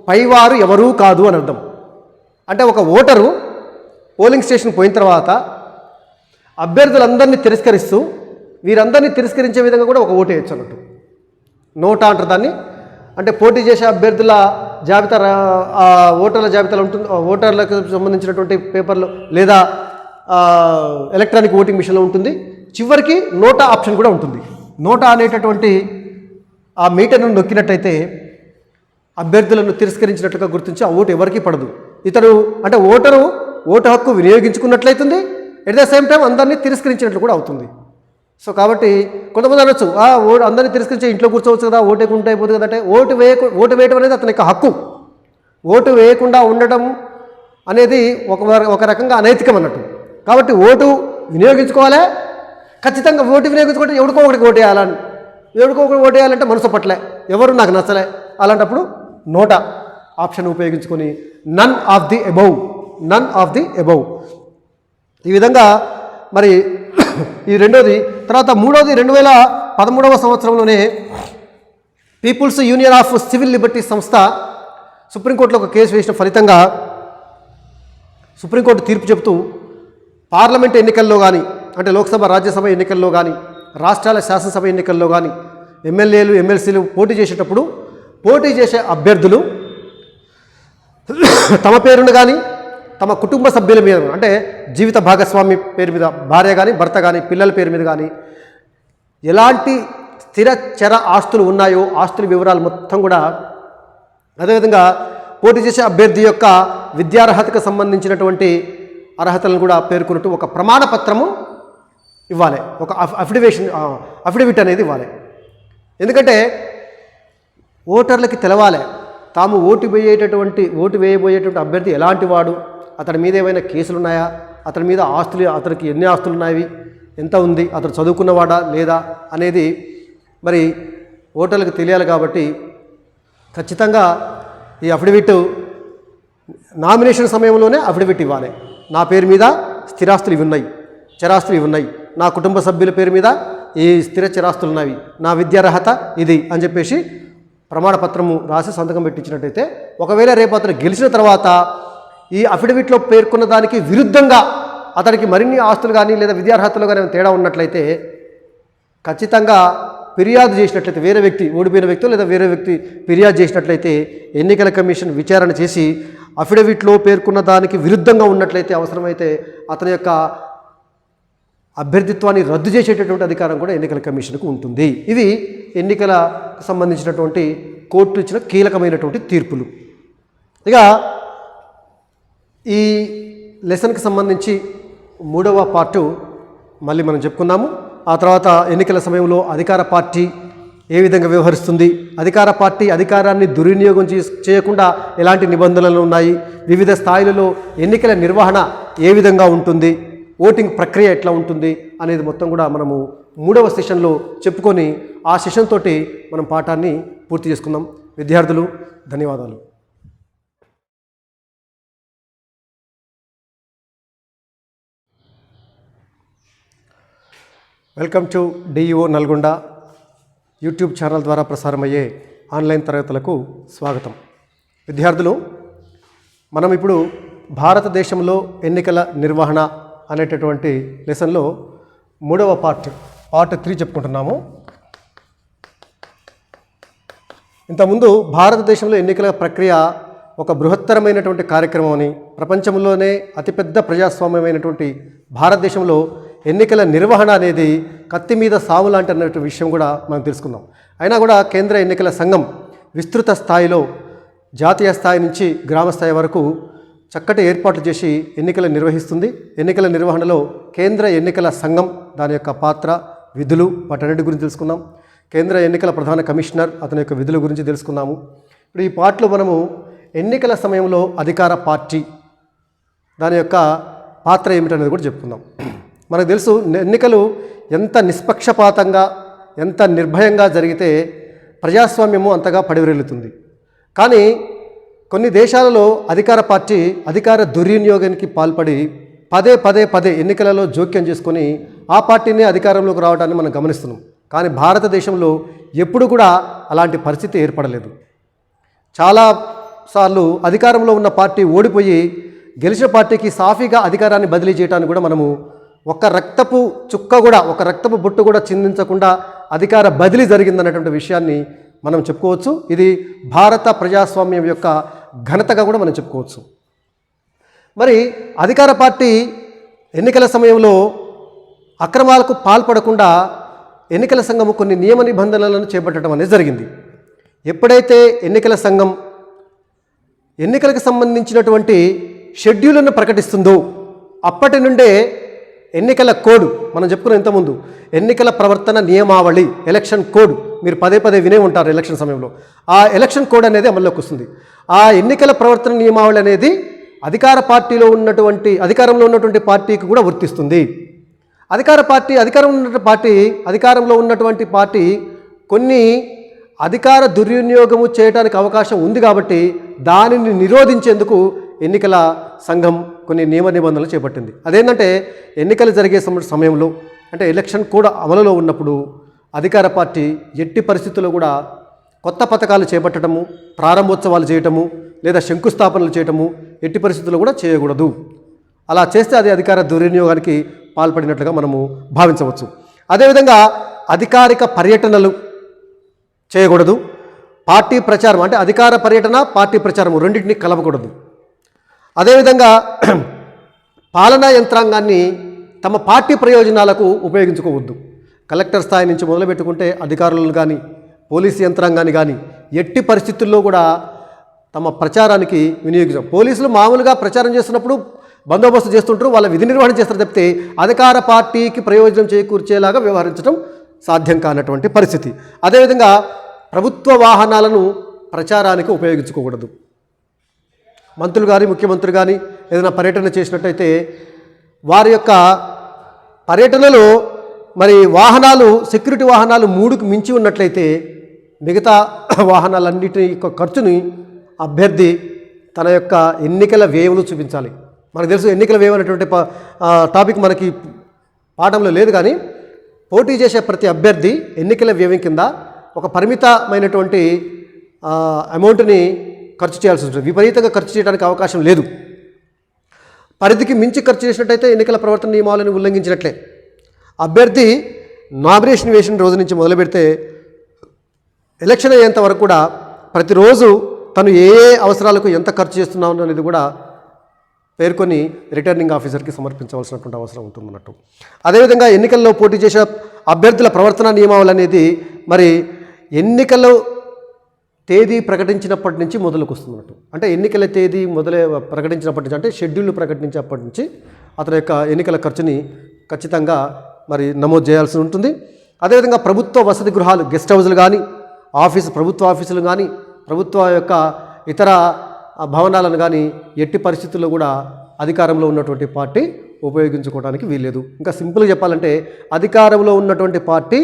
Speaker 1: పైవారు ఎవరూ కాదు అని అర్థం. అంటే ఒక ఓటరు పోలింగ్ స్టేషన్ పోయిన తర్వాత అభ్యర్థులందరినీ తిరస్కరిస్తూ వీరందరినీ తిరస్కరించే విధంగా కూడా ఒక ఓటు వేయచ్చు అన్నట్టు. నోటా అంటారు దాన్ని. అంటే పోటీ చేసే అభ్యర్థుల జాబితా ఓటర్ల జాబితాలో ఉంటుంది, ఓటర్లకు సంబంధించినటువంటి పేపర్లు లేదా ఎలక్ట్రానిక్ ఓటింగ్ మిషన్లో ఉంటుంది. చివరికి నోటా ఆప్షన్ కూడా ఉంటుంది. నోటా అనేటటువంటి ఆ మీటర్ను నొక్కినట్టయితే అభ్యర్థులను తిరస్కరించినట్లుగా గుర్తించి ఆ ఓటు ఎవరికీ పడదు. ఇతడు అంటే ఓటరు ఓటు హక్కు వినియోగించుకున్నట్లయితుంది, ఎట్ ద సేమ్ టైం అందరినీ తిరస్కరించినట్లు కూడా అవుతుంది. సో కాబట్టి కొంతమంది అనొచ్చు, అందరినీ తిరస్కరించి ఇంట్లో కూర్చోవచ్చు కదా, ఓటు వేయకుండా అయిపోతుంది కదా అంటే ఓటు వేయడం అనేది అతని యొక్క హక్కు. ఓటు వేయకుండా ఉండడం అనేది ఒక రకంగా అనైతికం అన్నట్టు. కాబట్టి ఓటు వినియోగించుకోవాలి. ఖచ్చితంగా ఓటు వినియోగించుకుంటే ఎవరికో ఒకటికి ఓటు వేయాలని, ఎవరికో ఒకటి ఓటు వేయాలంటే మనసు పట్టలే, ఎవరు నాకు నచ్చలే, అలాంటప్పుడు నోటా ఆప్షన్ ఉపయోగించుకొని none of the above, none of the above ఈ విధంగా మరి ఈ రెండోది. తర్వాత మూడోది 2013 సంవత్సరంలోనే people's union of civil liberties సంస్థ సుప్రీంకోర్టులో ఒక కేసు వేసిన ఫలితంగా సుప్రీంకోర్టు తీర్పు చెబుతూ పార్లమెంట్ ఎన్నికల్లో కానీ, అంటే లోక్సభ రాజ్యసభ ఎన్నికల్లో కానీ, రాష్ట్రాల శాసనసభ ఎన్నికల్లో కానీ ఎమ్మెల్యేలు ఎమ్మెల్సీలు పోటీ చేసేటప్పుడు పోటీ చేసే అభ్యర్థులు తమ పేరును కానీ తమ కుటుంబ సభ్యుల మీద, అంటే జీవిత భాగస్వామి పేరు మీద, భార్య కానీ భర్త కానీ పిల్లల పేరు మీద కానీ ఎలాంటి స్థిర చర ఆస్తులు ఉన్నాయో ఆస్తుల వివరాలు మొత్తం కూడా, అదేవిధంగా పోటీ చేసే అభ్యర్థి యొక్క విద్యార్హతకు సంబంధించినటువంటి అర్హతలను కూడా పేర్కొన్నట్టు ఒక ప్రమాణ పత్రము ఇవ్వాలి, ఒక అఫిడవిట్ అనేది ఇవ్వాలి. ఎందుకంటే ఓటర్లకి తెలవాలి తాము ఓటు వేయబోయేటువంటి అభ్యర్థి ఎలాంటి వాడు, అతని మీద ఏమైనా కేసులు ఉన్నాయా, అతని మీద ఆస్తులు, అతనికి ఎన్ని ఆస్తులు ఉన్నాయి, ఎంత ఉంది, అతను చదువుకున్నవాడా లేదా అనేది మరి ఓటర్లకు తెలియాలి. కాబట్టి ఖచ్చితంగా ఈ అఫిడవిట్ నామినేషన్ సమయంలోనే అఫిడవిట్ ఇవ్వాలి. నా పేరు మీద స్థిరాస్తులు ఇవి ఉన్నాయి, చరాస్తులు ఇవి ఉన్నాయి, నా కుటుంబ సభ్యుల పేరు మీద ఈ స్థిర చరాస్తులు ఉన్నవి, నా విద్యార్హత ఇది అని చెప్పేసి ప్రమాణపత్రము రాసి సంతకం పెట్టించినట్టయితే, ఒకవేళ రేపు అతను గెలిచిన తర్వాత ఈ అఫిడవిట్లో పేర్కొన్న దానికి విరుద్ధంగా అతనికి మరిన్ని ఆస్తులు కానీ లేదా విద్యార్హతలు కానీ తేడా ఉన్నట్లయితే ఖచ్చితంగా ఫిర్యాదు చేసినట్లయితే, వేరే వ్యక్తి ఓడిపోయిన వ్యక్తి లేదా వేరే వ్యక్తి ఫిర్యాదు చేసినట్లయితే ఎన్నికల కమిషన్ విచారణ చేసి అఫిడవిట్లో పేర్కొన్న దానికి విరుద్ధంగా ఉన్నట్లయితే అవసరమైతే అతని యొక్క అభ్యర్థిత్వాన్ని రద్దు చేసేటటువంటి అధికారం కూడా ఎన్నికల కమిషన్కు ఉంటుంది. ఇవి ఎన్నికలకు సంబంధించినటువంటి కోర్టు ఇచ్చిన కీలకమైనటువంటి తీర్పులు. ఇక ఈ లెసన్కి సంబంధించి మూడవ పార్టు మళ్ళీ మనం చెప్పుకుందాము. ఆ తర్వాత ఎన్నికల సమయంలో అధికార పార్టీ ఏ విధంగా వ్యవహరిస్తుంది, అధికార పార్టీ అధికారాన్ని దుర్వినియోగం చేయకుండా ఎలాంటి నిబంధనలు ఉన్నాయి, వివిధ స్థాయిలలో ఎన్నికల నిర్వహణ ఏ విధంగా ఉంటుంది, ఓటింగ్ ప్రక్రియ ఎట్లా ఉంటుంది అనేది మొత్తం కూడా మనము మూడవ సెషన్లో చెప్పుకొని ఆ సెషన్ తోటి మనం పాఠాన్ని పూర్తి చేసుకుందాం. విద్యార్థులు ధన్యవాదాలు. Welcome to DEO Nalgonda YouTube channel ద్వారా ప్రసారమయ్యే ఆన్లైన్ తరగతులకు స్వాగతం. విద్యార్థులు, మనం ఇప్పుడు భారతదేశంలో ఎన్నికల నిర్వహణ అనేటటువంటి లెసన్లో మూడవ పార్ట్ 3 చెప్పుకుంటున్నాము. ఇంతకుముందు భారతదేశంలో ఎన్నికల ప్రక్రియ ఒక బృహత్తరమైనటువంటి కార్యక్రమం అని, ప్రపంచంలోనే అతిపెద్ద ప్రజాస్వామ్యమైనటువంటి భారతదేశంలో ఎన్నికల నిర్వహణ అనేది కత్తి మీద సాము లాంటి అన్నటువంటి విషయం కూడా మనం తెలుసుకుందాం. అయినా కూడా కేంద్ర ఎన్నికల సంఘం విస్తృత స్థాయిలో జాతీయ స్థాయి నుంచి గ్రామ స్థాయి వరకు చక్కటి ఏర్పాట్లు చేసి ఎన్నికలు నిర్వహిస్తుంది. ఎన్నికల నిర్వహణలో కేంద్ర ఎన్నికల సంఘం దాని యొక్క పాత్ర, విధులు, వాటన్నిటి గురించి తెలుసుకున్నాం. కేంద్ర ఎన్నికల ప్రధాన కమిషనర్ అతని యొక్క విధుల గురించి తెలుసుకున్నాము. ఇప్పుడు ఈ పార్ట్లో మనము ఎన్నికల సమయంలో అధికార పార్టీ దాని యొక్క పాత్ర ఏమిటనేది కూడా చెప్పుకుందాం. మనకు తెలుసు ఎన్నికలు ఎంత నిష్పక్షపాతంగా ఎంత నిర్భయంగా జరిగితే ప్రజాస్వామ్యము అంతగా పడివిరెలుతుంది. కానీ కొన్ని దేశాలలో అధికార పార్టీ అధికార దుర్వినియోగానికి పాల్పడి పదే ఎన్నికలలో జోక్యం చేసుకొని ఆ పార్టీని అధికారంలోకి రావడాన్ని మనం గమనిస్తున్నాం. కానీ భారతదేశంలో ఎప్పుడు కూడా అలాంటి పరిస్థితి ఏర్పడలేదు. చాలాసార్లు అధికారంలో ఉన్న పార్టీ ఓడిపోయి గెలిచిన పార్టీకి సాఫీగా అధికారాన్ని బదిలీ చేయడానికి కూడా మనము ఒక రక్తపు బొట్టు కూడా చిందించకుండా అధికార బదిలీ జరిగిందన్నటువంటి విషయాన్ని మనం చెప్పుకోవచ్చు. ఇది భారత ప్రజాస్వామ్యం యొక్క ఘనతగా కూడా మనం చెప్పుకోవచ్చు. మరి అధికార పార్టీ ఎన్నికల సమయంలో అక్రమాలకు పాల్పడకుండా ఎన్నికల సంఘము కొన్ని నియమ నిబంధనలను చేపట్టడం అనేది జరిగింది. ఎప్పుడైతే ఎన్నికల సంఘం ఎన్నికలకు సంబంధించినటువంటి షెడ్యూల్ను ప్రకటిస్తుందో అప్పటి నుండే ఎన్నికల కోడ్ మనం చెప్పుకున్న ఇంతకుముందు ఎన్నికల ప్రవర్తన నియమావళి ఎలక్షన్ కోడ్ మీరు పదే వినే ఉంటారు. ఎలక్షన్ సమయంలో ఆ ఎలక్షన్ కోడ్ అనేది అమల్లోకి వస్తుంది. ఆ ఎన్నికల ప్రవర్తన నియమావళి అనేది అధికారంలో ఉన్నటువంటి పార్టీకి కూడా వర్తిస్తుంది. అధికారంలో ఉన్నటువంటి పార్టీ కొన్ని అధికార దుర్వినియోగము చేయడానికి అవకాశం ఉంది కాబట్టి దానిని నిరోధించేందుకు ఎన్నికల సంఘం కొన్ని నియమ నిబంధనలు చేపట్టింది. అదేంటంటే ఎన్నికలు జరిగే సమయంలో అంటే ఎలక్షన్ కూడా అమలులో ఉన్నప్పుడు అధికార పార్టీ ఎట్టి పరిస్థితుల్లో కూడా కొత్త పథకాలు చేపట్టడము, ప్రారంభోత్సవాలు చేయటము లేదా శంకుస్థాపనలు చేయటము ఎట్టి పరిస్థితుల్లో కూడా చేయకూడదు. అలా చేస్తే అది అధికార దుర్వినియోగానికి పాల్పడినట్లుగా మనము భావించవచ్చు. అదేవిధంగా అధికారిక పర్యటనలు చేయకూడదు. పార్టీ ప్రచారం అంటే అధికార పర్యటన పార్టీ ప్రచారం రెండింటినీ కలపకూడదు. అదేవిధంగా పాలనా యంత్రాంగాన్ని తమ పార్టీ ప్రయోజనాలకు ఉపయోగించుకోవద్దు. కలెక్టర్ స్థాయి నుంచి మొదలుపెట్టుకుంటే అధికారులను కానీ పోలీసు యంత్రాంగాన్ని కానీ ఎట్టి పరిస్థితుల్లో కూడా తమ ప్రచారానికి వినియోగించారు. పోలీసులు మామూలుగా ప్రచారం చేస్తున్నప్పుడు బందోబస్తు చేస్తుంటారు, వాళ్ళ విధి నిర్వహణ చేస్తారు తప్పితే అధికార పార్టీకి ప్రయోజనం చేకూర్చేలాగా వ్యవహరించడం సాధ్యం కానటువంటి పరిస్థితి. అదేవిధంగా ప్రభుత్వ వాహనాలను ప్రచారానికి ఉపయోగించుకోకూడదు. మంత్రులు కానీ ముఖ్యమంత్రి కానీ ఏదైనా పర్యటన చేసినట్టయితే వారి యొక్క పర్యటనలో మరి వాహనాలు సెక్యూరిటీ వాహనాలు 3కు మించి ఉన్నట్లయితే మిగతా వాహనాలన్నిటి యొక్క ఖర్చుని అభ్యర్థి తన యొక్క ఎన్నికల వ్యయంలో చూపించాలి. మనకు తెలుసు ఎన్నికల వ్యయం అనేటువంటి టాపిక్ మనకి పాఠంలో లేదు, కానీ పోటీ చేసే ప్రతి అభ్యర్థి ఎన్నికల వ్యయం కింద ఒక పరిమితమైనటువంటి అమౌంట్ని ఖర్చు చేయాల్సి ఉంటుంది. విపరీతంగా ఖర్చు చేయడానికి అవకాశం లేదు. పరిధికి మించి ఖర్చు చేసినట్టయితే ఎన్నికల ప్రవర్తన నియమాలను ఉల్లంఘించినట్లే. అభ్యర్థి నామినేషన్ వేసిన రోజు నుంచి మొదలు పెడితే ఎలక్షన్ అయ్యేంత వరకు కూడా ప్రతిరోజు తను ఏ అవసరాలకు ఎంత ఖర్చు చేస్తున్నాను అనేది కూడా పేర్కొని రిటర్నింగ్ ఆఫీసర్కి సమర్పించవలసినటువంటి అవసరం ఉంటుందన్నట్టు. అదేవిధంగా ఎన్నికల్లో పోటీ చేసే అభ్యర్థుల ప్రవర్తన నియమావళి అనేది మరి ఎన్నికల్లో తేదీ ప్రకటించినప్పటి నుంచి మొదలుకు వస్తున్నట్టు. అంటే ఎన్నికల తేదీ ప్రకటించినప్పటి నుంచి అంటే షెడ్యూల్ ప్రకటించినప్పటి నుంచి అతని యొక్క ఎన్నికల ఖర్చుని ఖచ్చితంగా మరి నమోదు చేయాల్సి ఉంటుంది. అదేవిధంగా ప్రభుత్వ వసతి గృహాలు గెస్ట్ హౌస్లు కానీ ప్రభుత్వ ఆఫీసులు కానీ ప్రభుత్వ యొక్క ఇతర భవనాలను కానీ ఎట్టి పరిస్థితుల్లో కూడా అధికారంలో ఉన్నటువంటి పార్టీ ఉపయోగించుకోవడానికి వీల్లేదు. ఇంకా సింపుల్గా చెప్పాలంటే అధికారంలో ఉన్నటువంటి పార్టీ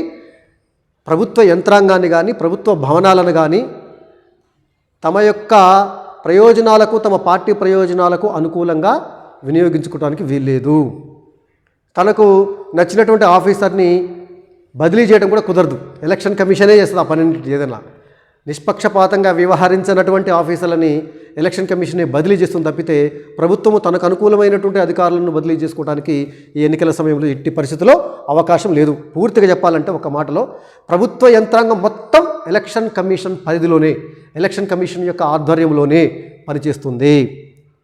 Speaker 1: ప్రభుత్వ యంత్రాంగాన్ని కానీ ప్రభుత్వ భవనాలను కానీ తమ యొక్క ప్రయోజనాలకు తమ పార్టీ ప్రయోజనాలకు అనుకూలంగా వినియోగించుకోవడానికి వీల్లేదు. తనకు నచ్చినటువంటి ఆఫీసర్ని బదిలీ చేయడం కూడా కుదరదు. ఎలక్షన్ కమిషనే చేస్తుంది ఆ పని. ఏదైనా నిష్పక్షపాతంగా వ్యవహరించినటువంటి ఆఫీసర్లని ఎలక్షన్ కమిషనే బదిలీ చేస్తుంది తప్పితే ప్రభుత్వము తనకు అనుకూలమైనటువంటి అధికారులను బదిలీ చేసుకోవడానికి ఈ ఎన్నికల సమయంలో ఎట్టి పరిస్థితుల్లో అవకాశం లేదు. పూర్తిగా చెప్పాలంటే ఒక మాటలో ప్రభుత్వ యంత్రాంగం మొత్తం ఎలక్షన్ కమిషన్ పరిధిలోనే ఎలక్షన్ కమిషన్ యొక్క ఆధ్వర్యంలోనే పనిచేస్తుంది.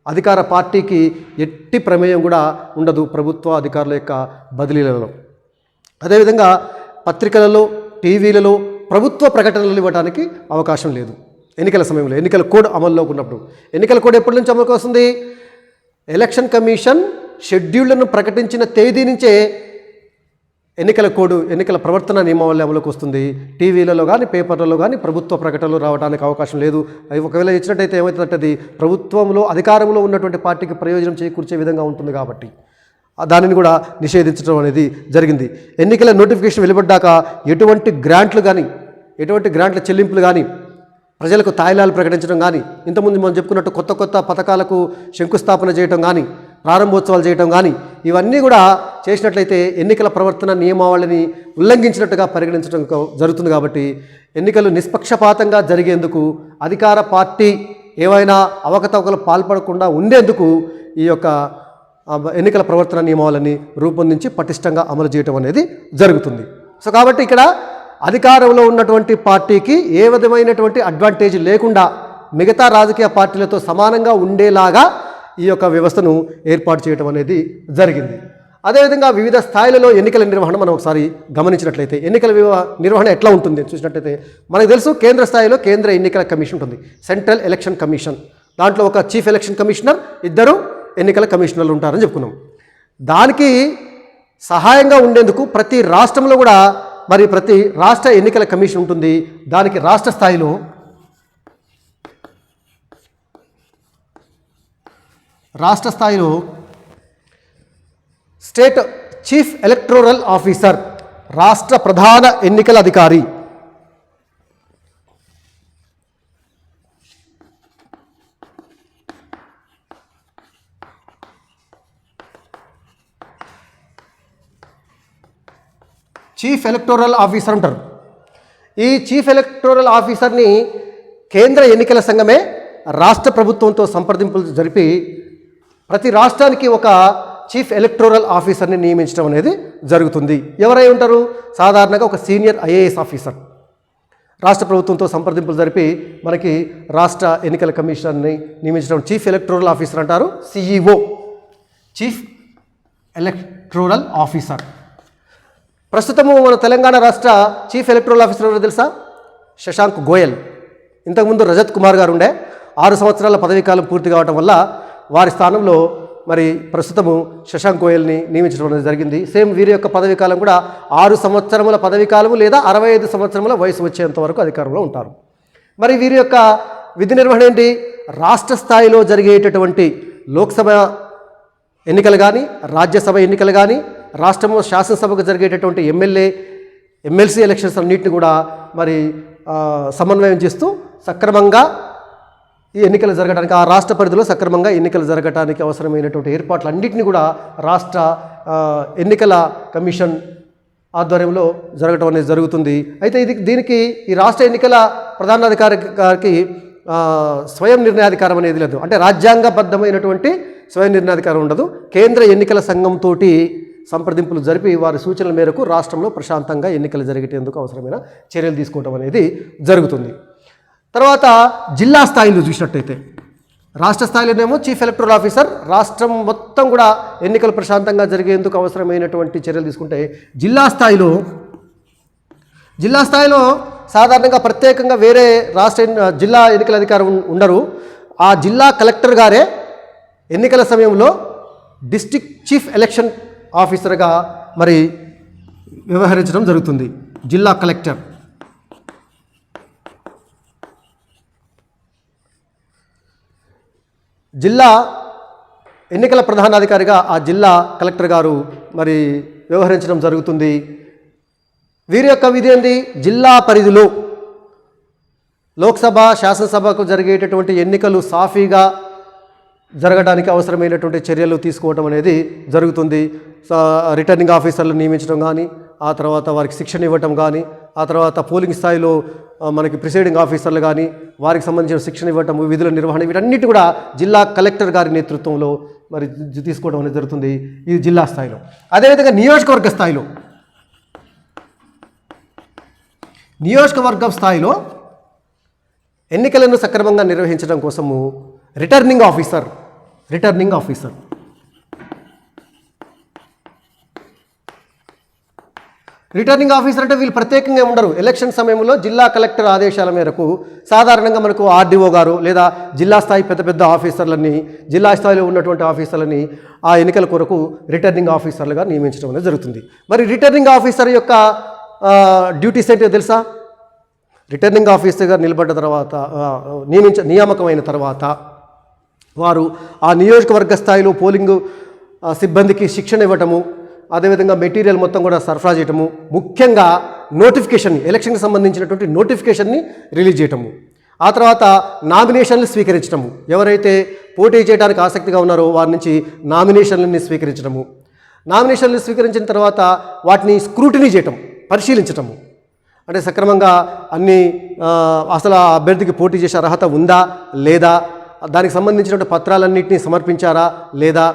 Speaker 1: అధికార పార్టీకి ఎట్టి ప్రమేయం కూడా ఉండదు ప్రభుత్వ అధికారుల యొక్క బదిలీలలో. అదేవిధంగా పత్రికలలో టీవీలలో ప్రభుత్వ ప్రకటనలు ఇవ్వడానికి అవకాశం లేదు ఎన్నికల సమయంలో. ఎన్నికల కోడ్ అమల్లోకి ఉన్నప్పుడు ఎన్నికల కోడ్ ఎప్పటి నుంచి అమలుకి వస్తుంది? ఎలక్షన్ కమిషన్ షెడ్యూళ్లను ప్రకటించిన తేదీ నుంచే ఎన్నికల కోడ్ ఎన్నికల ప్రవర్తన నియమావళి అమలుకి వస్తుంది. టీవీలలో కానీ పేపర్లలో కానీ ప్రభుత్వ ప్రకటనలు రావడానికి అవకాశం లేదు. ఒకవేళ ఇచ్చినట్టయితే ఏమవుతుందంటే అది ప్రభుత్వంలో అధికారంలో ఉన్నటువంటి పార్టీకి ప్రయోజనం చేకూర్చే విధంగా ఉంటుంది కాబట్టి దానిని కూడా నిషేధించడం అనేది జరిగింది. ఎన్నికల నోటిఫికేషన్ వెలువడ్డాక ఎటువంటి గ్రాంట్లు కానీ, ఎటువంటి గ్రాంట్ల చెల్లింపులు కానీ, ప్రజలకు తాయిలాలు ప్రకటించడం కానీ, ఇంతకుముందు మనం చెప్పుకున్నట్టు కొత్త కొత్త పథకాలకు శంకుస్థాపన చేయడం కానీ, ప్రారంభోత్సవాలు చేయడం కానీ, ఇవన్నీ కూడా చేసినట్లయితే ఎన్నికల ప్రవర్తన నియమావళిని ఉల్లంఘించినట్టుగా పరిగణించడం జరుగుతుంది. కాబట్టి ఎన్నికలు నిష్పక్షపాతంగా జరిగేందుకు అధికార పార్టీ ఏవైనా అవకతవకలు పాల్పడకుండా ఉండేందుకు ఈ యొక్క ఎన్నికల ప్రవర్తన నియమావళిని రూపొందించి పటిష్టంగా అమలు చేయడం అనేది జరుగుతుంది. సో కాబట్టి ఇక్కడ అధికారంలో ఉన్నటువంటి పార్టీకి ఏ విధమైనటువంటి అడ్వాంటేజ్ లేకుండా మిగతా రాజకీయ పార్టీలతో సమానంగా ఉండేలాగా ఈ యొక్క వ్యవస్థను ఏర్పాటు చేయడం అనేది జరిగింది. అదేవిధంగా వివిధ స్థాయిలలో ఎన్నికల నిర్వహణ మనం ఒకసారి గమనించినట్లయితే ఎన్నికల నిర్వహణ ఎట్లా ఉంటుంది చూసినట్లయితే మనకు తెలుసు, కేంద్ర స్థాయిలో కేంద్ర ఎన్నికల కమిషన్ ఉంటుంది, సెంట్రల్ ఎలక్షన్ కమిషన్. దాంట్లో ఒక చీఫ్ ఎలక్షన్ కమిషనర్, 2 ఎన్నికల కమిషనర్లు ఉంటారని చెప్పుకున్నాం. దానికి సహాయంగా ఉండేందుకు ప్రతి రాష్ట్రంలో కూడా మరి ప్రతి రాష్ట్ర ఎన్నికల కమిషన్ ఉంటుంది. దానికి రాష్ట్ర స్థాయిలో స్టేట్ చీఫ్ ఎలక్టోరల్ ఆఫీసర్, రాష్ట్ర ప్రధాన ఎన్నికల అధికారి. చీఫ్ ఎలక్టోరల్ ఆఫీసర్ అంటారు. ఈ చీఫ్ ఎలక్టోరల్ ఆఫీసర్ని కేంద్ర ఎన్నికల సంఘమే రాష్ట్ర ప్రభుత్వంతో సంప్రదింపులు జరిపి ప్రతి రాష్ట్రానికి ఒక చీఫ్ ఎలక్టోరల్ ఆఫీసర్ని నియమించడం అనేది జరుగుతుంది. ఎవరై ఉంటారు? సాధారణంగా ఒక సీనియర్ ఐఏఎస్ ఆఫీసర్ రాష్ట్ర ప్రభుత్వంతో సంప్రదింపులు జరిపి మనకి రాష్ట్ర ఎన్నికల కమిషనర్ని నియమించడం చీఫ్ ఎలక్టోరల్ ఆఫీసర్ అంటారు. CEO, chief electoral officer. ప్రస్తుతము మన తెలంగాణ రాష్ట్ర చీఫ్ ఎలక్టోరల్ ఆఫీసర్ ఎవరో తెలుసా? శశాంక్ గోయల్. ఇంతకుముందు రజత్ కుమార్ గారు ఉండే. 6 సంవత్సరాల పదవీకాలం పూర్తి కావటం వల్ల వారి స్థానంలో మరి ప్రస్తుతము శశాంక్ గోయల్ని నియమించడం అనేది జరిగింది. సేమ్ వీరి యొక్క పదవీకాలం కూడా 6 సంవత్సరముల పదవీకాలము లేదా 65 సంవత్సరముల వయసు వచ్చేంత వరకు అధికారంలో ఉంటారు. మరి వీరి యొక్క విధి నిర్వహణ ఏంటి? రాష్ట్ర స్థాయిలో జరిగేటటువంటి లోక్సభ ఎన్నికలు కానీ, రాజ్యసభ ఎన్నికలు కానీ, రాష్ట్రంలో శాసనసభకు జరిగేటటువంటి ఎమ్మెల్సీ ఎలక్షన్స్ అన్నింటిని కూడా మరి సమన్వయం చేస్తూ సక్రమంగా ఈ ఎన్నికలు జరగడానికి, ఆ రాష్ట్ర పరిధిలో సక్రమంగా ఎన్నికలు జరగడానికి అవసరమైనటువంటి ఏర్పాట్లన్నింటినీ కూడా రాష్ట్ర ఎన్నికల కమిషన్ ఆధ్వర్యంలో జరగడం అనేది జరుగుతుంది. అయితే దీనికి ఈ రాష్ట్ర ఎన్నికల ప్రధానాధికారి గారికి స్వయం నిర్ణయాధికారం అనేది లేదు. అంటే రాజ్యాంగబద్ధమైనటువంటి స్వయం నిర్ణయాధికారం ఉండదు. కేంద్ర ఎన్నికల సంఘంతో సంప్రదింపులు జరిపి వారి సూచనల మేరకు రాష్ట్రంలో ప్రశాంతంగా ఎన్నికలు జరిగేందుకు అవసరమైన చర్యలు తీసుకోవడం అనేది జరుగుతుంది. తర్వాత జిల్లా స్థాయిలో చూసినట్టయితే రాష్ట్ర స్థాయిలోనేమో చీఫ్ ఎలక్టోరల్ ఆఫీసర్ రాష్ట్రం మొత్తం కూడా ఎన్నికలు ప్రశాంతంగా జరిగేందుకు అవసరమైనటువంటి చర్యలు తీసుకుంటే, జిల్లా స్థాయిలో సాధారణంగా ప్రత్యేకంగా వేరే జిల్లా ఎన్నికల అధికారం ఉండరు. ఆ జిల్లా కలెక్టర్ గారే ఎన్నికల సమయంలో డిస్ట్రిక్ట్ చీఫ్ ఎలక్షన్ ఆఫీసర్గా మరి వ్యవహరించడం జరుగుతుంది. జిల్లా కలెక్టర్. జిల్లా ఎన్నికల ప్రధానాధికారిగా ఆ జిల్లా కలెక్టర్ గారు మరి వ్యవహరించడం జరుగుతుంది. వీరి యొక్క విధి ఏంది? జిల్లా పరిధిలో లోక్సభ, శాసనసభకు జరిగేటటువంటి ఎన్నికలు సాఫీగా జరగడానికి అవసరమైనటువంటి చర్యలు తీసుకోవడం అనేది జరుగుతుంది. రిటర్నింగ్ ఆఫీసర్లు నియమించడం కానీ, ఆ తర్వాత వారికి శిక్షణ ఇవ్వటం కానీ, ఆ తర్వాత పోలింగ్ స్థాయిలో మనకి ప్రిసైడింగ్ ఆఫీసర్లు కానీ వారికి సంబంధించిన శిక్షణ ఇవ్వటం, విధుల నిర్వహణ, వీటన్నిటి కూడా జిల్లా కలెక్టర్ గారి నేతృత్వంలో మరి తీసుకోవడం అనేది జరుగుతుంది ఈ జిల్లా స్థాయిలో. అదేవిధంగా నియోజకవర్గ స్థాయిలో ఎన్నికలను సక్రమంగా నిర్వహించడం కోసము రిటర్నింగ్ ఆఫీసర్ అంటే వీళ్ళు ప్రత్యేకంగా ఉండరు. ఎలక్షన్ సమయంలో జిల్లా కలెక్టర్ ఆదేశాల మేరకు సాధారణంగా మనకు ఆర్డీఓ గారు లేదా జిల్లా స్థాయి పెద్ద ఆఫీసర్లని, జిల్లా స్థాయిలో ఉన్నటువంటి ఆఫీసర్లని ఆ ఎన్నికల కొరకు రిటర్నింగ్ ఆఫీసర్లుగా నియమించడం అనేది జరుగుతుంది. మరి రిటర్నింగ్ ఆఫీసర్ యొక్క డ్యూటీస్ ఏంటో తెలుసా? రిటర్నింగ్ ఆఫీసర్గా నిలబడ్డ తర్వాత నియామకమైన తర్వాత వారు ఆ నియోజకవర్గ స్థాయిలో పోలింగ్ సిబ్బందికి శిక్షణ ఇవ్వటము, అదేవిధంగా మెటీరియల్ మొత్తం కూడా సరఫరా చేయటము, ముఖ్యంగా నోటిఫికేషన్, ఎలక్షన్కి సంబంధించినటువంటి నోటిఫికేషన్ని రిలీజ్ చేయటము, ఆ తర్వాత నామినేషన్లు స్వీకరించడము, ఎవరైతే పోటీ చేయడానికి ఆసక్తిగా ఉన్నారో వారి నుంచి నామినేషన్లని స్వీకరించడము, నామినేషన్లు స్వీకరించిన తర్వాత వాటిని స్క్రూటినీ చేయటం, పరిశీలించటము, అంటే సక్రమంగా అన్ని అసలు ఆ అభ్యర్థికి పోటీ చేసే అర్హత ఉందా లేదా, దానికి సంబంధించినటువంటి పత్రాలన్నింటినీ సమర్పించారా లేదా.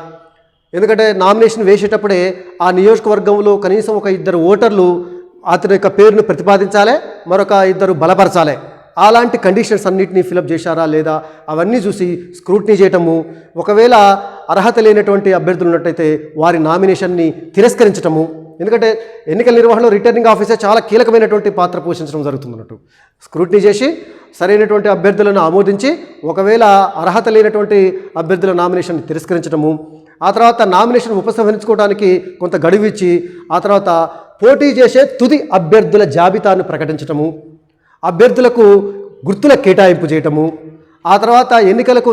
Speaker 1: ఎందుకంటే నామినేషన్ వేసేటప్పుడే ఆ నియోజకవర్గంలో కనీసం ఒక 2 ఓటర్లు అతని యొక్క పేరును ప్రతిపాదించాలి, మరొక 2 బలపరచాలి. అలాంటి కండిషన్స్ అన్నింటినీ ఫిలప్ చేశారా లేదా అవన్నీ చూసి స్క్రూటినీ చేయటము, ఒకవేళ అర్హత లేనటువంటి అభ్యర్థులు ఉన్నట్టయితే వారి నామినేషన్ని తిరస్కరించటము. ఎందుకంటే ఎన్నికల నిర్వహణలో రిటర్నింగ్ ఆఫీసర్ చాలా కీలకమైనటువంటి పాత్ర పోషించడం జరుగుతుందన్నట్టు. స్క్రూటినీ చేసి సరైనటువంటి అభ్యర్థులను ఆమోదించి ఒకవేళ అర్హత లేనటువంటి అభ్యర్థుల నామినేషన్ తిరస్కరించడము, ఆ తర్వాత నామినేషన్ ఉపసంహరించుకోవడానికి కొంత గడువు ఇచ్చి ఆ తర్వాత పోటీ చేసే తుది అభ్యర్థుల జాబితాను ప్రకటించటము, అభ్యర్థులకు గుర్తుల కేటాయింపు చేయటము, ఆ తర్వాత ఎన్నికలకు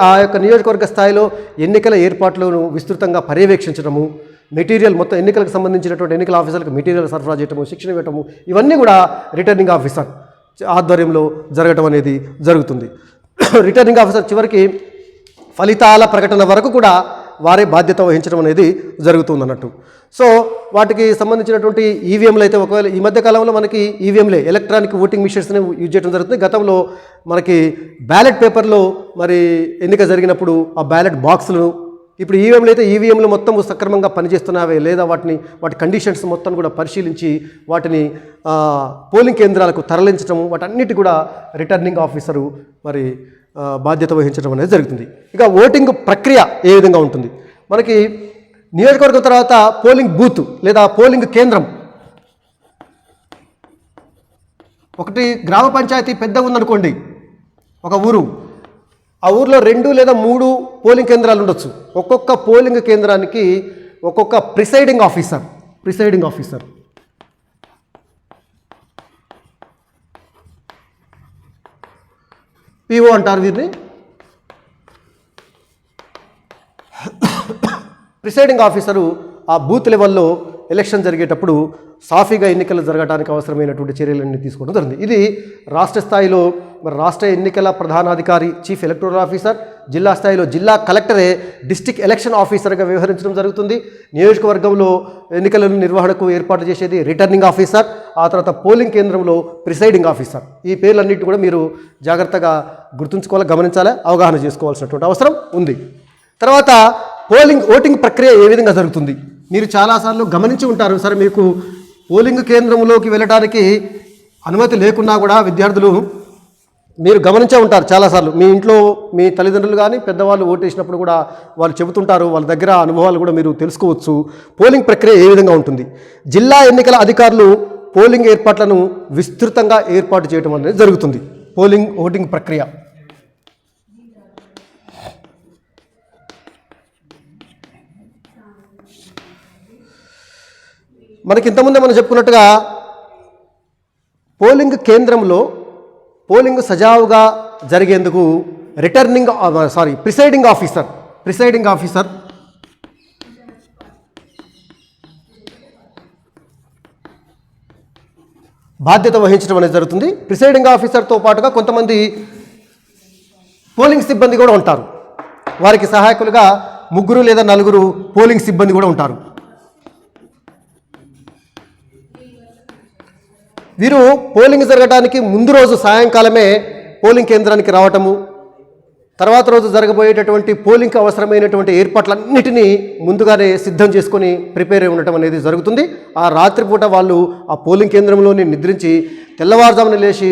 Speaker 1: ఆ యొక్క నియోజకవర్గ స్థాయిలో ఎన్నికల ఏర్పాట్లను విస్తృతంగా పర్యవేక్షించడము, మెటీరియల్ మొత్తం ఎన్నికలకు సంబంధించినటువంటి ఎన్నికల ఆఫీసర్లకు మెటీరియల్ సరఫరా చేయటము, శిక్షణ ఇవ్వటము, ఇవన్నీ కూడా రిటర్నింగ్ ఆఫీసర్ ఆధ్వర్యంలో జరగటం అనేది జరుగుతుంది. రిటర్నింగ్ ఆఫీసర్ చివరికి ఫలితాల ప్రకటన వరకు కూడా వారే బాధ్యత వహించడం అనేది జరుగుతుందన్నట్టు. సో వాటికి సంబంధించినటువంటి ఈవీఎంలు అయితే ఒకవేళ ఈ మధ్య కాలంలో మనకి ఈవీఎంలే ఎలక్ట్రానిక్ ఓటింగ్ మిషన్స్ని యూజ్ చేయడం జరుగుతుంది. గతంలో మనకి బ్యాలెట్ పేపర్లో మరి ఎన్నిక జరిగినప్పుడు ఆ బ్యాలెట్ బాక్సులు, ఇప్పుడు ఈవీఎంలు అయితే ఈవీఎంలు మొత్తం సక్రమంగా పనిచేస్తున్నావే లేదా వాటి కండిషన్స్ మొత్తం కూడా పరిశీలించి వాటిని పోలింగ్ కేంద్రాలకు తరలించడం, వాటన్నిటి కూడా రిటర్నింగ్ ఆఫీసరు మరి బాధ్యత వహించడం అనేది జరుగుతుంది. ఇక ఓటింగ్ ప్రక్రియ ఏ విధంగా ఉంటుంది, మనకి నియోజకవర్గం తర్వాత పోలింగ్ బూత్ లేదా పోలింగ్ కేంద్రం, ఒకటి గ్రామ పంచాయతీ పెద్దగా ఉందనుకోండి ఒక ఊరు, ఆ ఊర్లో 2 లేదా 3 పోలింగ్ కేంద్రాలు ఉండొచ్చు. ఒక్కొక్క పోలింగ్ కేంద్రానికి ఒక్కొక్క ప్రిసైడింగ్ ఆఫీసర్ పిఓ అంటారు వీరిని. ప్రిసైడింగ్ ఆఫీసరు ఆ బూత్ లెవెల్లో ఎలక్షన్ జరిగేటప్పుడు సాఫీగా ఎన్నికలు జరగడానికి అవసరమైనటువంటి చర్యలన్నీ తీసుకోవడం జరిగింది. ఇది రాష్ట్ర స్థాయిలో మరి రాష్ట్ర ఎన్నికల ప్రధానాధికారి చీఫ్ ఎలక్టోరల్ ఆఫీసర్, జిల్లా స్థాయిలో జిల్లా కలెక్టరే డిస్ట్రిక్ట్ ఎలక్షన్ ఆఫీసర్గా వ్యవహరించడం జరుగుతుంది. నియోజకవర్గంలో ఎన్నికల నిర్వహణకు ఏర్పాటు చేసేది రిటర్నింగ్ ఆఫీసర్, ఆ తర్వాత పోలింగ్ కేంద్రంలో ప్రిసైడింగ్ ఆఫీసర్. ఈ పేర్లన్నిటి కూడా మీరు జాగ్రత్తగా గుర్తుంచుకోవాలి, గమనించాలి, అవగాహన చేసుకోవాల్సినటువంటి అవసరం ఉంది. తర్వాత ఓటింగ్ ప్రక్రియ ఏ విధంగా జరుగుతుంది మీరు చాలాసార్లు గమనించి ఉంటారు. సరే, మీకు పోలింగ్ కేంద్రంలోకి వెళ్ళడానికి అనుమతి లేకున్నా కూడా విద్యార్థులు మీరు గమనించే ఉంటారు చాలాసార్లు. మీ ఇంట్లో మీ తల్లిదండ్రులు కానీ పెద్దవాళ్ళు ఓటేసినప్పుడు కూడా వాళ్ళు చెబుతుంటారు, వాళ్ళ దగ్గర అనుభవాలు కూడా మీరు తెలుసుకోవచ్చు. పోలింగ్ ప్రక్రియ ఏ విధంగా ఉంటుంది, జిల్లా ఎన్నికల అధికారులు పోలింగ్ ఏర్పాట్లను విస్తృతంగా ఏర్పాటు చేయడం అనేది జరుగుతుంది. ఓటింగ్ ప్రక్రియ మనకి ఇంతకుముందే మనం చెప్పుకున్నట్టుగా పోలింగ్ కేంద్రంలో పోలింగ్ సజావుగా జరిగేందుకు ప్రిసైడింగ్ ఆఫీసర్ బాధ్యత వహించడం అనేది జరుగుతుంది. ప్రిసైడింగ్ ఆఫీసర్తో పాటుగా కొంతమంది పోలింగ్ సిబ్బంది కూడా ఉంటారు. వారికి సహాయకులుగా 3 లేదా 4 పోలింగ్ సిబ్బంది కూడా ఉంటారు. వీరు పోలింగ్ జరగడానికి ముందు రోజు సాయంకాలమే పోలింగ్ కేంద్రానికి రావటము, తర్వాత రోజు జరగబోయేటటువంటి పోలింగ్కి అవసరమైనటువంటి ఏర్పాట్లన్నిటినీ ముందుగానే సిద్ధం చేసుకొని ప్రిపేర్ అయి ఉండటం అనేది జరుగుతుంది. ఆ రాత్రిపూట వాళ్ళు ఆ పోలింగ్ కేంద్రంలోనే నిద్రించి తెల్లవారుజామున లేచి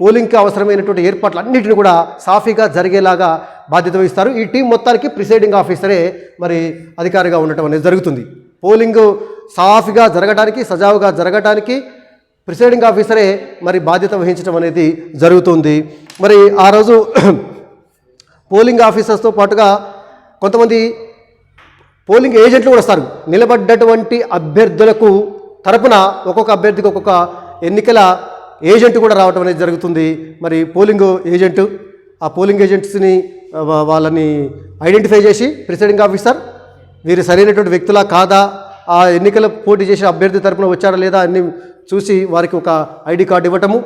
Speaker 1: పోలింగ్కి అవసరమైనటువంటి ఏర్పాట్లన్నిటిని కూడా సాఫీగా జరిగేలాగా బాధ్యత వహిస్తారు. ఈ టీం మొత్తానికి ప్రిసైడింగ్ ఆఫీసరే మరి అధికారిగా ఉండటం అనేది జరుగుతుంది. పోలింగ్ సాఫీగా జరగడానికి, సజావుగా జరగడానికి ప్రిసైడింగ్ ఆఫీసరే మరి బాధ్యత వహించడం అనేది జరుగుతుంది. మరి ఆ రోజు పోలింగ్ ఆఫీసర్స్తో పాటుగా కొంతమంది పోలింగ్ ఏజెంట్లు కూడా వస్తారు. నిలబడ్డటువంటి అభ్యర్థులకు తరపున ఒక్కొక్క అభ్యర్థికి ఒక్కొక్క ఎన్నికల ఏజెంట్ కూడా రావడం అనేది జరుగుతుంది. మరి పోలింగ్ ఏజెంట్, ఆ పోలింగ్ ఏజెంట్స్ని వాళ్ళని ఐడెంటిఫై చేసి ప్రిసైడింగ్ ఆఫీసర్ వీరు సరైనటువంటి వ్యక్తులా కాదా, ఆ ఎన్నికల పోటీ చేసిన అభ్యర్థి తరపున వచ్చారా లేదా అన్ని చూసి వారికి ఒక ఐడి కార్డు ఇవ్వటము,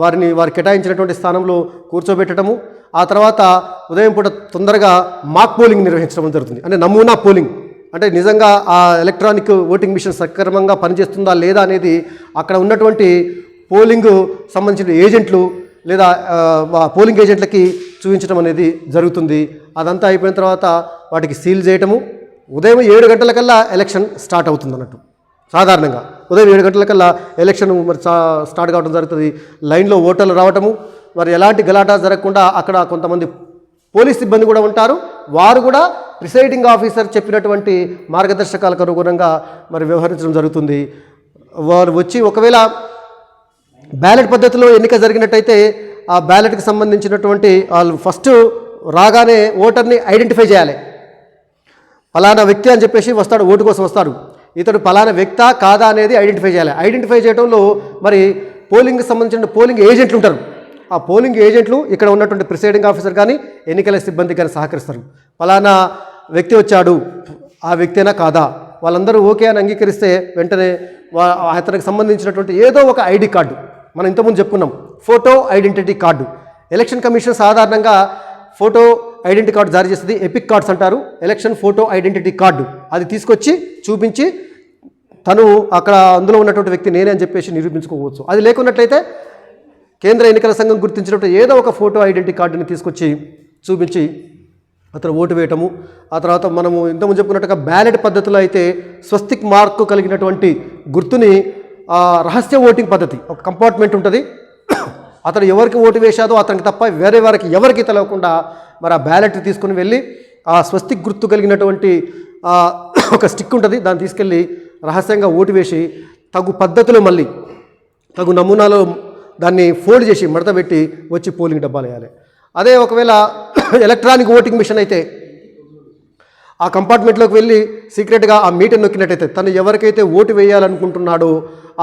Speaker 1: వారు కేటాయించినటువంటి స్థానంలో కూర్చోబెట్టడము, ఆ తర్వాత ఉదయం పూట తొందరగా మాక్ పోలింగ్ నిర్వహించడం జరుగుతుంది. అంటే నమూనా పోలింగ్, అంటే నిజంగా ఆ ఎలక్ట్రానిక్ ఓటింగ్ మిషన్ సక్రమంగా పనిచేస్తుందా లేదా అనేది అక్కడ ఉన్నటువంటి పోలింగ్ సంబంధించిన ఏజెంట్లు లేదా పోలింగ్ ఏజెంట్లకి చూపించడం అనేది జరుగుతుంది. అదంతా అయిపోయిన తర్వాత వాటికి సీల్ చేయటము. ఉదయం 7 గంటలకల్లా ఎలక్షన్ స్టార్ట్ అవుతుంది అన్నట్టు. సాధారణంగా ఉదయం 7 గంటలకల్లా ఎలక్షన్ మరి స్టార్ట్ కావడం జరుగుతుంది. లైన్లో ఓటర్లు రావటము, మరి ఎలాంటి గలాటా జరగకుండా అక్కడ కొంతమంది పోలీస్ సిబ్బంది కూడా ఉంటారు. వారు కూడా ప్రిసైడింగ్ ఆఫీసర్ చెప్పినటువంటి మార్గదర్శకాలకు అనుగుణంగా మరి వ్యవహరించడం జరుగుతుంది. వారు వచ్చి ఒకవేళ బ్యాలెట్ పద్ధతిలో ఎన్నిక జరిగినట్టయితే ఆ బ్యాలెట్కి సంబంధించినటువంటి వాళ్ళు ఫస్ట్ రాగానే ఓటర్ని ఐడెంటిఫై చేయాలి. ఫలానా వ్యక్తి అని చెప్పేసి వస్తాడు, ఓటు కోసం వస్తాడు. ఇతడు ఫలానా వ్యక్తా కాదా అనేది ఐడెంటిఫై చేయాలి. ఐడెంటిఫై చేయడంలో మరి పోలింగ్కి సంబంధించిన పోలింగ్ ఏజెంట్లు ఉంటారు. ఆ పోలింగ్ ఏజెంట్లు ఇక్కడ ఉన్నటువంటి ప్రిసైడింగ్ ఆఫీసర్ కానీ ఎన్నికల సిబ్బంది కానీ సహకరిస్తారు. ఫలానా వ్యక్తి వచ్చాడు, ఆ వ్యక్తేనా కాదా, వాళ్ళందరూ ఓకే అని అంగీకరిస్తే వెంటనే అతనికి సంబంధించినటువంటి ఏదో ఒక ఐడి కార్డు, మనం ఇంతకుముందు చెప్పుకున్నాం photo identity card. Election commission సాధారణంగా ఫోటో ఐడెంటిటీ కార్డు జారీ చేస్తుంది, ఎపిక్ కార్డ్స్ అంటారు. ఎలక్షన్ ఫోటో ఐడెంటిటీ కార్డు అది తీసుకొచ్చి చూపించి తను అక్కడ అందులో ఉన్నటువంటి వ్యక్తి నేనే అని చెప్పేసి నిరూపించుకోవచ్చు. అది లేకున్నట్లయితే కేంద్ర ఎన్నికల సంఘం గుర్తించినట్టు ఏదో ఒక ఫోటో ఐడెంటిటీ కార్డుని తీసుకొచ్చి చూపించి అతను ఓటు వేయటము. ఆ తర్వాత మనము ఇంతకుముందు చెప్పుకున్నట్టుగా బ్యాలెట్ పద్ధతిలో అయితే స్వస్తిక్ మార్కు కలిగినటువంటి గుర్తుని రహస్య ఓటింగ్ పద్ధతి, ఒక కంపార్ట్మెంట్ ఉంటుంది. అతను ఎవరికి ఓటు వేశాదో అతనికి తప్ప వేరే వారికి ఎవరికి తెలియకుండా మరి ఆ బ్యాలెట్ తీసుకుని వెళ్ళి ఆ స్వస్తిక్ గుర్తు కలిగినటువంటి ఒక స్టిక్ ఉంటుంది, దాన్ని తీసుకెళ్ళి రహస్యంగా ఓటు వేసి తగు పద్ధతిలో మళ్ళీ తగు నమూనాలో దాన్ని ఫోల్డ్ చేసి మడత పెట్టి వచ్చి పోలింగ్ డబ్బాలు వేయాలి. అదే ఒకవేళ ఎలక్ట్రానిక్ ఓటింగ్ మిషన్ అయితే ఆ కంపార్ట్మెంట్లోకి వెళ్ళి సీక్రెట్గా ఆ మీటర్ నొక్కినట్టయితే తను ఎవరికైతే ఓటు వేయాలనుకుంటున్నాడో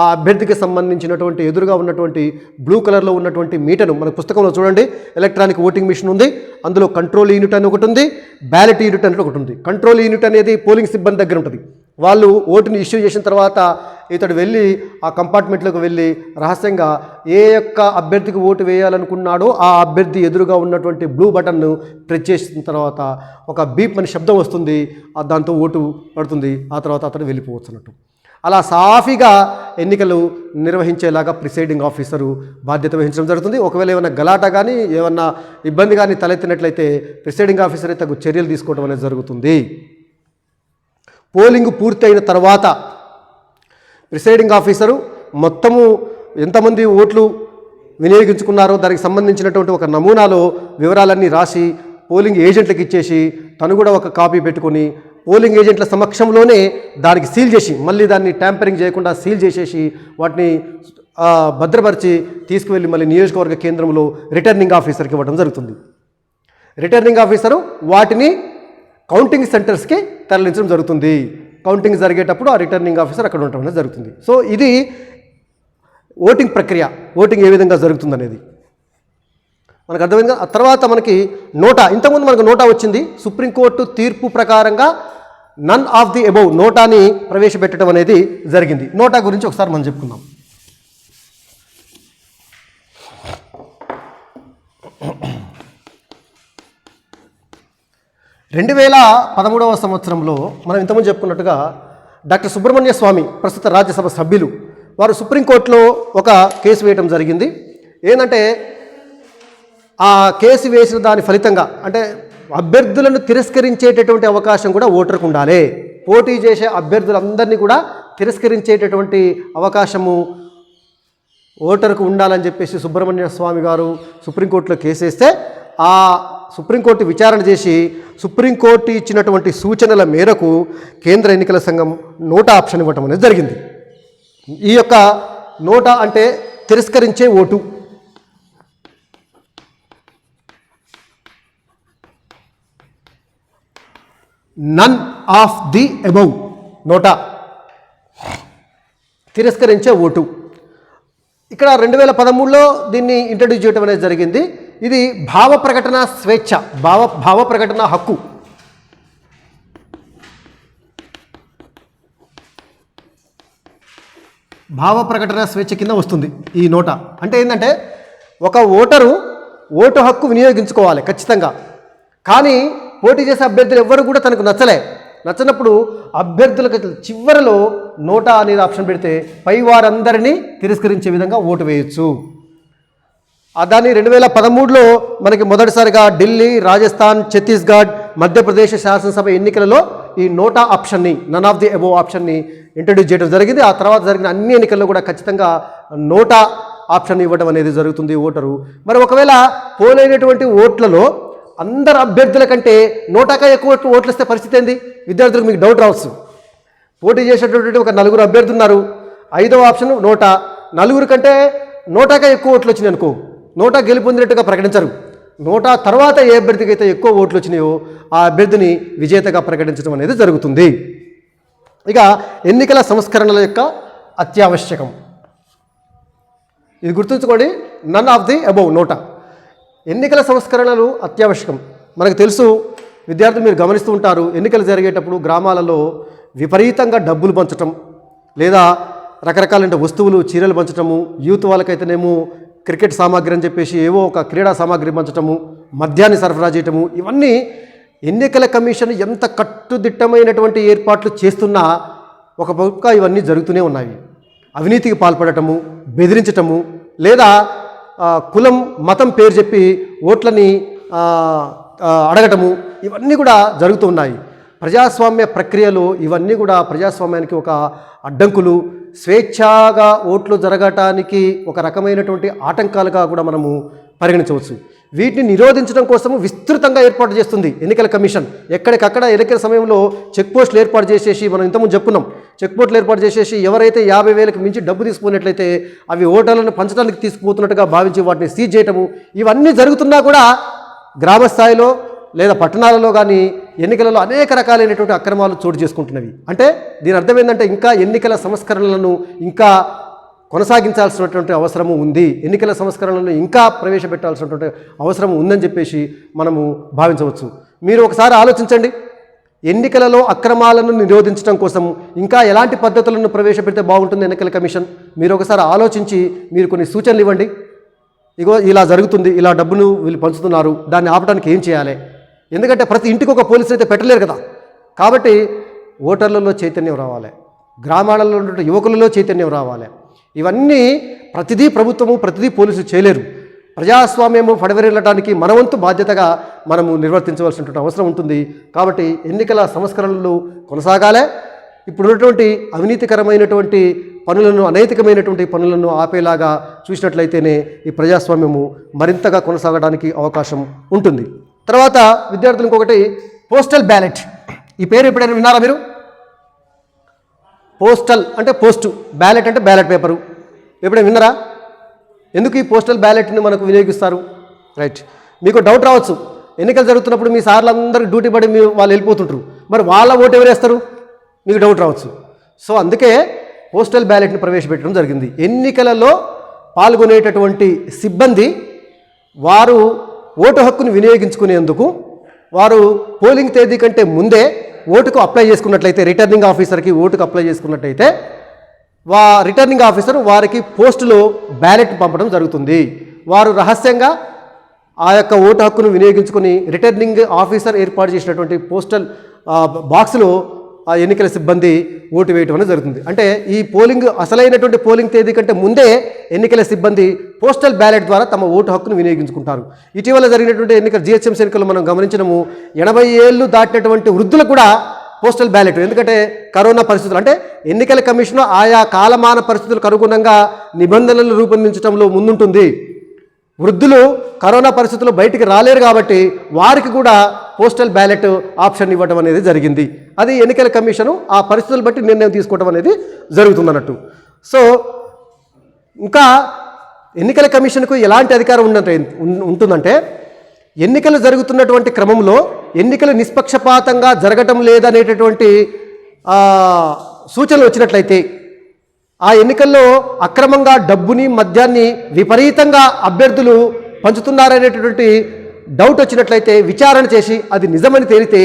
Speaker 1: ఆ అభ్యర్థికి సంబంధించినటువంటి ఎదురుగా ఉన్నటువంటి బ్లూ కలర్లో ఉన్నటువంటి మీటర్ను మన పుస్తకంలో చూడండి, ఎలక్ట్రానిక్ ఓటింగ్ మిషన్ ఉంది. అందులో కంట్రోల్ యూనిట్ అని ఒకటి ఉంది, బ్యాలెట్ యూనిట్ అని ఒకటి ఉంది. కంట్రోల్ యూనిట్ అనేది పోలింగ్ సిబ్బంది దగ్గర ఉంటుంది. వాళ్ళు ఓటుని ఇష్యూ చేసిన తర్వాత ఇతడు వెళ్ళి ఆ కంపార్ట్మెంట్లోకి వెళ్ళి రహస్యంగా ఏ యొక్క అభ్యర్థికి ఓటు వేయాలనుకున్నాడో ఆ అభ్యర్థి ఎదురుగా ఉన్నటువంటి బ్లూ బటన్ను ప్రెస్ చేసిన తర్వాత ఒక బీప్ అని శబ్దం వస్తుంది, దాంతో ఓటు పడుతుంది. ఆ తర్వాత అతడు వెళ్ళిపోవచ్చు అన్నట్టు. అలా సాఫీగా ఎన్నికలు నిర్వహించేలాగా ప్రిసైడింగ్ ఆఫీసరు బాధ్యత వహించడం జరుగుతుంది. ఒకవేళ ఏమైనా గలాటా కానీ ఏమన్నా ఇబ్బంది కానీ తలెత్తినట్లయితే ప్రిసైడింగ్ ఆఫీసరే తగు చర్యలు తీసుకోవడం అనేది జరుగుతుంది. పోలింగ్ పూర్తయిన తర్వాత ప్రిసైడింగ్ ఆఫీసరు మొత్తము ఎంతమంది ఓట్లు వినియోగించుకున్నారో దానికి సంబంధించినటువంటి ఒక నమూనాలో వివరాలన్నీ రాసి పోలింగ్ ఏజెంట్లకు ఇచ్చేసి తను కూడా ఒక కాపీ పెట్టుకొని పోలింగ్ ఏజెంట్ల సమక్షంలోనే దానికి సీల్ చేసి మళ్ళీ దాన్ని ట్యాంపరింగ్ చేయకుండా సీల్ చేసేసి వాటిని భద్రపరిచి తీసుకువెళ్ళి మళ్ళీ నియోజకవర్గ కేంద్రంలో రిటర్నింగ్ ఆఫీసర్కి ఇవ్వడం జరుగుతుంది. రిటర్నింగ్ ఆఫీసరు వాటిని కౌంటింగ్ సెంటర్స్కి తరలించడం జరుగుతుంది. కౌంటింగ్ జరిగేటప్పుడు ఆ రిటర్నింగ్ ఆఫీసర్ అక్కడ ఉండటం అనేది జరుగుతుంది. సో ఇది ఓటింగ్ ప్రక్రియ, ఓటింగ్ ఏ విధంగా జరుగుతుందనేది మనకు అర్థమైంది. ఆ తర్వాత మనకి నోటా, ఇంతకుముందు మనకు నోటా వచ్చింది. సుప్రీంకోర్టు తీర్పు ప్రకారంగా నన్ ఆఫ్ ది అబౌవ్ నోటాని ప్రవేశపెట్టడం అనేది జరిగింది. నోటా గురించి ఒకసారి మనం చెప్పుకుందాం. రెండు 2013వ సంవత్సరంలో మనం ఇంతకుముందు చెప్పుకున్నట్టుగా డాక్టర్ సుబ్రహ్మణ్య స్వామి ప్రస్తుత రాజ్యసభ సభ్యులు వారు సుప్రీంకోర్టులో ఒక కేసు వేయడం జరిగింది. ఏంటంటే ఆ కేసు వేసిన దాని ఫలితంగా అంటే అభ్యర్థులను తిరస్కరించేటటువంటి అవకాశం కూడా ఓటర్కు ఉండాలి. పోటీ చేసే అభ్యర్థులందరినీ కూడా తిరస్కరించేటటువంటి అవకాశము ఓటర్కు ఉండాలని చెప్పేసి సుబ్రహ్మణ్య స్వామి గారు సుప్రీంకోర్టులో కేసు వేస్తే ఆ సుప్రీంకోర్టు విచారణ చేసి సుప్రీంకోర్టు ఇచ్చినటువంటి సూచనల మేరకు కేంద్ర ఎన్నికల సంఘం నోటా ఆప్షన్ ఇవ్వటం అనేది జరిగింది. ఈ యొక్క నోటా అంటే తిరస్కరించే vote. None of the above NOTA, తిరస్కరించే ఓటు. ఇక్కడ 2013లో దీన్ని ఇంట్రడ్యూస్ చేయడం అనేది జరిగింది. ఇది భావ ప్రకటన స్వేచ్ఛ, భావ ప్రకటన హక్కు. భావ ప్రకటన స్వేచ్ఛ కింద వస్తుంది ఈ నోటా. అంటే ఏంటంటే ఒక ఓటరు ఓటు హక్కు వినియోగించుకోవాలి ఖచ్చితంగా. కానీ పోటీ చేసే అభ్యర్థులు ఎవ్వరు కూడా తనకు నచ్చనప్పుడు అభ్యర్థులకు చివరిలో నోటా అనేది ఆప్షన్ పెడితే పై వారందరినీ తిరస్కరించే విధంగా ఓటు వేయొచ్చు. దాన్ని 2013లో మనకి మొదటిసారిగా ఢిల్లీ, రాజస్థాన్, ఛత్తీస్గఢ్, మధ్యప్రదేశ్ శాసనసభ ఎన్నికలలో ఈ నోటా ఆప్షన్ని, నన్ ఆఫ్ ది అబోవ్ ఆప్షన్ని ఇంట్రడ్యూస్ చేయడం జరిగింది. ఆ తర్వాత జరిగిన అన్ని ఎన్నికల్లో కూడా ఖచ్చితంగా నోటా ఆప్షన్ ఇవ్వడం అనేది జరుగుతుంది ఓటరు. మరి ఒకవేళ పోలైనటువంటి ఓట్లలో అందరు అభ్యర్థుల కంటే నోటాగా ఎక్కువ ఓట్లు వస్తే పరిస్థితి ఏంది? విద్యార్థులకు మీకు డౌట్ రావచ్చు. పోటీ చేసేటటువంటి ఒక 4 అభ్యర్థులు ఉన్నారు. 5వ ఆప్షన్ నోటా. 4 కంటే నోటాగా ఎక్కువ ఓట్లు వచ్చినాయి అనుకో, నోటా గెలుపొందినట్టుగా ప్రకటించరు. నోటా తర్వాత ఏ అభ్యర్థికి అయితే ఎక్కువ ఓట్లు వచ్చినాయో ఆ అభ్యర్థిని విజేతగా ప్రకటించడం అనేది జరుగుతుంది. ఇక ఎన్నికల సంస్కరణల యొక్క అత్యావశ్యకం, ఇది గుర్తుంచుకోండి. నన్ ఆఫ్ ది అబోవ్ నోటా. ఎన్నికల సంస్కరణలు అత్యావశ్యకం. మనకు తెలుసు, విద్యార్థులు మీరు గమనిస్తూ ఉంటారు, ఎన్నికలు జరిగేటప్పుడు గ్రామాలలో విపరీతంగా డబ్బులు పంచటం, లేదా రకరకాల వస్తువులు, చీరలు పంచటము, యూత్ వాళ్ళకైతేనేమో క్రికెట్ సామాగ్రి అని చెప్పేసి ఏవో ఒక క్రీడా సామాగ్రి పంచటము, మద్యాన్ని సరఫరా చేయటము, ఇవన్నీ ఎన్నికల కమిషన్ ఎంత కట్టుదిట్టమైనటువంటి ఏర్పాట్లు చేస్తున్నా ఒక పక్క ఇవన్నీ జరుగుతూనే ఉన్నాయి. అవినీతికి పాల్పడటము, బెదిరించటము, లేదా కులం, మతం పేరు చెప్పి ఓట్లని అడగటము, ఇవన్నీ కూడా జరుగుతూ ఉన్నాయి. ప్రజాస్వామ్య ప్రక్రియలో ఇవన్నీ కూడా ప్రజాస్వామ్యానికి ఒక అడ్డంకులు, స్వేచ్ఛగా ఓట్లు జరగటానికి ఒక రకమైనటువంటి ఆటంకాలుగా కూడా మనము పరిగణించవచ్చు. వీటిని నిరోధించడం కోసము విస్తృతంగా ఏర్పాటు చేస్తుంది ఎన్నికల కమిషన్. ఎక్కడికక్కడ ఎన్నికల సమయంలో చెక్ పోస్టులు ఏర్పాటు చేసేసి, మనం ఇంతకుముందు చెప్పుకున్నాం, చెక్ పోస్టులు ఏర్పాటు చేసేసి ఎవరైతే 50,000కి మించి డబ్బు తీసుకున్నట్లయితే అవి ఓటర్లను పంచడానికి తీసుకుపోతున్నట్టుగా భావించి వాటిని సీజ్ చేయటము, ఇవన్నీ జరుగుతున్నా కూడా గ్రామ స్థాయిలో లేదా పట్టణాలలో కానీ ఎన్నికలలో అనేక రకాలైనటువంటి అక్రమాలు చోటు చేసుకుంటున్నవి. అంటే దీని అర్థం ఏంటంటే ఇంకా ఎన్నికల సంస్కరణలను ఇంకా కొనసాగించాల్సినటువంటి అవసరము ఉంది, ఎన్నికల సంస్కరణలను ఇంకా ప్రవేశపెట్టాల్సినటువంటి అవసరం ఉందని చెప్పేసి మనము భావించవచ్చు. మీరు ఒకసారి ఆలోచించండి, ఎన్నికలలో అక్రమాలను నిరోధించడం కోసం ఇంకా ఎలాంటి పద్ధతులను ప్రవేశపెడితే బాగుంటుంది ఎన్నికల కమిషన్? మీరు ఒకసారి ఆలోచించి మీరు కొన్ని సూచనలు ఇవ్వండి. ఇగో ఇలా జరుగుతుంది, ఇలా డబ్బును వీళ్ళు పంచుతున్నారు, దాన్ని ఆపడానికి ఏం చేయాలి? ఎందుకంటే ప్రతి ఇంటికి ఒక పోలీసులు అయితే పెట్టలేరు కదా. కాబట్టి ఓటర్లలో చైతన్యం రావాలి, గ్రామాలలో ఉన్న యువకులలో చైతన్యం రావాలి. ఇవన్నీ ప్రతిదీ ప్రభుత్వము, ప్రతిదీ పోలీసులు చేయలేరు. ప్రజాస్వామ్యము పడవెళ్ళడానికి మనవంతు బాధ్యతగా మనము నిర్వర్తించవలసినటువంటి అవసరం ఉంటుంది. కాబట్టి ఎన్నికల సంస్కరణలు కొనసాగాలి. ఇప్పుడున్నటువంటి అవినీతికరమైనటువంటి పనులను, అనైతికమైనటువంటి పనులను ఆపేలాగా చూసినట్లయితేనే ఈ ప్రజాస్వామ్యము మరింతగా కొనసాగడానికి అవకాశం ఉంటుంది. తర్వాత విద్యార్థులు ఇంకొకటి, పోస్టల్ బ్యాలెట్. ఈ పేరు ఎప్పుడైనా విన్నారా మీరు? పోస్టల్ అంటే పోస్టు, బ్యాలెట్ అంటే బ్యాలెట్ పేపరు. ఎప్పుడైనా విన్నారా? ఎందుకు ఈ పోస్టల్ బ్యాలెట్ని మనకు వినియోగిస్తారు? రైట్, మీకు డౌట్ రావచ్చు, ఎన్నికలు జరుగుతున్నప్పుడు మీ సార్లు అందరూ డ్యూటీ పడి వాళ్ళు వెళ్ళిపోతుంటారు, మరి వాళ్ళ ఓటు ఎవరు వేస్తారు? మీకు డౌట్ రావచ్చు. సో అందుకే పోస్టల్ బ్యాలెట్ని ప్రవేశపెట్టడం జరిగింది. ఎన్నికలలో పాల్గొనేటటువంటి సిబ్బంది వారు ఓటు హక్కును వినియోగించుకునేందుకు వారు పోలింగ్ తేదీ కంటే ముందే ఓటుకు అప్లై చేసుకున్నట్లయితే, రిటర్నింగ్ ఆఫీసర్కి ఓటుకు అప్లై చేసుకున్నట్లయితే రిటర్నింగ్ ఆఫీసర్ వారికి పోస్టులో బ్యాలెట్ పంపడం జరుగుతుంది. వారు రహస్యంగా ఆ యొక్క ఓటు హక్కును వినియోగించుకొని రిటర్నింగ్ ఆఫీసర్ ఏర్పాటు చేసినటువంటి పోస్టల్ బాక్స్లో ఆ ఎన్నికల సిబ్బంది ఓటు వేయటం అనేది జరుగుతుంది. అంటే ఈ అసలైనటువంటి పోలింగ్ తేదీ కంటే ముందే ఎన్నికల సిబ్బంది పోస్టల్ బ్యాలెట్ ద్వారా తమ ఓటు హక్కును వినియోగించుకుంటారు. ఇటీవల జరిగినటువంటి జిహెచ్ఎంసీ ఎన్నికల్లో మనం గమనించినము, 80 ఏళ్ళు దాటినటువంటి వృద్ధులకు కూడా పోస్టల్ బ్యాలెట్. ఎందుకంటే కరోనా పరిస్థితులు, అంటే ఎన్నికల కమిషన్ ఆయా కాలమాన పరిస్థితులకు అనుగుణంగా నిబంధనలు రూపొందించడంలో ముందుంటుంది. వృద్ధులు కరోనా పరిస్థితుల్లో బయటికి రాలేరు కాబట్టి వారికి కూడా పోస్టల్ బ్యాలెట్ ఆప్షన్ ఇవ్వడం అనేది జరిగింది. అది ఎన్నికల కమిషను ఆ పరిస్థితులు బట్టి నిర్ణయం తీసుకోవడం అనేది జరుగుతుందన్నట్టు. సో ఇంకా ఎన్నికల కమిషన్కు ఎలాంటి అధికారం ఉంటుందంటే, ఎన్నికలు జరుగుతున్నటువంటి క్రమంలో ఎన్నికలు నిష్పక్షపాతంగా జరగటం లేదనేటటువంటి సూచనలు వచ్చినట్లయితే, ఆ ఎన్నికల్లో అక్రమంగా డబ్బుని, మద్యాన్ని విపరీతంగా అభ్యర్థులు పంచుతున్నారనేటటువంటి డౌట్ వచ్చినట్లయితే విచారణ చేసి అది నిజమని తేలితే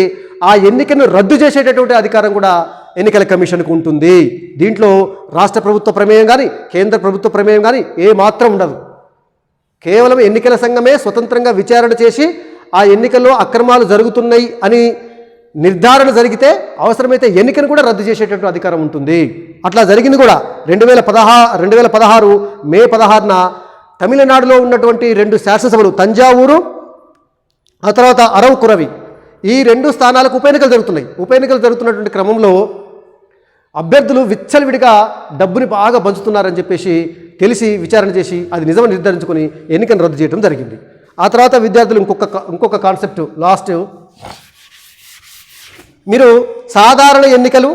Speaker 1: ఆ ఎన్నికను రద్దు చేసేటటువంటి అధికారం కూడా ఎన్నికల కమిషన్కు ఉంటుంది. దీంట్లో రాష్ట్ర ప్రభుత్వ ప్రమేయం కానీ కేంద్ర ప్రభుత్వ ప్రమేయం కానీ ఏ మాత్రం ఉండదు. కేవలం ఎన్నికల సంఘమే స్వతంత్రంగా విచారణ చేసి ఆ ఎన్నికల్లో అక్రమాలు జరుగుతున్నాయి అని నిర్ధారణ జరిగితే అవసరమైతే ఎన్నికను కూడా రద్దు చేసేటటువంటి అధికారం ఉంటుంది. అట్లా జరిగింది కూడా 2016 మే 16న తమిళనాడులో ఉన్నటువంటి 2 శాసనసభలు తంజావూరు ఆ తర్వాత అరవకురవి ఈ 2 స్థానాలకు ఉప ఎన్నికలు జరుగుతున్నాయి. ఉప ఎన్నికలు జరుగుతున్నటువంటి క్రమంలో అభ్యర్థులు విచ్చలవిడిగా డబ్బుని బాగా పంచుతున్నారని చెప్పేసి తెలిసి విచారణ చేసి అది నిజమని నిర్ధారించుకొని ఎన్నికను రద్దు చేయడం జరిగింది. ఆ తర్వాత విద్యార్థులు ఇంకొక కాన్సెప్ట్ లాస్ట్, మీరు సాధారణ ఎన్నికలు,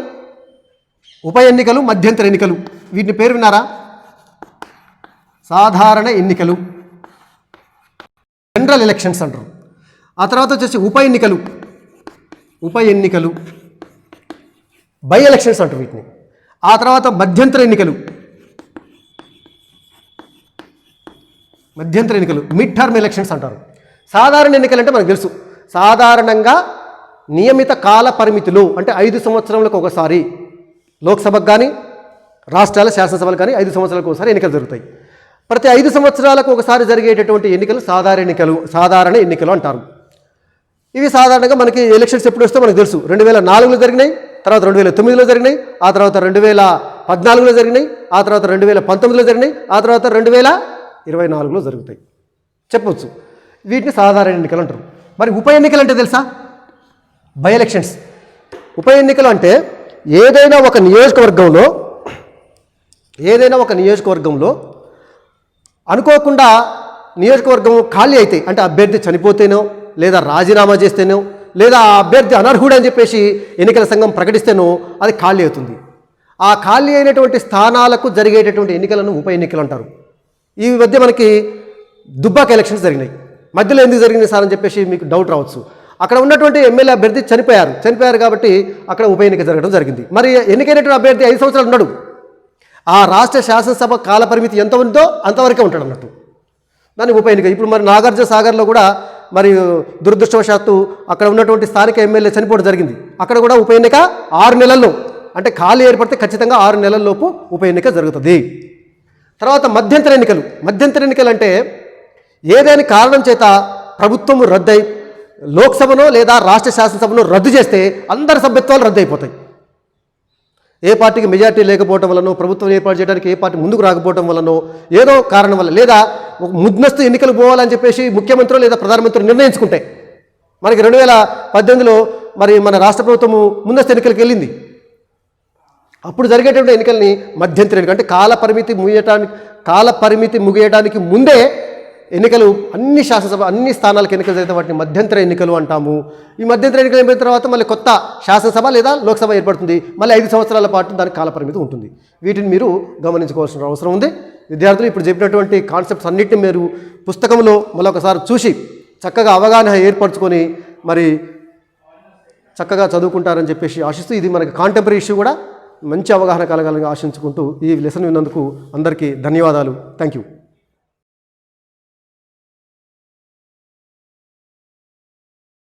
Speaker 1: ఉప ఎన్నికలు, మధ్యంతర ఎన్నికలు, వీటిని పేరు విన్నారా? సాధారణ ఎన్నికలు జనరల్ ఎలక్షన్స్ అంటారు. ఆ తర్వాత వచ్చేసి ఉప ఎన్నికలు బై ఎలక్షన్స్ అంటారు వీటిని. ఆ తర్వాత మధ్యంతర ఎన్నికలు మిడ్ టర్మ్ ఎలక్షన్స్ అంటారు. సాధారణ ఎన్నికలు అంటే మనకు తెలుసు, సాధారణంగా నియమిత కాల పరిమితులు అంటే 5 సంవత్సరాలకు ఒకసారి లోక్సభకు కానీ రాష్ట్రాల శాసనసభలకు కానీ 5 సంవత్సరాలకు ఒకసారి ఎన్నికలు జరుగుతాయి. ప్రతి 5 సంవత్సరాలకు ఒకసారి జరిగేటటువంటి ఎన్నికలు సాధారణ ఎన్నికలు అంటారు. ఇవి సాధారణంగా మనకి ఎలక్షన్స్ ఎప్పుడు వస్తే మనకు తెలుసు. 2004లో జరిగినాయి, తర్వాత 2009లో జరిగినాయి, ఆ తర్వాత 2014లో జరిగినాయి, ఆ తర్వాత 2019లో జరిగినాయి, ఆ తర్వాత 2024లో జరుగుతాయి చెప్పవచ్చు. వీటిని సాధారణ ఎన్నికలు అంటారు. మరి ఉప ఎన్నికలు అంటే తెలుసా? By elections. ఉప ఎన్నికలు అంటే ఏదైనా ఒక నియోజకవర్గంలో అనుకోకుండా నియోజకవర్గం ఖాళీ అయితే, అంటే అభ్యర్థి చనిపోతేనో లేదా రాజీనామా చేస్తేనో లేదా ఆ అభ్యర్థి అనర్హుడు అని చెప్పేసి ఎన్నికల సంఘం ప్రకటిస్తేనో అది ఖాళీ అవుతుంది. ఆ ఖాళీ అయినటువంటి స్థానాలకు జరిగేటటువంటి ఎన్నికలను ఉప ఎన్నికలు అంటారు. ఈ మధ్య మనకి దుబ్బాక ఎలక్షన్స్ జరిగినాయి. మధ్యలో ఎందుకు జరిగింది సార్ అని చెప్పేసి మీకు డౌట్ రావచ్చు. అక్కడ ఉన్నటువంటి ఎమ్మెల్యే అభ్యర్థి చనిపోయారు కాబట్టి అక్కడ ఉప ఎన్నిక జరగడం జరిగింది. మరి ఎన్నికైనటువంటి అభ్యర్థి 5 సంవత్సరాలు ఉన్నాడు. ఆ రాష్ట్ర శాసనసభ కాల పరిమితి ఎంత ఉందో అంతవరకే ఉంటాడు అన్నట్టు, దాని ఉప ఎన్నిక. ఇప్పుడు మరి నాగార్జున సాగర్లో కూడా మరి దురదృష్టవశాత్తు అక్కడ ఉన్నటువంటి స్థానిక ఎమ్మెల్యే చనిపోవడం జరిగింది. అక్కడ కూడా ఉప ఎన్నిక 6 నెలల్లో, అంటే ఖాళీ ఏర్పడితే ఖచ్చితంగా 6 నెలల్లోపు ఉప ఎన్నిక జరుగుతుంది. తర్వాత మధ్యంతర ఎన్నికలు అంటే ఏదైనా కారణం చేత ప్రభుత్వం రద్దయి లోక్సభను లేదా రాష్ట్ర శాసనసభను రద్దు చేస్తే అందరి సభ్యత్వాలు రద్దు అయిపోతాయి. ఏ పార్టీకి మెజార్టీ లేకపోవడం వల్లనో, ప్రభుత్వం ఏర్పాటు చేయడానికి ఏ పార్టీ ముందుకు రాకపోవడం వల్లనో, ఏదో కారణం వల్ల, లేదా ముందస్తు ఎన్నికలు పోవాలని చెప్పేసి ముఖ్యమంత్రి లేదా ప్రధానమంత్రి నిర్ణయించుకుంటే, మనకి 2018లో మరి మన రాష్ట్ర ప్రభుత్వము ముందస్తు ఎన్నికలకు వెళ్ళింది. అప్పుడు జరిగేటువంటి ఎన్నికల్ని మధ్యంతర ఎన్నికలు అంటే కాల పరిమితి ముగియడానికి ముందే ఎన్నికలు అన్ని స్థానాలకు ఎన్నికలు జరిగితే వాటిని మధ్యంతర ఎన్నికలు అంటాము. ఈ మధ్యంతర ఎన్నికలు అయిపోయిన తర్వాత మళ్ళీ కొత్త శాసనసభ లేదా లోక్సభ ఏర్పడుతుంది. మళ్ళీ 5 సంవత్సరాల పాటు దానికి కాల పరిమితి ఉంటుంది. వీటిని మీరు గమనించుకోవాల్సిన అవసరం ఉంది. విద్యార్థులు ఇప్పుడు చెప్పినటువంటి కాన్సెప్ట్స్ అన్నింటినీ మీరు పుస్తకంలో మరొకసారి చూసి చక్కగా అవగాహన ఏర్పరచుకొని మరి చక్కగా చదువుకుంటారని చెప్పేసి ఆశిస్తూ, ఇది మనకి కాంటెంపరీ ఇష్యూ కూడా మంచి అవగాహన కలగాలని ఆశించుకుంటూ ఈ లెసన్ విన్నందుకు అందరికీ ధన్యవాదాలు. Thank you.